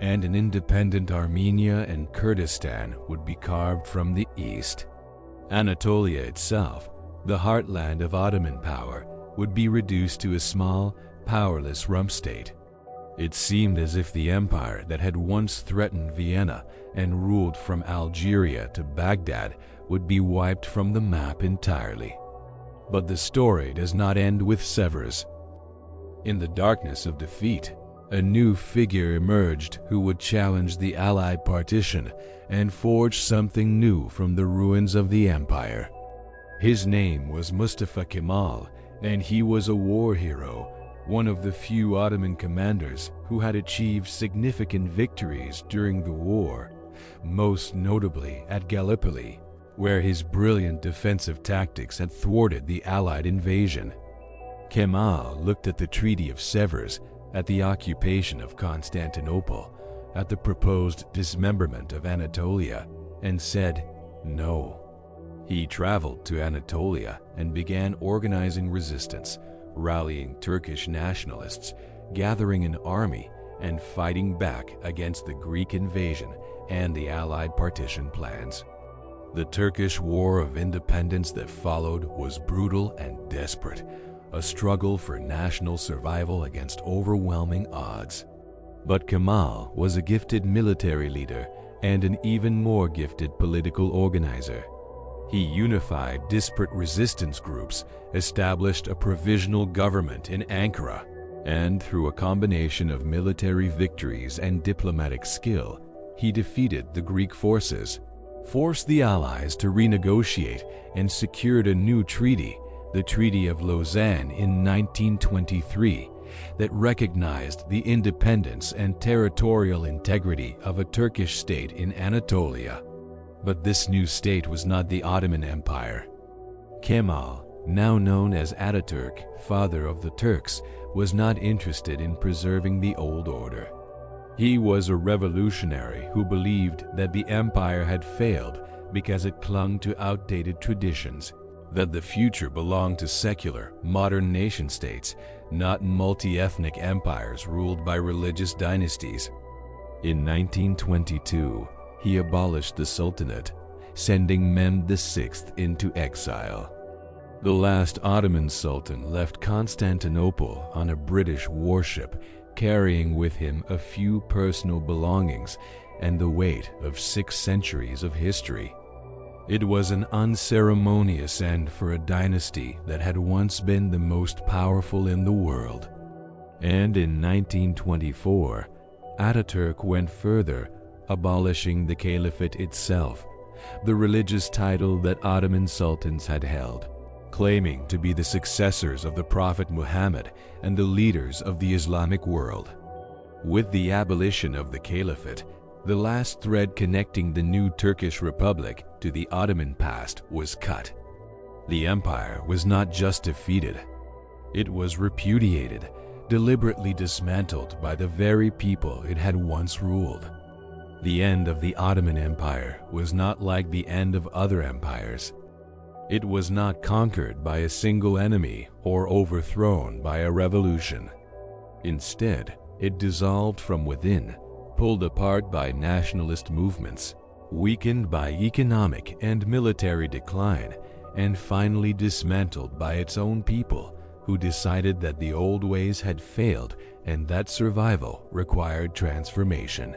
and an independent Armenia and Kurdistan would be carved from the east. Anatolia itself, the heartland of Ottoman power, would be reduced to a small, powerless rump state. It seemed as if the empire that had once threatened Vienna and ruled from Algeria to Baghdad would be wiped from the map entirely. But the story does not end with Sevres. In the darkness of defeat, a new figure emerged who would challenge the Allied partition and forge something new from the ruins of the empire. His name was Mustafa Kemal, and he was a war hero, one of the few Ottoman commanders who had achieved significant victories during the war, most notably at Gallipoli, where his brilliant defensive tactics had thwarted the Allied invasion. Kemal looked at the Treaty of Sevres, at the occupation of Constantinople, at the proposed dismemberment of Anatolia, and said, no. He traveled to Anatolia and began organizing resistance, rallying Turkish nationalists, gathering an army, and fighting back against the Greek invasion and the Allied partition plans. The Turkish War of Independence that followed was brutal and desperate, a struggle for national survival against overwhelming odds. But Kemal was a gifted military leader and an even more gifted political organizer. He unified disparate resistance groups, established a provisional government in Ankara, and through a combination of military victories and diplomatic skill, he defeated the Greek forces, forced the Allies to renegotiate, and secured a new treaty, the Treaty of Lausanne in 1923, that recognized the independence and territorial integrity of a Turkish state in Anatolia. But this new state was not the Ottoman Empire. Kemal, now known as Ataturk, father of the Turks, was not interested in preserving the old order. He was a revolutionary who believed that the empire had failed because it clung to outdated traditions, that the future belonged to secular, modern nation-states, not multi-ethnic empires ruled by religious dynasties. In 1922, he abolished the Sultanate, sending Mehmed VI into exile. The last Ottoman Sultan left Constantinople on a British warship, carrying with him a few personal belongings and the weight of 6 centuries of history. It was an unceremonious end for a dynasty that had once been the most powerful in the world. And in 1924, Ataturk went further, abolishing the caliphate itself, the religious title that Ottoman sultans had held, claiming to be the successors of the Prophet Muhammad and the leaders of the Islamic world. With the abolition of the caliphate, The last thread connecting the new Turkish Republic to the Ottoman past was cut. The empire was not just defeated, it was repudiated, deliberately dismantled by the very people it had once ruled. The end of the Ottoman Empire was not like the end of other empires. It was not conquered by a single enemy or overthrown by a revolution. Instead, it dissolved from within, pulled apart by nationalist movements, weakened by economic and military decline, and finally dismantled by its own people, who decided that the old ways had failed and that survival required transformation.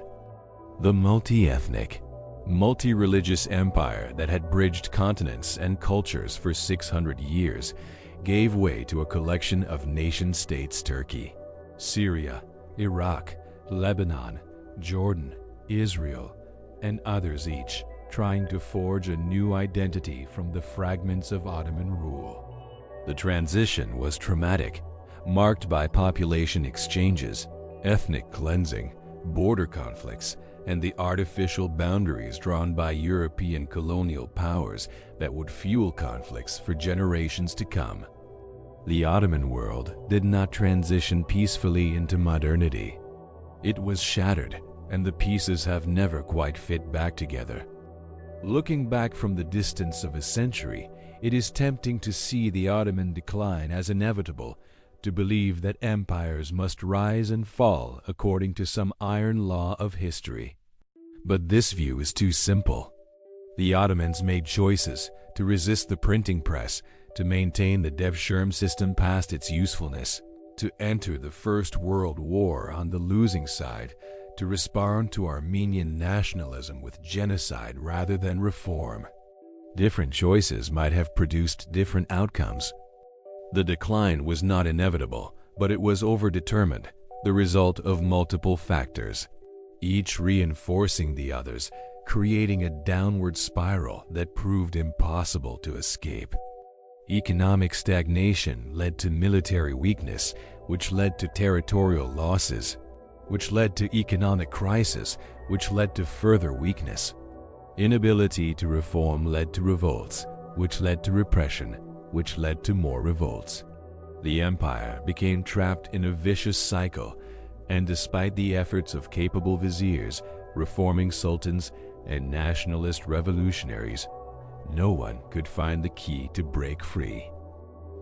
The multi-ethnic, multi-religious empire that had bridged continents and cultures for 600 years gave way to a collection of nation-states: Turkey, Syria, Iraq, Lebanon, Jordan, Israel, and others, each trying to forge a new identity from the fragments of Ottoman rule. The transition was traumatic, marked by population exchanges, ethnic cleansing, border conflicts, and the artificial boundaries drawn by European colonial powers that would fuel conflicts for generations to come. The Ottoman world did not transition peacefully into modernity. It was shattered, and the pieces have never quite fit back together. Looking back from the distance of a century, it is tempting to see the Ottoman decline as inevitable, to believe that empires must rise and fall according to some iron law of history. But this view is too simple. The Ottomans made choices to resist the printing press, to maintain the Devshirme system past its usefulness, to enter the First World War on the losing side, to respond to Armenian nationalism with genocide rather than reform. Different choices might have produced different outcomes. The decline was not inevitable, but it was overdetermined, the result of multiple factors, each reinforcing the others, creating a downward spiral that proved impossible to escape. Economic stagnation led to military weakness, which led to territorial losses, which led to economic crisis, which led to further weakness. Inability to reform led to revolts, which led to repression, which led to more revolts. The empire became trapped in a vicious cycle, and despite the efforts of capable viziers, reforming sultans, and nationalist revolutionaries, no one could find the key to break free.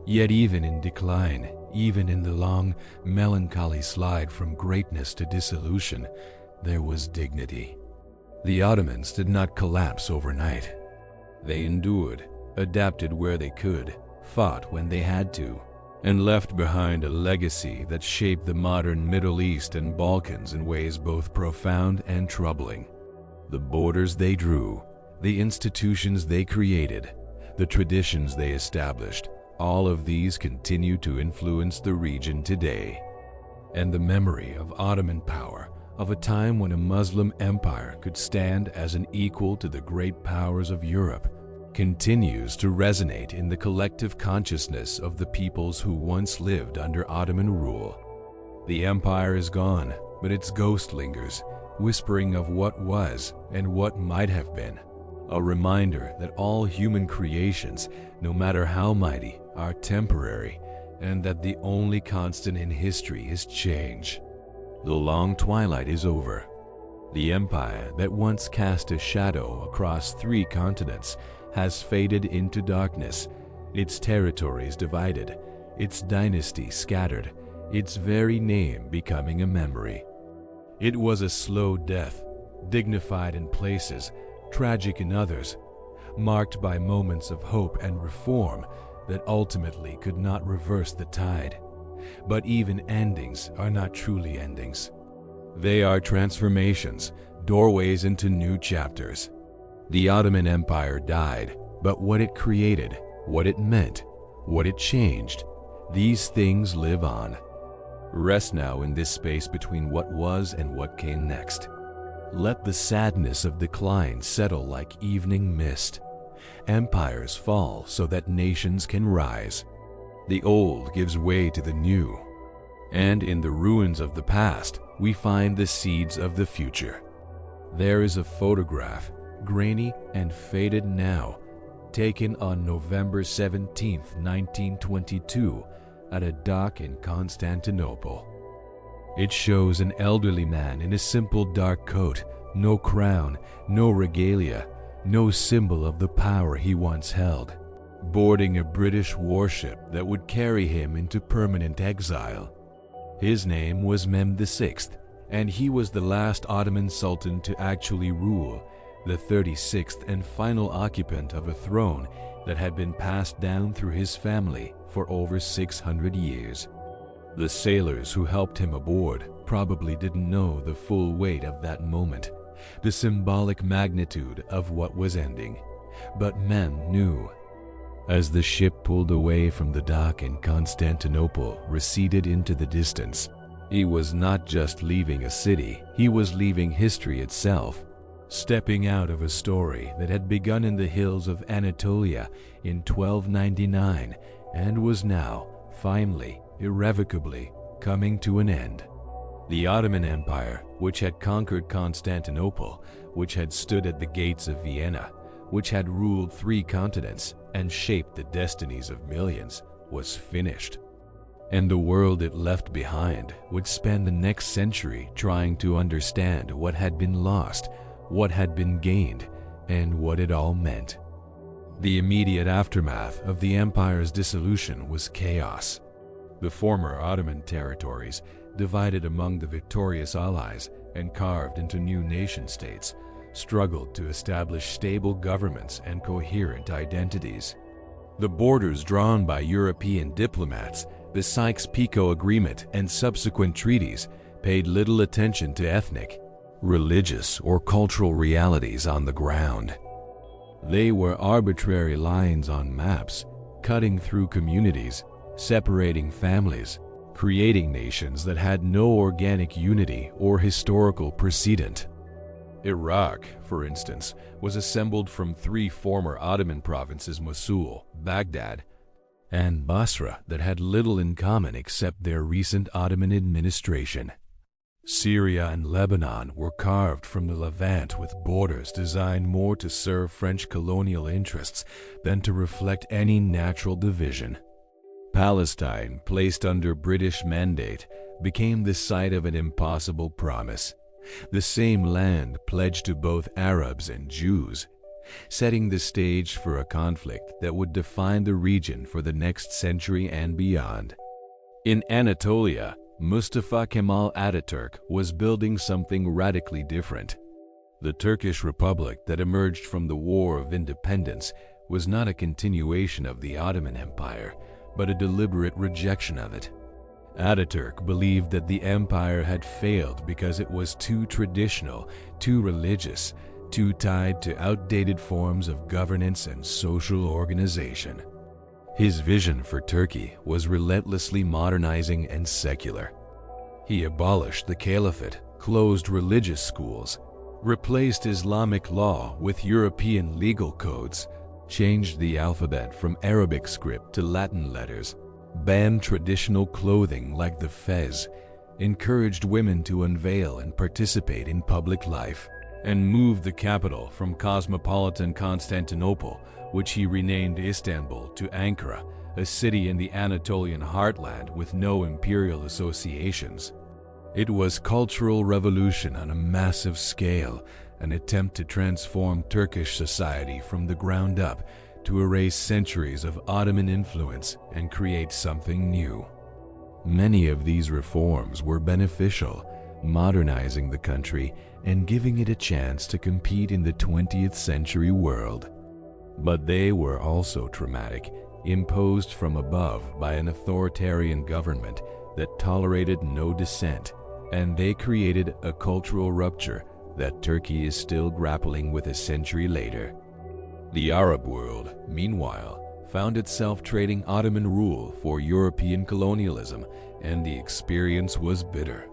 Yet even in decline, even in the long, melancholy slide from greatness to dissolution, there was dignity. The Ottomans did not collapse overnight. They endured, adapted where they could, fought when they had to, and left behind a legacy that shaped the modern Middle East and Balkans in ways both profound and troubling. The borders they drew, the institutions they created, the traditions they established, all of these continue to influence the region today. And the memory of Ottoman power, of a time when a Muslim empire could stand as an equal to the great powers of Europe, continues to resonate in the collective consciousness of the peoples who once lived under Ottoman rule. The empire is gone, but its ghost lingers, whispering of what was and what might have been. A reminder that all human creations, no matter how mighty, are temporary, and that the only constant in history is change. The long twilight is over. The empire that once cast a shadow across 3 continents has faded into darkness, its territories divided, its dynasty scattered, its very name becoming a memory. It was a slow death, dignified in places, tragic in others, marked by moments of hope and reform that ultimately could not reverse the tide. But even endings are not truly endings. They are transformations, doorways into new chapters. The Ottoman Empire died, but what it created, what it meant, what it changed, these things live on. Rest now in this space between what was and what came next. Let the sadness of decline settle like evening mist. Empires fall so that nations can rise. The old gives way to the new. And in the ruins of the past, we find the seeds of the future. There is a photograph, grainy and faded now, taken on November 17, 1922, at a dock in Constantinople. It shows an elderly man in a simple dark coat, no crown, no regalia, no symbol of the power he once held, boarding a British warship that would carry him into permanent exile. His name was Mehmed VI, and he was the last Ottoman Sultan to actually rule, the 36th and final occupant of a throne that had been passed down through his family for over 600 years. The sailors who helped him aboard probably didn't know the full weight of that moment, the symbolic magnitude of what was ending, but Mehmed knew. As the ship pulled away from the dock in Constantinople receded into the distance, he was not just leaving a city, he was leaving history itself, stepping out of a story that had begun in the hills of Anatolia in 1299 and was now, finally, irrevocably, coming to an end. The Ottoman Empire, which had conquered Constantinople, which had stood at the gates of Vienna, which had ruled 3 continents and shaped the destinies of millions, was finished. And the world it left behind would spend the next century trying to understand what had been lost, what had been gained, and what it all meant. The immediate aftermath of the empire's dissolution was chaos. The former Ottoman territories, divided among the victorious allies and carved into new nation-states, struggled to establish stable governments and coherent identities. The borders drawn by European diplomats, the Sykes-Picot Agreement and subsequent treaties paid little attention to ethnic, religious, or cultural realities on the ground. They were arbitrary lines on maps, cutting through communities, separating families, creating nations that had no organic unity or historical precedent. Iraq, for instance, was assembled from 3 former Ottoman provinces, Mosul, Baghdad, and Basra, that had little in common except their recent Ottoman administration. Syria and Lebanon were carved from the Levant with borders designed more to serve French colonial interests than to reflect any natural division. Palestine, placed under British mandate, became the site of an impossible promise, the same land pledged to both Arabs and Jews, setting the stage for a conflict that would define the region for the next century and beyond. In Anatolia, Mustafa Kemal Ataturk was building something radically different. The Turkish Republic that emerged from the War of Independence was not a continuation of the Ottoman Empire, but a deliberate rejection of it. Ataturk believed that the empire had failed because it was too traditional, too religious, too tied to outdated forms of governance and social organization. His vision for Turkey was relentlessly modernizing and secular. He abolished the caliphate, closed religious schools, replaced Islamic law with European legal codes, changed the alphabet from Arabic script to Latin letters, banned traditional clothing like the fez, encouraged women to unveil and participate in public life, and moved the capital from cosmopolitan Constantinople, which he renamed Istanbul, to Ankara, a city in the Anatolian heartland with no imperial associations. It was cultural revolution on a massive scale, an attempt to transform Turkish society from the ground up, to erase centuries of Ottoman influence and create something new. Many of these reforms were beneficial, modernizing the country and giving it a chance to compete in the 20th century world. But they were also traumatic, imposed from above by an authoritarian government that tolerated no dissent, and they created a cultural rupture that Turkey is still grappling with a century later. The Arab world, meanwhile, found itself trading Ottoman rule for European colonialism, and the experience was bitter.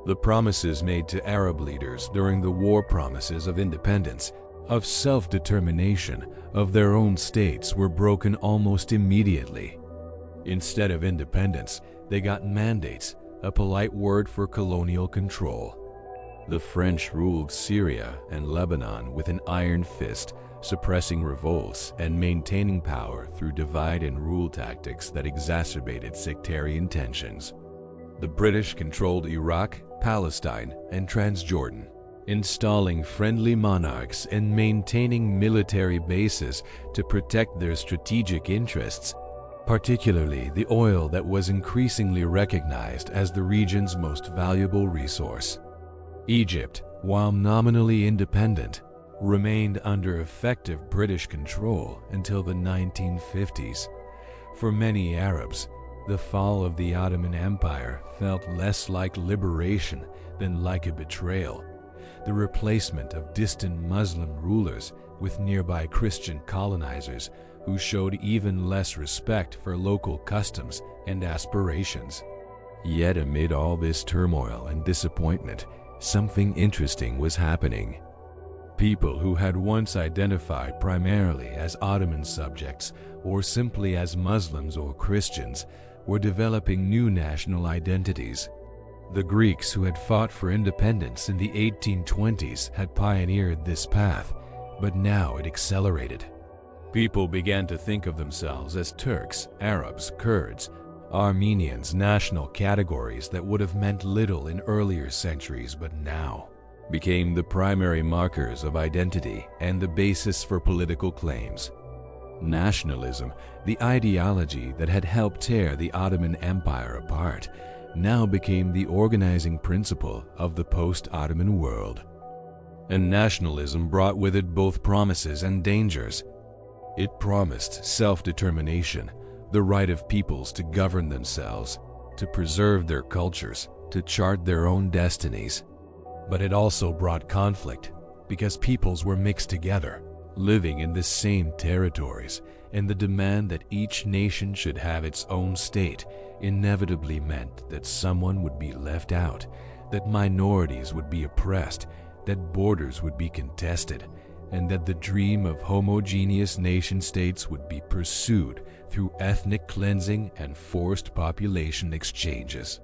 The promises made to Arab leaders during the war promises of independence, of self-determination, of their own states were broken almost immediately. Instead of independence, they got mandates, a polite word for colonial control. The French ruled Syria and Lebanon with an iron fist, suppressing revolts and maintaining power through divide and rule tactics that exacerbated sectarian tensions. The British controlled Iraq, Palestine, and Transjordan, installing friendly monarchs and maintaining military bases to protect their strategic interests, particularly the oil that was increasingly recognized as the region's most valuable resource. Egypt, while nominally independent, remained under effective British control until the 1950s. For many Arabs, the fall of the Ottoman Empire felt less like liberation than like a betrayal. The replacement of distant Muslim rulers with nearby Christian colonizers who showed even less respect for local customs and aspirations. Yet amid all this turmoil and disappointment, something interesting was happening. People who had once identified primarily as Ottoman subjects or simply as Muslims or Christians were developing new national identities. The Greeks who had fought for independence in the 1820s had pioneered this path, but now it accelerated. People began to think of themselves as Turks, Arabs, Kurds, Armenians, national categories that would have meant little in earlier centuries but now became the primary markers of identity and the basis for political claims. Nationalism, the ideology that had helped tear the Ottoman Empire apart, now became the organizing principle of the post-Ottoman world. And nationalism brought with it both promises and dangers. It promised self-determination, the right of peoples to govern themselves, to preserve their cultures, to chart their own destinies. But it also brought conflict, because peoples were mixed together, living in the same territories, and the demand that each nation should have its own state inevitably meant that someone would be left out, that minorities would be oppressed, that borders would be contested, and that the dream of homogeneous nation-states would be pursued through ethnic cleansing and forced population exchanges.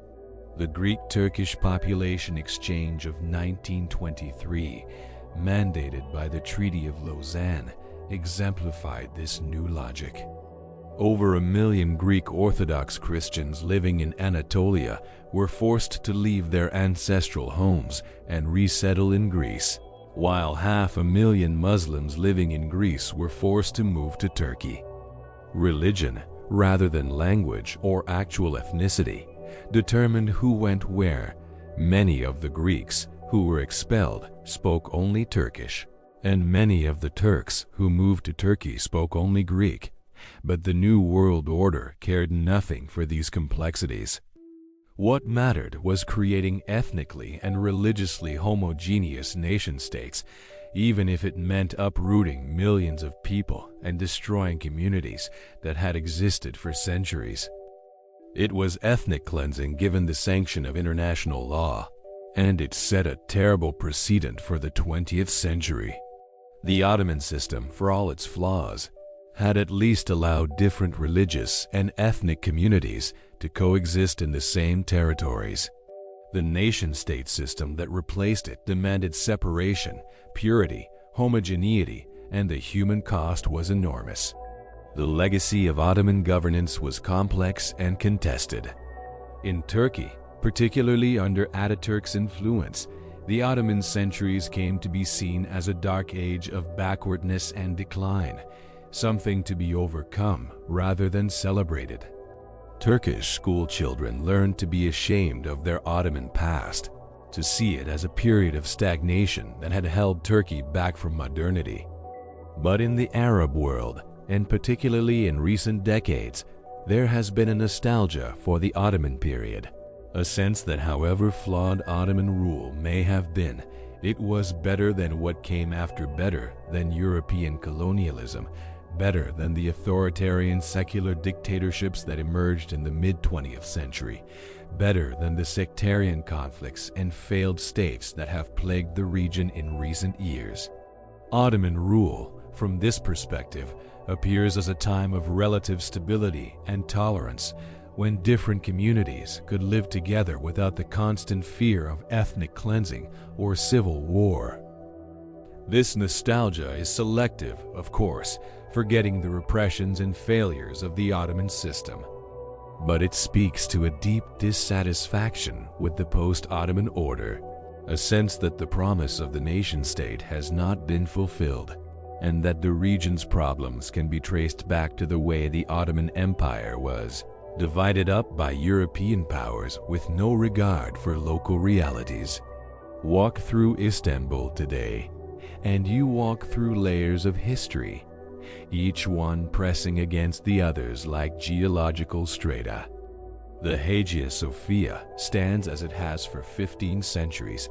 The Greek-Turkish population exchange of 1923, mandated by the Treaty of Lausanne, exemplified this new logic. Over 1 million Greek Orthodox Christians living in Anatolia were forced to leave their ancestral homes and resettle in Greece, while 500,000 Muslims living in Greece were forced to move to Turkey. Religion, rather than language or actual ethnicity, determined who went where. Many of the Greeks who were expelled spoke only Turkish, and many of the Turks who moved to Turkey spoke only Greek. But the New World Order cared nothing for these complexities. What mattered was creating ethnically and religiously homogeneous nation-states, even if it meant uprooting millions of people and destroying communities that had existed for centuries. It was ethnic cleansing given the sanction of international law, and it set a terrible precedent for the 20th century. The Ottoman system, for all its flaws, had at least allowed different religious and ethnic communities to coexist in the same territories. The nation-state system that replaced it demanded separation, purity, homogeneity, and the human cost was enormous. The legacy of Ottoman governance was complex and contested. In Turkey, particularly under Ataturk's influence, the Ottoman centuries came to be seen as a dark age of backwardness and decline, something to be overcome rather than celebrated. Turkish school children learned to be ashamed of their Ottoman past, to see it as a period of stagnation that had held Turkey back from modernity. But in the Arab world, and particularly in recent decades, there has been a nostalgia for the Ottoman period, a sense that however flawed Ottoman rule may have been, it was better than what came after, better than European colonialism, better than the authoritarian secular dictatorships that emerged in the mid-20th century, better than the sectarian conflicts and failed states that have plagued the region in recent years. Ottoman rule, from this perspective, appears as a time of relative stability and tolerance, when different communities could live together without the constant fear of ethnic cleansing or civil war. This nostalgia is selective, of course, forgetting the repressions and failures of the Ottoman system. But it speaks to a deep dissatisfaction with the post-Ottoman order, a sense that the promise of the nation-state has not been fulfilled, and that the region's problems can be traced back to the way the Ottoman Empire was, divided up by European powers with no regard for local realities. Walk through Istanbul today, and you walk through layers of history, each one pressing against the others like geological strata. The Hagia Sophia stands as it has for 15 centuries,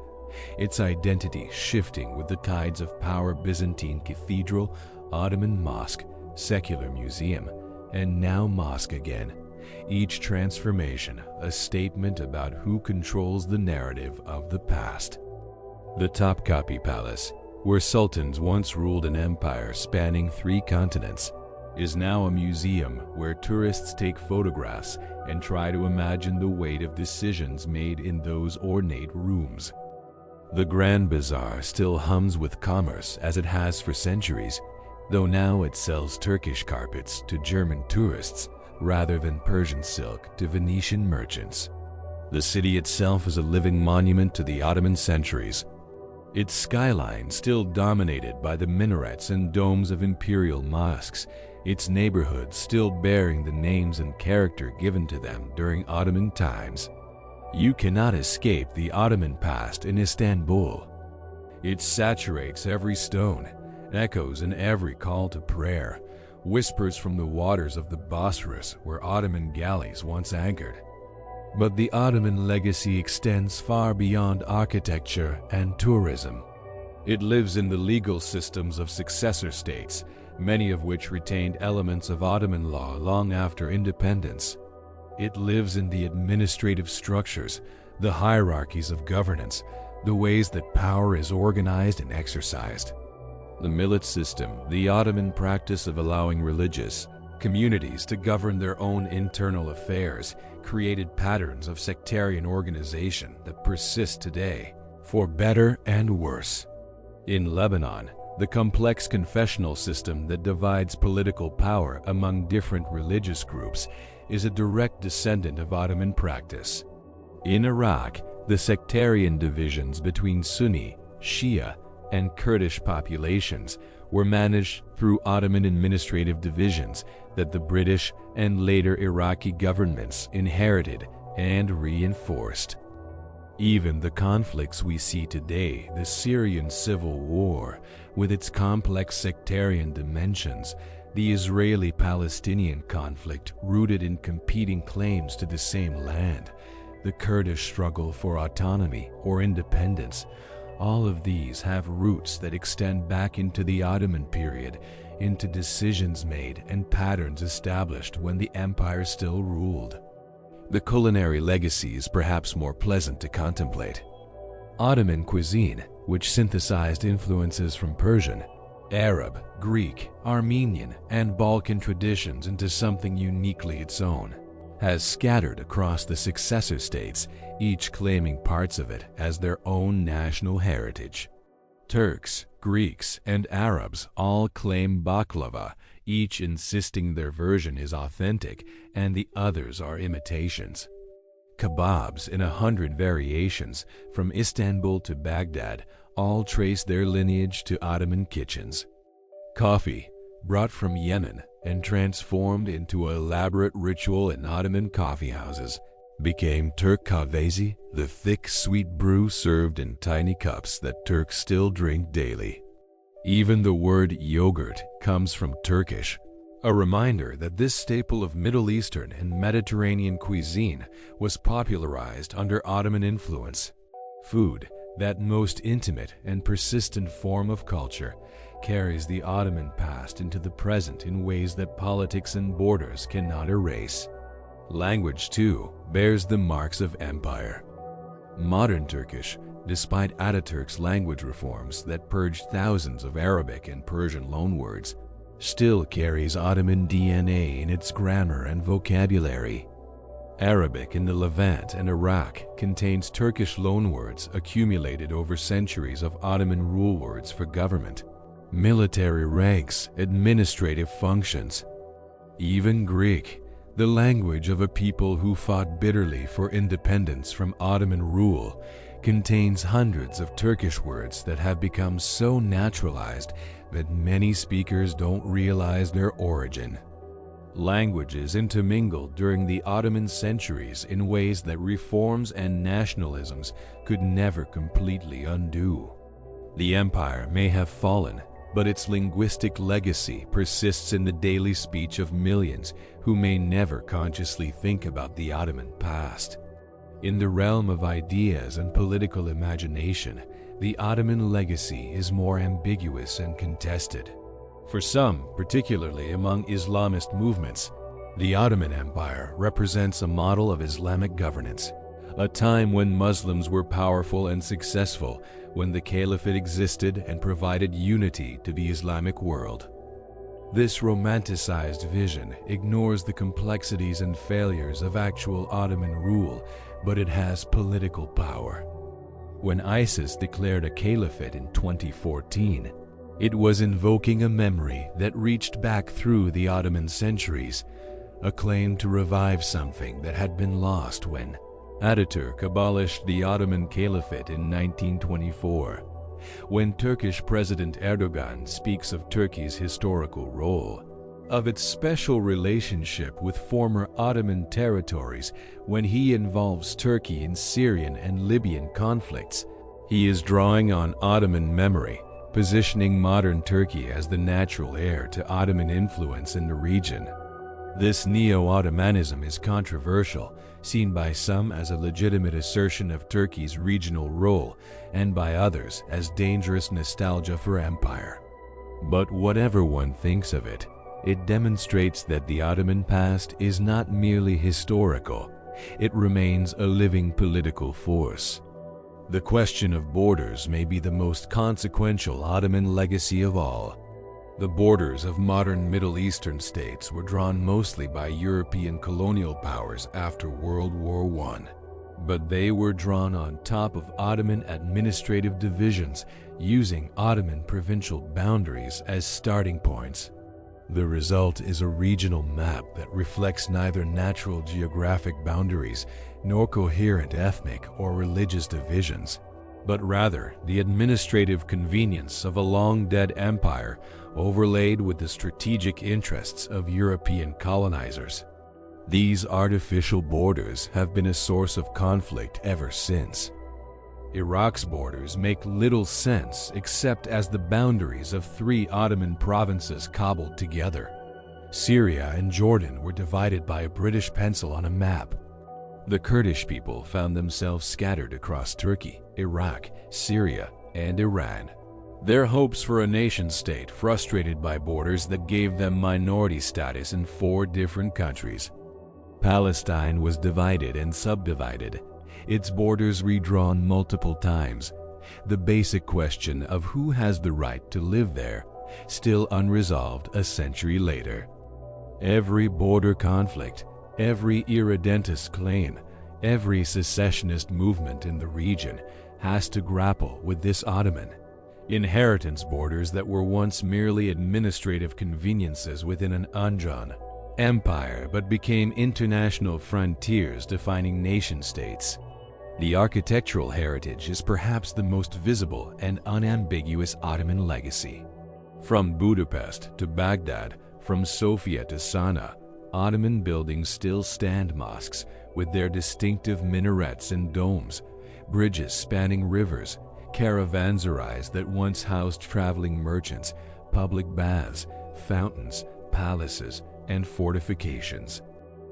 its identity shifting with the tides of power. Byzantine cathedral, Ottoman mosque, secular museum, and now mosque again. Each transformation a statement about who controls the narrative of the past. The Topkapi Palace, where sultans once ruled an empire spanning 3 continents, is now a museum where tourists take photographs and try to imagine the weight of decisions made in those ornate rooms. The Grand Bazaar still hums with commerce as it has for centuries, though now it sells Turkish carpets to German tourists rather than Persian silk to Venetian merchants. The city itself is a living monument to the Ottoman centuries, its skyline still dominated by the minarets and domes of imperial mosques, its neighborhoods still bearing the names and character given to them during Ottoman times. You cannot escape the Ottoman past in Istanbul. It saturates every stone, echoes in every call to prayer, whispers from the waters of the Bosphorus where Ottoman galleys once anchored. But the Ottoman legacy extends far beyond architecture and tourism. It lives in the legal systems of successor states, many of which retained elements of Ottoman law long after independence. It lives in the administrative structures, the hierarchies of governance, the ways that power is organized and exercised. The millet system, the Ottoman practice of allowing religious communities to govern their own internal affairs, created patterns of sectarian organization that persist today, for better and worse. In Lebanon, the complex confessional system that divides political power among different religious groups is a direct descendant of Ottoman practice. In Iraq, the sectarian divisions between Sunni, Shia, and Kurdish populations were managed through Ottoman administrative divisions that the British and later Iraqi governments inherited and reinforced. Even the conflicts we see today, the Syrian civil war, with its complex sectarian dimensions, the Israeli-Palestinian conflict rooted in competing claims to the same land, the Kurdish struggle for autonomy or independence, all of these have roots that extend back into the Ottoman period, into decisions made and patterns established when the empire still ruled. The culinary legacy is perhaps more pleasant to contemplate. Ottoman cuisine, which synthesized influences from Persian, Arab, Greek, Armenian, and Balkan traditions into something uniquely its own, has scattered across the successor states, each claiming parts of it as their own national heritage. Turks, Greeks, and Arabs all claim baklava, each insisting their version is authentic and the others are imitations. Kebabs in 100 variations, from Istanbul to Baghdad, all trace their lineage to Ottoman kitchens. Coffee, brought from Yemen and transformed into an elaborate ritual in Ottoman coffeehouses, became Turk kahvesi, the thick, sweet brew served in tiny cups that Turks still drink daily. Even the word yogurt comes from Turkish, a reminder that this staple of Middle Eastern and Mediterranean cuisine was popularized under Ottoman influence. Food, that most intimate and persistent form of culture, carries the Ottoman past into the present in ways that politics and borders cannot erase. Language, too, bears the marks of empire. Modern Turkish, despite Ataturk's language reforms that purged thousands of Arabic and Persian loanwords, still carries Ottoman DNA in its grammar and vocabulary. Arabic in the Levant and Iraq contains Turkish loanwords accumulated over centuries of Ottoman rule words for government, military ranks, administrative functions. Even Greek, the language of a people who fought bitterly for independence from Ottoman rule, contains hundreds of Turkish words that have become so naturalized that many speakers don't realize their origin. Languages intermingled during the Ottoman centuries in ways that reforms and nationalisms could never completely undo. The empire may have fallen, but its linguistic legacy persists in the daily speech of millions who may never consciously think about the Ottoman past. In the realm of ideas and political imagination, the Ottoman legacy is more ambiguous and contested. For some, particularly among Islamist movements, the Ottoman Empire represents a model of Islamic governance, a time when Muslims were powerful and successful, when the caliphate existed and provided unity to the Islamic world. This romanticized vision ignores the complexities and failures of actual Ottoman rule, but it has political power. When ISIS declared a caliphate in 2014, it was invoking a memory that reached back through the Ottoman centuries, a claim to revive something that had been lost when Ataturk abolished the Ottoman Caliphate in 1924. When Turkish President Erdogan speaks of Turkey's historical role, of its special relationship with former Ottoman territories when he involves Turkey in Syrian and Libyan conflicts, he is drawing on Ottoman memory, positioning modern Turkey as the natural heir to Ottoman influence in the region. This neo-Ottomanism is controversial, seen by some as a legitimate assertion of Turkey's regional role, and by others as dangerous nostalgia for empire. But whatever one thinks of it, it demonstrates that the Ottoman past is not merely historical, it remains a living political force. The question of borders may be the most consequential Ottoman legacy of all. The borders of modern Middle Eastern states were drawn mostly by European colonial powers after World War I, but they were drawn on top of Ottoman administrative divisions using Ottoman provincial boundaries as starting points. The result is a regional map that reflects neither natural geographic boundaries nor coherent ethnic or religious divisions, but rather the administrative convenience of a long-dead empire overlaid with the strategic interests of European colonizers. These artificial borders have been a source of conflict ever since. Iraq's borders make little sense except as the boundaries of three Ottoman provinces cobbled together. Syria and Jordan were divided by a British pencil on a map. The Kurdish people found themselves scattered across Turkey, Iraq, Syria, and Iran. Their hopes for a nation-state frustrated by borders that gave them minority status in 4 different countries. Palestine was divided and subdivided, its borders redrawn multiple times. The basic question of who has the right to live there, still unresolved a century later. Every border conflict, every irredentist claim, every secessionist movement in the region has to grapple with this Ottoman inheritance borders that were once merely administrative conveniences within an Ottoman empire but became international frontiers defining nation-states. The architectural heritage is perhaps the most visible and unambiguous Ottoman legacy. From Budapest to Baghdad, from Sofia to Sana'a, Ottoman buildings still stand mosques with their distinctive minarets and domes, bridges spanning rivers, caravanserais that once housed traveling merchants, public baths, fountains, palaces, and fortifications.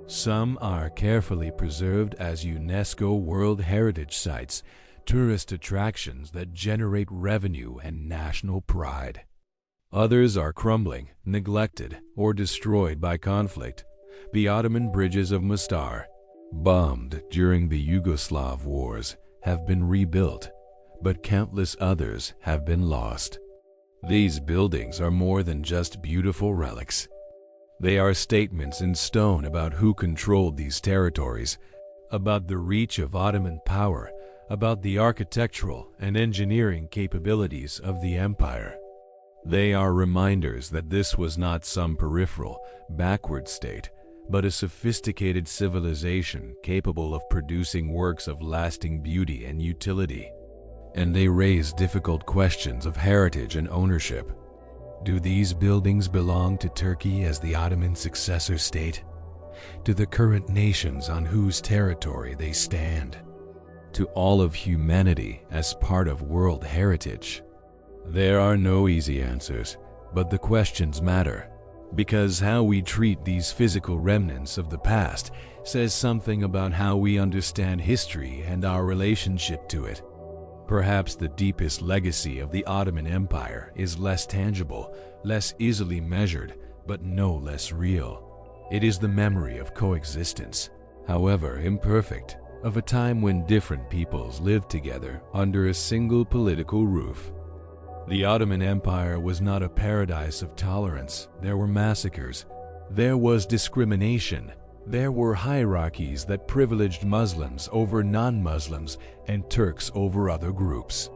Some are carefully preserved as UNESCO World Heritage Sites, tourist attractions that generate revenue and national pride. Others are crumbling, neglected, or destroyed by conflict. The Ottoman bridges of Mostar, bombed during the Yugoslav wars, have been rebuilt, but countless others have been lost. These buildings are more than just beautiful relics. They are statements in stone about who controlled these territories, about the reach of Ottoman power, about the architectural and engineering capabilities of the empire. They are reminders that this was not some peripheral, backward state, but a sophisticated civilization capable of producing works of lasting beauty and utility. And they raise difficult questions of heritage and ownership. Do these buildings belong to Turkey as the Ottoman successor state? To the current nations on whose territory they stand? To all of humanity as part of world heritage? There are no easy answers, but the questions matter, because how we treat these physical remnants of the past says something about how we understand history and our relationship to it. Perhaps the deepest legacy of the Ottoman Empire is less tangible, less easily measured, but no less real. It is the memory of coexistence, however imperfect, of a time when different peoples lived together under a single political roof. The Ottoman Empire was not a paradise of tolerance. There were massacres. There was discrimination. There were hierarchies that privileged Muslims over non-Muslims and Turks over other groups.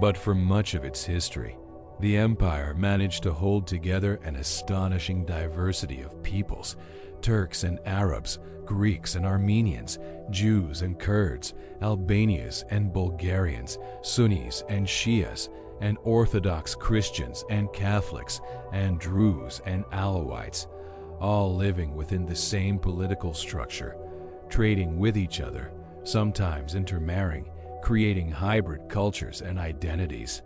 But for much of its history, the empire managed to hold together an astonishing diversity of peoples: Turks and Arabs, Greeks and Armenians, Jews and Kurds, Albanians and Bulgarians, Sunnis and Shias, and Orthodox Christians and Catholics, and Druze and Alawites, all living within the same political structure, trading with each other, sometimes intermarrying, creating hybrid cultures and identities.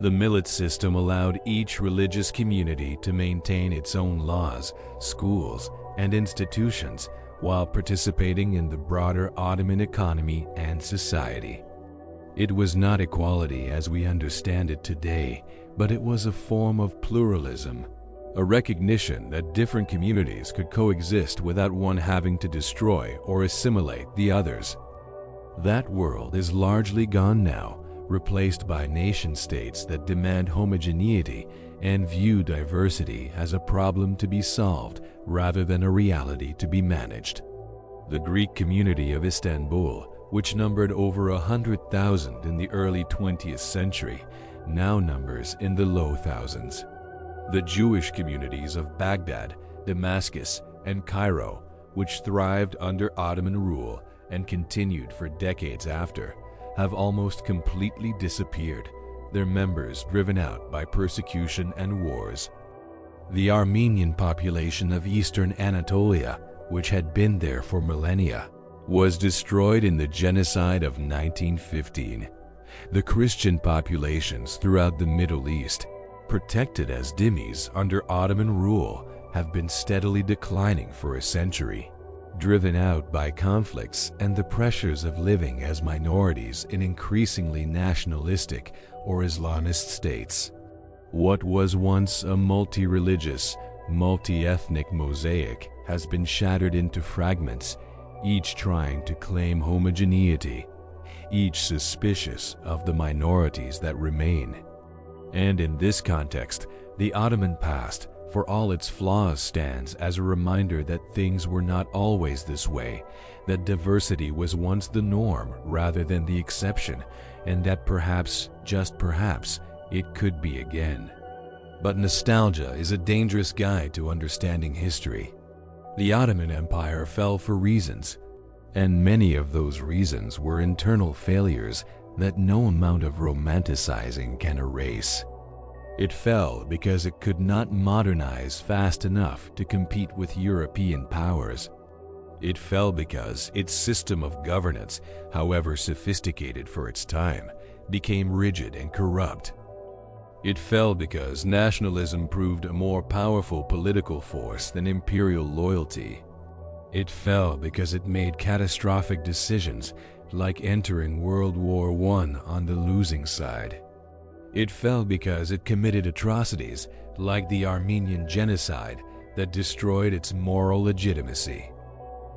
The millet system allowed each religious community to maintain its own laws, schools, and institutions while participating in the broader Ottoman economy and society. It was not equality as we understand it today, but it was a form of pluralism, a recognition that different communities could coexist without one having to destroy or assimilate the others. That world is largely gone now, replaced by nation-states that demand homogeneity and view diversity as a problem to be solved rather than a reality to be managed. The Greek community of Istanbul, which numbered over 100,000 in the early 20th century, now numbers in the low thousands. The Jewish communities of Baghdad, Damascus, and Cairo, which thrived under Ottoman rule and continued for decades after, have almost completely disappeared, their members driven out by persecution and wars. The Armenian population of eastern Anatolia, which had been there for millennia, was destroyed in the genocide of 1915. The Christian populations throughout the Middle East, protected as dhimmis under Ottoman rule, have been steadily declining for a century, driven out by conflicts and the pressures of living as minorities in increasingly nationalistic or Islamist states. What was once a multi-religious, multi-ethnic mosaic has been shattered into fragments, each trying to claim homogeneity, each suspicious of the minorities that remain. And in this context, the Ottoman past, for all its flaws, stands as a reminder that things were not always this way, that diversity was once the norm rather than the exception, and that perhaps, just perhaps, it could be again. But nostalgia is a dangerous guide to understanding history. The Ottoman Empire fell for reasons, and many of those reasons were internal failures that no amount of romanticizing can erase. It fell because it could not modernize fast enough to compete with European powers. It fell because its system of governance, however sophisticated for its time, became rigid and corrupt. It fell because nationalism proved a more powerful political force than imperial loyalty. It fell because it made catastrophic decisions, like entering World War I on the losing side. It fell because it committed atrocities, like the Armenian genocide, that destroyed its moral legitimacy.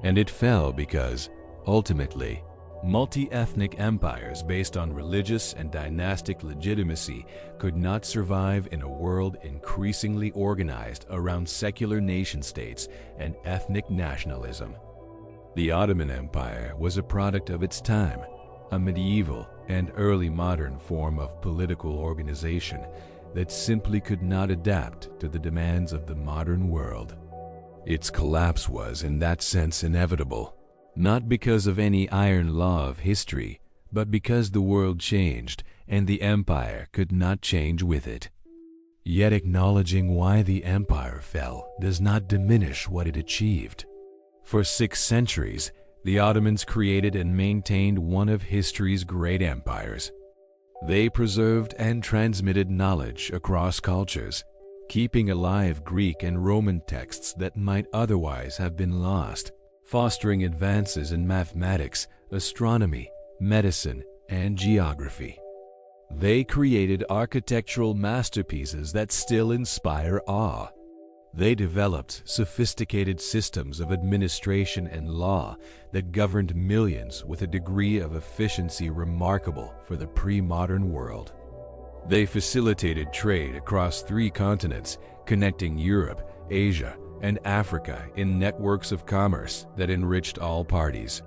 And it fell because, ultimately, Multi-ethnic empires based on religious and dynastic legitimacy could not survive in a world increasingly organized around secular nation-states and ethnic nationalism. The Ottoman Empire was a product of its time, a medieval and early modern form of political organization that simply could not adapt to the demands of the modern world. Its collapse was, in that sense, inevitable. Not because of any iron law of history, but because the world changed and the empire could not change with it. Yet acknowledging why the empire fell does not diminish what it achieved. For 6 centuries, the Ottomans created and maintained one of history's great empires. They preserved and transmitted knowledge across cultures, keeping alive Greek and Roman texts that might otherwise have been lost, fostering advances in mathematics, astronomy, medicine, and geography. They created architectural masterpieces that still inspire awe. They developed sophisticated systems of administration and law that governed millions with a degree of efficiency remarkable for the pre-modern world. They facilitated trade across 3 continents, connecting Europe, Asia, and Africa in networks of commerce that enriched all parties.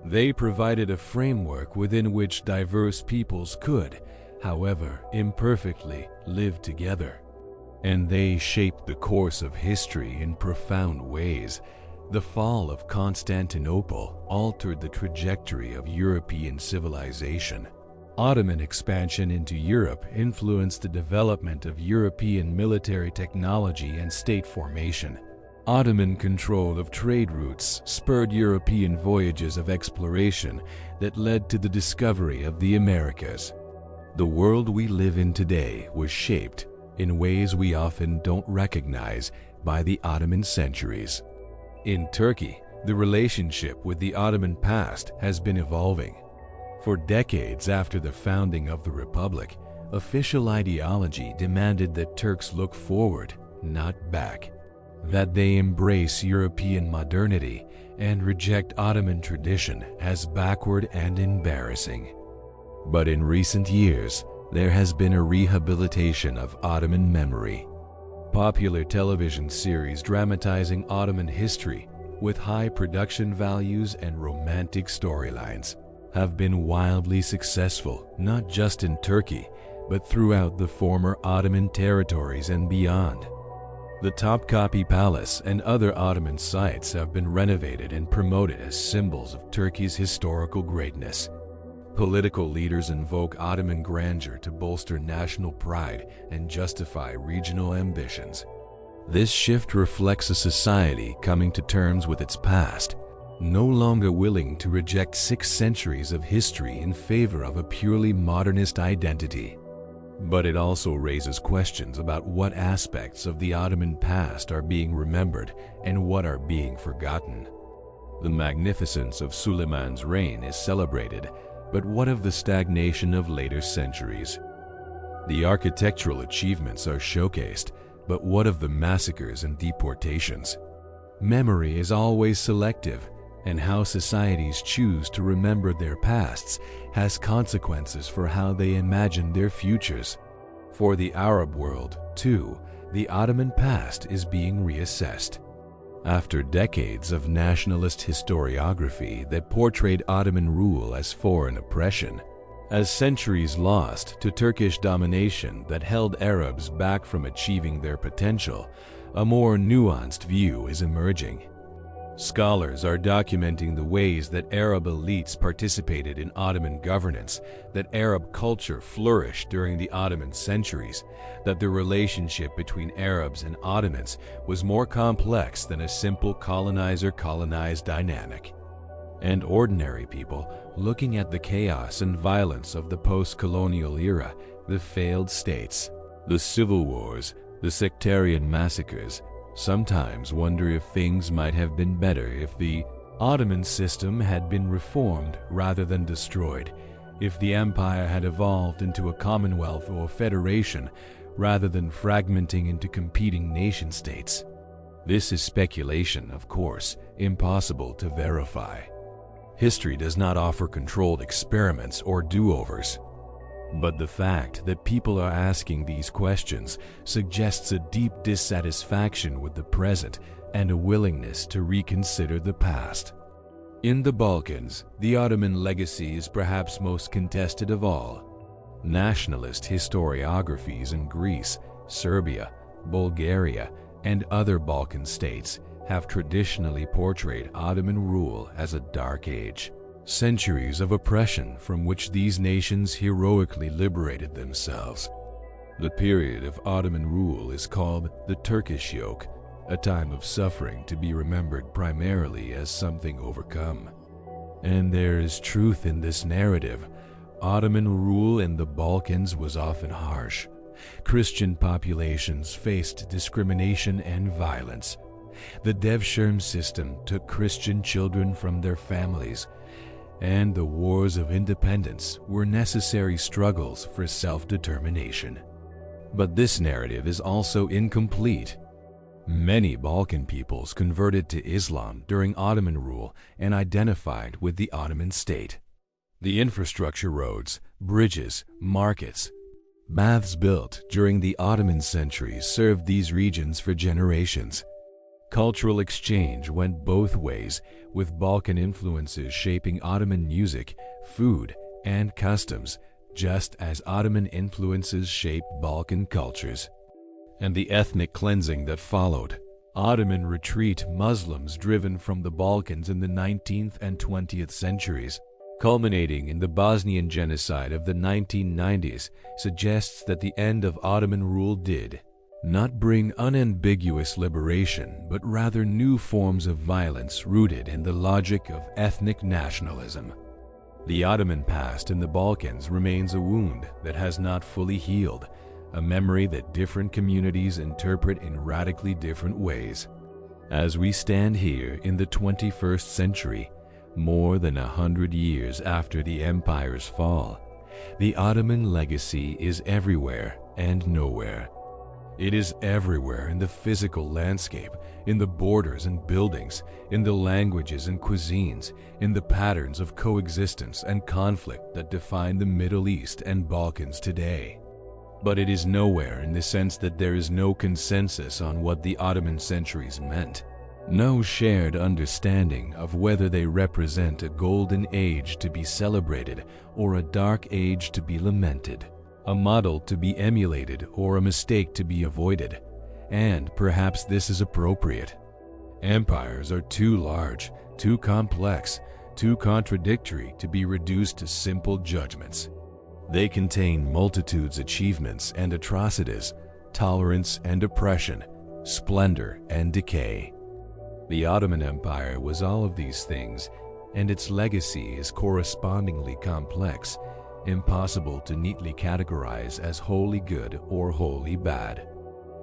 They provided a framework within which diverse peoples could, however imperfectly, live together. And they shaped the course of history in profound ways. The fall of Constantinople altered the trajectory of European civilization. Ottoman expansion into Europe influenced the development of European military technology and state formation. Ottoman control of trade routes spurred European voyages of exploration that led to the discovery of the Americas. The world we live in today was shaped, in ways we often don't recognize, by the Ottoman centuries. In Turkey, the relationship with the Ottoman past has been evolving. For decades after the founding of the Republic, official ideology demanded that Turks look forward, not back, that they embrace European modernity and reject Ottoman tradition as backward and embarrassing. But in recent years, there has been a rehabilitation of Ottoman memory. Popular television series dramatizing Ottoman history with high production values and romantic storylines have been wildly successful, not just in Turkey, but throughout the former Ottoman territories and beyond. The Topkapi Palace and other Ottoman sites have been renovated and promoted as symbols of Turkey's historical greatness. Political leaders invoke Ottoman grandeur to bolster national pride and justify regional ambitions. This shift reflects a society coming to terms with its past, no longer willing to reject 6 centuries of history in favor of a purely modernist identity. But it also raises questions about what aspects of the Ottoman past are being remembered and what are being forgotten. The magnificence of Suleiman's reign is celebrated, but what of the stagnation of later centuries? The architectural achievements are showcased, but what of the massacres and deportations? Memory is always selective, and how societies choose to remember their pasts has consequences for how they imagine their futures. For the Arab world, too, the Ottoman past is being reassessed. After decades of nationalist historiography that portrayed Ottoman rule as foreign oppression, as centuries lost to Turkish domination that held Arabs back from achieving their potential, a more nuanced view is emerging. Scholars are documenting the ways that Arab elites participated in Ottoman governance, that Arab culture flourished during the Ottoman centuries, that the relationship between Arabs and Ottomans was more complex than a simple colonizer-colonized dynamic. And ordinary people, looking at the chaos and violence of the post-colonial era, the failed states, the civil wars, the sectarian massacres, sometimes wonder if things might have been better if the Ottoman system had been reformed rather than destroyed, if the empire had evolved into a commonwealth or federation rather than fragmenting into competing nation-states. This is speculation, of course, impossible to verify. History does not offer controlled experiments or do-overs. But the fact that people are asking these questions suggests a deep dissatisfaction with the present and a willingness to reconsider the past. In the Balkans, the Ottoman legacy is perhaps most contested of all. Nationalist historiographies in Greece, Serbia, Bulgaria, and other Balkan states have traditionally portrayed Ottoman rule as a dark age, centuries of oppression from which these nations heroically liberated themselves. The period of Ottoman rule is called the Turkish yoke, a time of suffering to be remembered primarily as something overcome. And there is truth in this narrative. Ottoman rule in the Balkans was often harsh. Christian populations faced discrimination and violence. The Devshirme system took Christian children from their families, and the wars of independence were necessary struggles for self-determination. But this narrative is also incomplete. Many Balkan peoples converted to Islam during Ottoman rule and identified with the Ottoman state. The infrastructure, roads, bridges, markets, baths built during the Ottoman centuries served these regions for generations. Cultural exchange went both ways, with Balkan influences shaping Ottoman music, food, and customs, just as Ottoman influences shaped Balkan cultures. And the ethnic cleansing that followed. Ottoman retreat Muslims driven from the Balkans in the 19th and 20th centuries, culminating in the Bosnian genocide of the 1990s, suggests that the end of Ottoman rule did not bring unambiguous liberation, but rather new forms of violence rooted in the logic of ethnic nationalism. The Ottoman past in the Balkans remains a wound that has not fully healed, a memory that different communities interpret in radically different ways. As we stand here in the 21st century, more than 100 years after the empire's fall, the Ottoman legacy is everywhere and nowhere. It is everywhere in the physical landscape, in the borders and buildings, in the languages and cuisines, in the patterns of coexistence and conflict that define the Middle East and Balkans today. But it is nowhere in the sense that there is no consensus on what the Ottoman centuries meant, no shared understanding of whether they represent a golden age to be celebrated or a dark age to be lamented, a model to be emulated or a mistake to be avoided. And perhaps this is appropriate. Empires are too large, too complex, too contradictory to be reduced to simple judgments. They contain multitudes of achievements and atrocities, tolerance and oppression, splendor and decay. The Ottoman Empire was all of these things, and its legacy is correspondingly complex, impossible to neatly categorize as wholly good or wholly bad.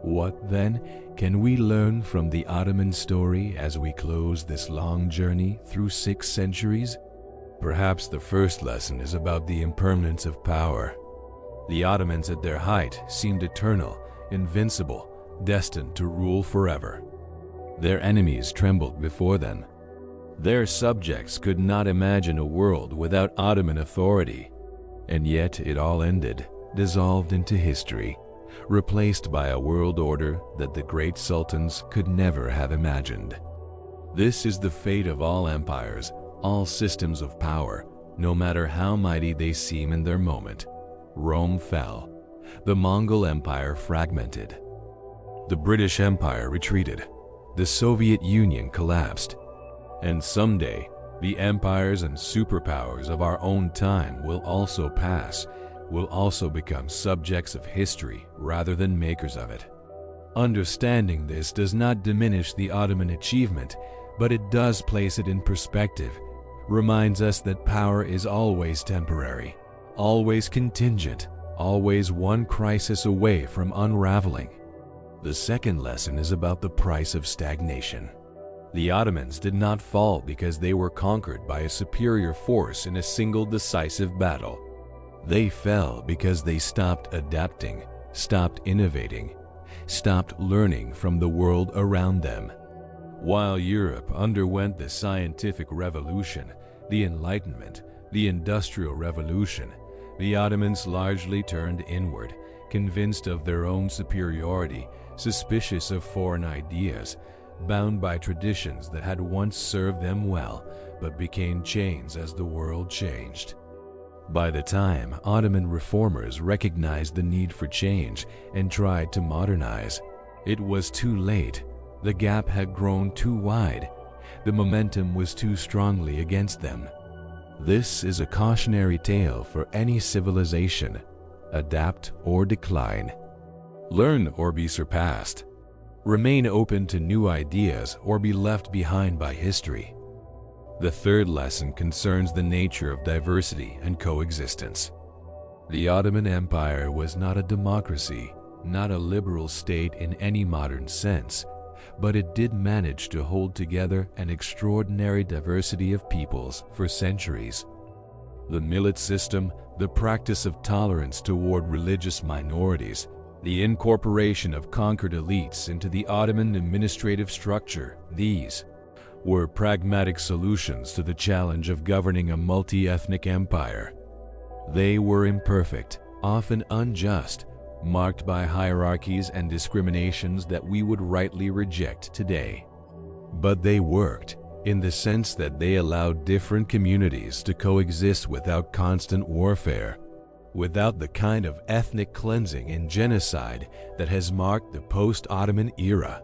What, then, can we learn from the Ottoman story as we close this long journey through 6 centuries? Perhaps the first lesson is about the impermanence of power. The Ottomans at their height seemed eternal, invincible, destined to rule forever. Their enemies trembled before them. Their subjects could not imagine a world without Ottoman authority. And yet it all ended, dissolved into history, replaced by a world order that the great sultans could never have imagined. This is the fate of all empires, all systems of power, no matter how mighty they seem in their moment. Rome fell. The Mongol Empire fragmented. The British Empire retreated. The Soviet Union collapsed. And someday, the empires and superpowers of our own time will also pass, will also become subjects of history rather than makers of it. Understanding this does not diminish the Ottoman achievement, but it does place it in perspective, reminds us that power is always temporary, always contingent, always one crisis away from unraveling. The second lesson is about the price of stagnation. The Ottomans did not fall because they were conquered by a superior force in a single decisive battle. They fell because they stopped adapting, stopped innovating, stopped learning from the world around them. While Europe underwent the scientific revolution, the Enlightenment, the Industrial Revolution, the Ottomans largely turned inward, convinced of their own superiority, suspicious of foreign ideas, bound by traditions that had once served them well, but became chains as the world changed. By the time Ottoman reformers recognized the need for change and tried to modernize, it was too late. The gap had grown too wide. The momentum was too strongly against them. This is a cautionary tale for any civilization: adapt or decline. Learn or be surpassed. Remain open to new ideas or be left behind by history. The third lesson concerns the nature of diversity and coexistence. The Ottoman Empire was not a democracy, not a liberal state in any modern sense, but it did manage to hold together an extraordinary diversity of peoples for centuries. The millet system, the practice of tolerance toward religious minorities, the incorporation of conquered elites into the Ottoman administrative structure, these were pragmatic solutions to the challenge of governing a multi-ethnic empire. They were imperfect, often unjust, marked by hierarchies and discriminations that we would rightly reject today. But they worked, in the sense that they allowed different communities to coexist without constant warfare, without the kind of ethnic cleansing and genocide that has marked the post-Ottoman era.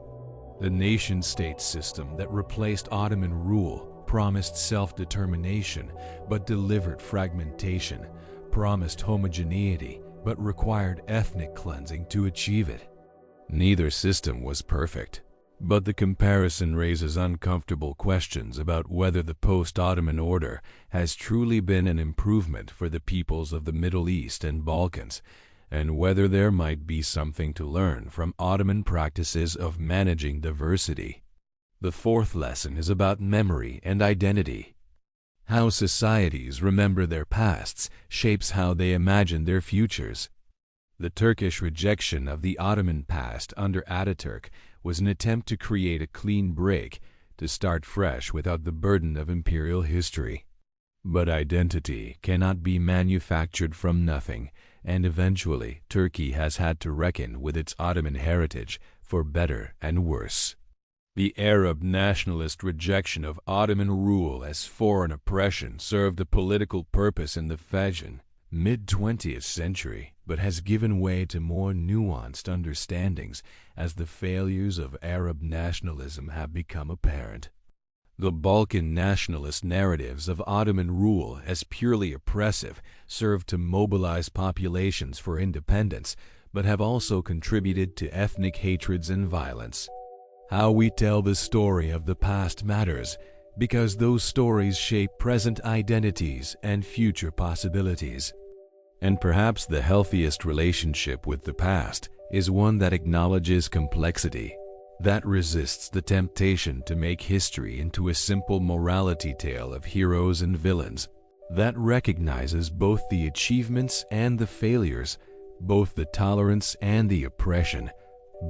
The nation-state system that replaced Ottoman rule promised self-determination but delivered fragmentation, promised homogeneity but required ethnic cleansing to achieve it. Neither system was perfect, but the comparison raises uncomfortable questions about whether the post-Ottoman order has truly been an improvement for the peoples of the Middle East and Balkans, and whether there might be something to learn from Ottoman practices of managing diversity. The fourth lesson is about memory and identity. How societies remember their pasts shapes how they imagine their futures. The Turkish rejection of the Ottoman past under Ataturk was an attempt to create a clean break, to start fresh without the burden of imperial history. But identity cannot be manufactured from nothing, and eventually Turkey has had to reckon with its Ottoman heritage, for better and worse. The Arab nationalist rejection of Ottoman rule as foreign oppression served a political purpose in the Fajr, mid-20th century, but has given way to more nuanced understandings as the failures of Arab nationalism have become apparent. The Balkan nationalist narratives of Ottoman rule as purely oppressive served to mobilize populations for independence, but have also contributed to ethnic hatreds and violence. How we tell the story of the past matters, because those stories shape present identities and future possibilities. And perhaps the healthiest relationship with the past is one that acknowledges complexity, that resists the temptation to make history into a simple morality tale of heroes and villains, that recognizes both the achievements and the failures, both the tolerance and the oppression,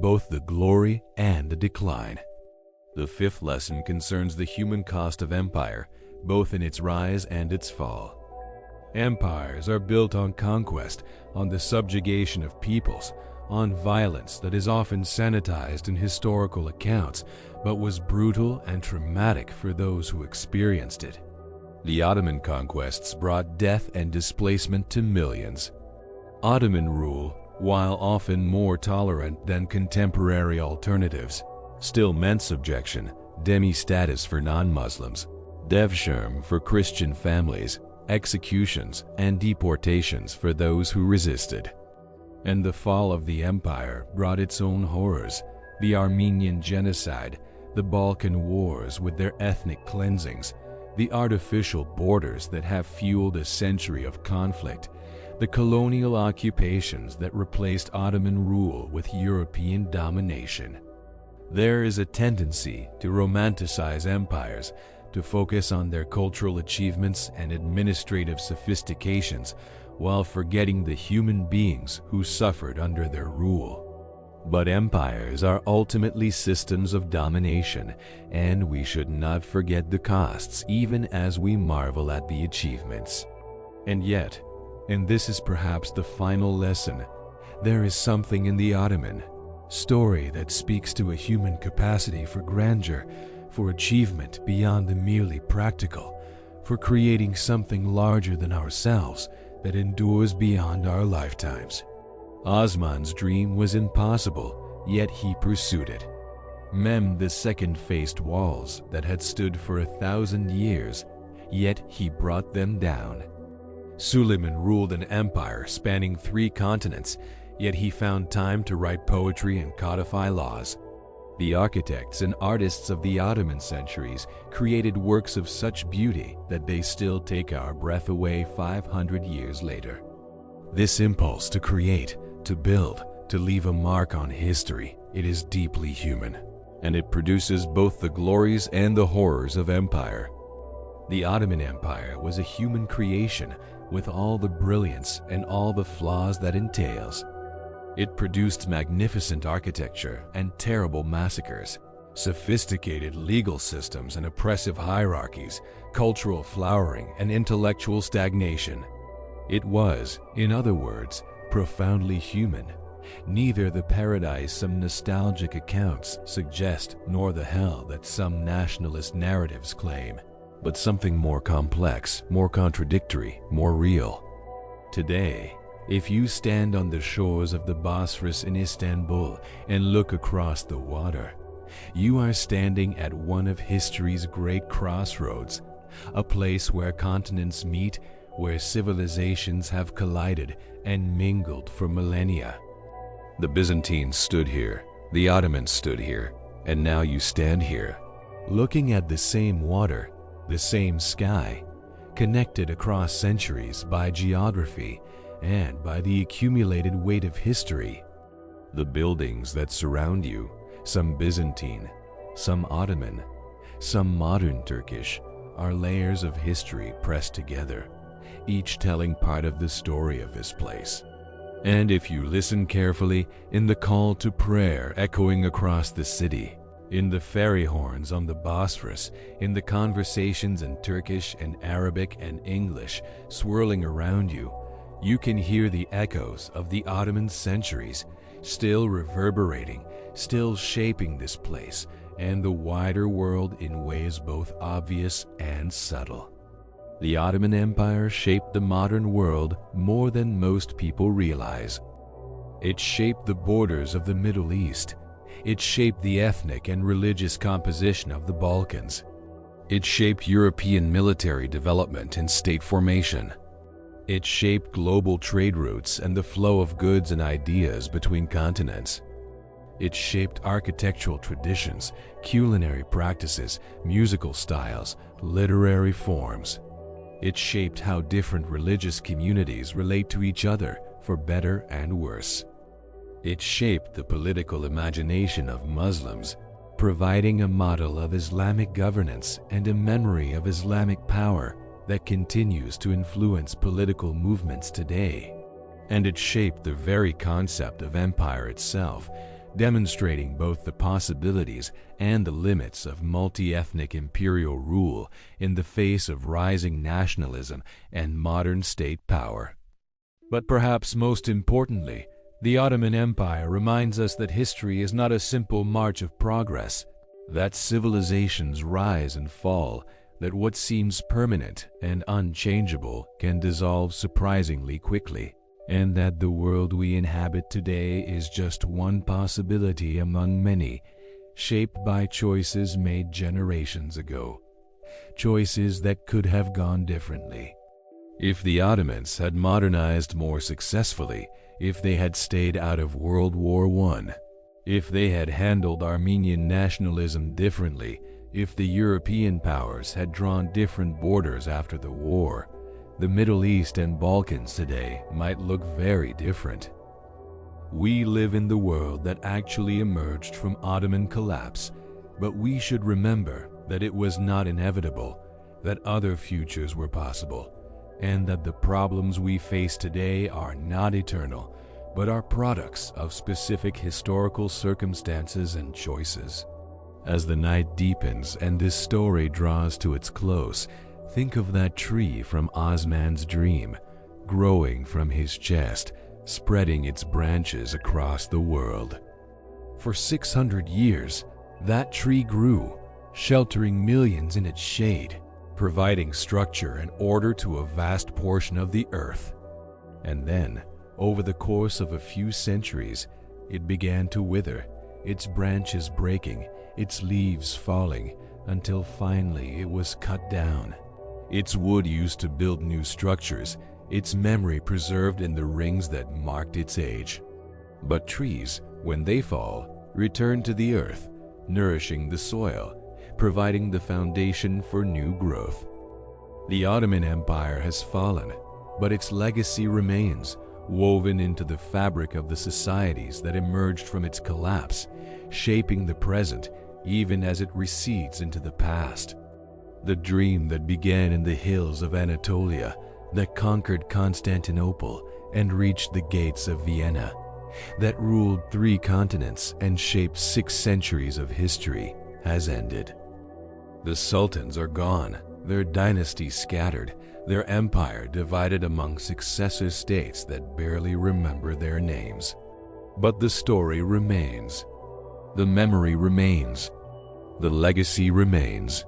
both the glory and the decline. The fifth lesson concerns the human cost of empire, both in its rise and its fall. Empires are built on conquest, on the subjugation of peoples, on violence that is often sanitized in historical accounts, but was brutal and traumatic for those who experienced it. The Ottoman conquests brought death and displacement to millions. Ottoman rule, while often more tolerant than contemporary alternatives, still meant subjection, demi-status for non-Muslims, devshirme for Christian families, executions and deportations for those who resisted. And the fall of the empire brought its own horrors: the Armenian genocide, the Balkan wars with their ethnic cleansings, the artificial borders that have fueled a century of conflict, the colonial occupations that replaced Ottoman rule with European domination. There is a tendency to romanticize empires, to focus on their cultural achievements and administrative sophistications, while forgetting the human beings who suffered under their rule. But empires are ultimately systems of domination, and we should not forget the costs even as we marvel at the achievements. And yet, and this is perhaps the final lesson, there is something in the Ottoman story that speaks to a human capacity for grandeur, for achievement beyond the merely practical, for creating something larger than ourselves that endures beyond our lifetimes. Osman's dream was impossible, yet he pursued it. Mehmed II faced walls that had stood for 1,000 years, yet he brought them down. Suleiman ruled an empire spanning 3 continents, yet he found time to write poetry and codify laws. The architects and artists of the Ottoman centuries created works of such beauty that they still take our breath away 500 years later. This impulse to create, to build, to leave a mark on history, it is deeply human, and it produces both the glories and the horrors of empire. The Ottoman Empire was a human creation with all the brilliance and all the flaws that entails. It produced magnificent architecture and terrible massacres, sophisticated legal systems and oppressive hierarchies, cultural flowering and intellectual stagnation. It was, in other words, profoundly human. Neither the paradise some nostalgic accounts suggest nor the hell that some nationalist narratives claim, but something more complex, more contradictory, more real. Today, if you stand on the shores of the Bosphorus in Istanbul and look across the water, you are standing at one of history's great crossroads, a place where continents meet, where civilizations have collided and mingled for millennia. The Byzantines stood here, the Ottomans stood here, and now you stand here, looking at the same water, the same sky, connected across centuries by geography and by the accumulated weight of history. The buildings that surround you, some Byzantine, some Ottoman, some modern Turkish, are layers of history pressed together, each telling part of the story of this place. And if you listen carefully, in the call to prayer echoing across the city, in the fairy horns on the Bosphorus, in the conversations in Turkish and Arabic and English swirling around you, you can hear the echoes of the Ottoman centuries, still reverberating, still shaping this place and the wider world in ways both obvious and subtle. The Ottoman Empire shaped the modern world more than most people realize. It shaped the borders of the Middle East. It shaped the ethnic and religious composition of the Balkans. It shaped European military development and state formation. It shaped global trade routes and the flow of goods and ideas between continents. It shaped architectural traditions, culinary practices, musical styles, literary forms. It shaped how different religious communities relate to each other, for better and worse. It shaped the political imagination of Muslims, providing a model of Islamic governance and a memory of Islamic power that continues to influence political movements today. And it shaped the very concept of empire itself, demonstrating both the possibilities and the limits of multi-ethnic imperial rule in the face of rising nationalism and modern state power. But perhaps most importantly, the Ottoman Empire reminds us that history is not a simple march of progress, that civilizations rise and fall, that what seems permanent and unchangeable can dissolve surprisingly quickly, and that the world we inhabit today is just one possibility among many, shaped by choices made generations ago, choices that could have gone differently. If the Ottomans had modernized more successfully, if they had stayed out of World War I, if they had handled Armenian nationalism differently, if the European powers had drawn different borders after the war, the Middle East and Balkans today might look very different. We live in the world that actually emerged from Ottoman collapse, but we should remember that it was not inevitable, that other futures were possible, and that the problems we face today are not eternal, but are products of specific historical circumstances and choices. As the night deepens and this story draws to its close, think of that tree from Osman's dream, growing from his chest, spreading its branches across the world. For 600 years, that tree grew, sheltering millions in its shade, providing structure and order to a vast portion of the earth. And then, over the course of a few centuries, it began to wither, its branches breaking, its leaves falling, until finally it was cut down. Its wood used to build new structures, its memory preserved in the rings that marked its age. But trees, when they fall, return to the earth, nourishing the soil, providing the foundation for new growth. The Ottoman Empire has fallen, but its legacy remains, woven into the fabric of the societies that emerged from its collapse, shaping the present even as it recedes into the past. The dream that began in the hills of Anatolia, that conquered Constantinople and reached the gates of Vienna, that ruled 3 continents and shaped 6 centuries of history, has ended. The sultans are gone, their dynasty scattered, their empire divided among successive states that barely remember their names. But the story remains. The memory remains. The legacy remains.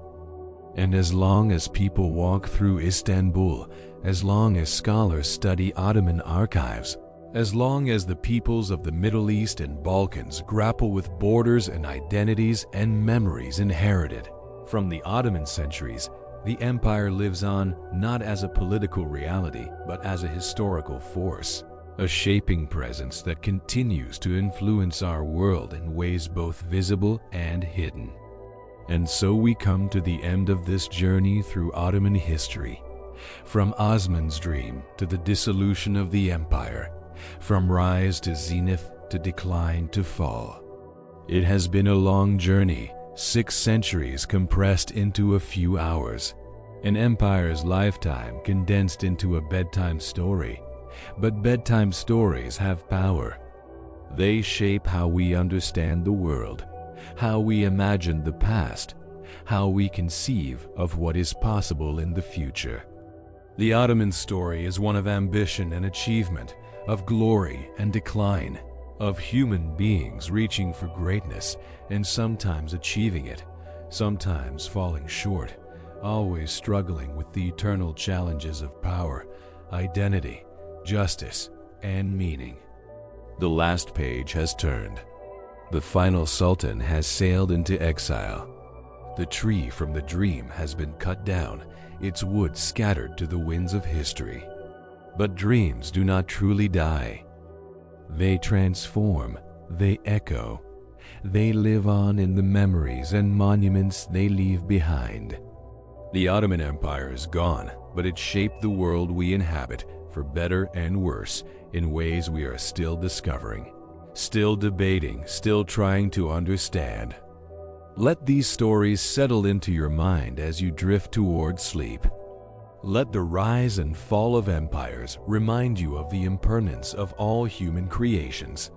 And as long as people walk through Istanbul, as long as scholars study Ottoman archives, as long as the peoples of the Middle East and Balkans grapple with borders and identities and memories inherited from the Ottoman centuries, the empire lives on not as a political reality, but as a historical force, a shaping presence that continues to influence our world in ways both visible and hidden. And so we come to the end of this journey through Ottoman history, from Osman's dream to the dissolution of the empire, from rise to zenith to decline to fall. It has been a long journey, 6 centuries compressed into a few hours, an empire's lifetime condensed into a bedtime story. But bedtime stories have power. They shape how we understand the world, how we imagine the past, how we conceive of what is possible in the future. The Ottoman story is one of ambition and achievement, of glory and decline, of human beings reaching for greatness and sometimes achieving it, sometimes falling short, always struggling with the eternal challenges of power, identity, justice, and meaning. The last page has turned. The final sultan has sailed into exile. The tree from the dream has been cut down, its wood scattered to the winds of history. But dreams do not truly die. They transform, they echo, they live on in the memories and monuments they leave behind. The Ottoman Empire is gone, but it shaped the world we inhabit, for better and worse, in ways we are still discovering, still debating, still trying to understand. Let these stories settle into your mind as you drift toward sleep. Let the rise and fall of empires remind you of the impermanence of all human creations.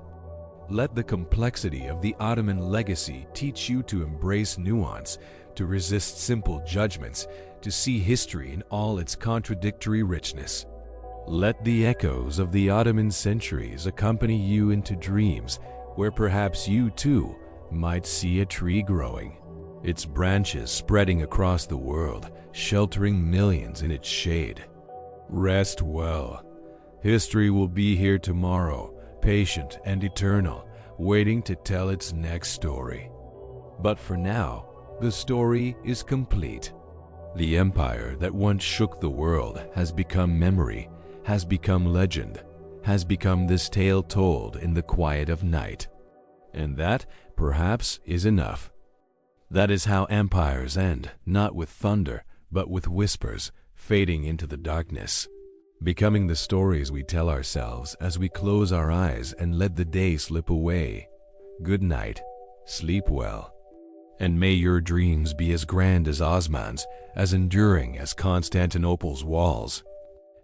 Let the complexity of the Ottoman legacy teach you to embrace nuance, to resist simple judgments, to see history in all its contradictory richness. Let the echoes of the Ottoman centuries accompany you into dreams where perhaps you too might see a tree growing, its branches spreading across the world, sheltering millions in its shade. Rest well. History will be here tomorrow, patient and eternal, waiting to tell its next story. But for now, the story is complete. The empire that once shook the world has become memory, has become legend, has become this tale told in the quiet of night. And that, perhaps, is enough. That is how empires end, not with thunder, but with whispers, fading into the darkness, becoming the stories we tell ourselves as we close our eyes and let the day slip away. Good night, sleep well, and may your dreams be as grand as Osman's, as enduring as Constantinople's walls.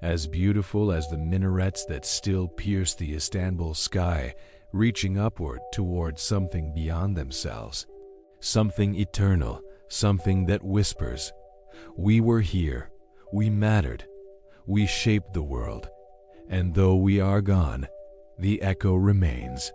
as beautiful as the minarets that still pierce the Istanbul sky, reaching upward toward something beyond themselves, something eternal, something that whispers, "We were here, we mattered, we shaped the world, and though we are gone, the echo remains."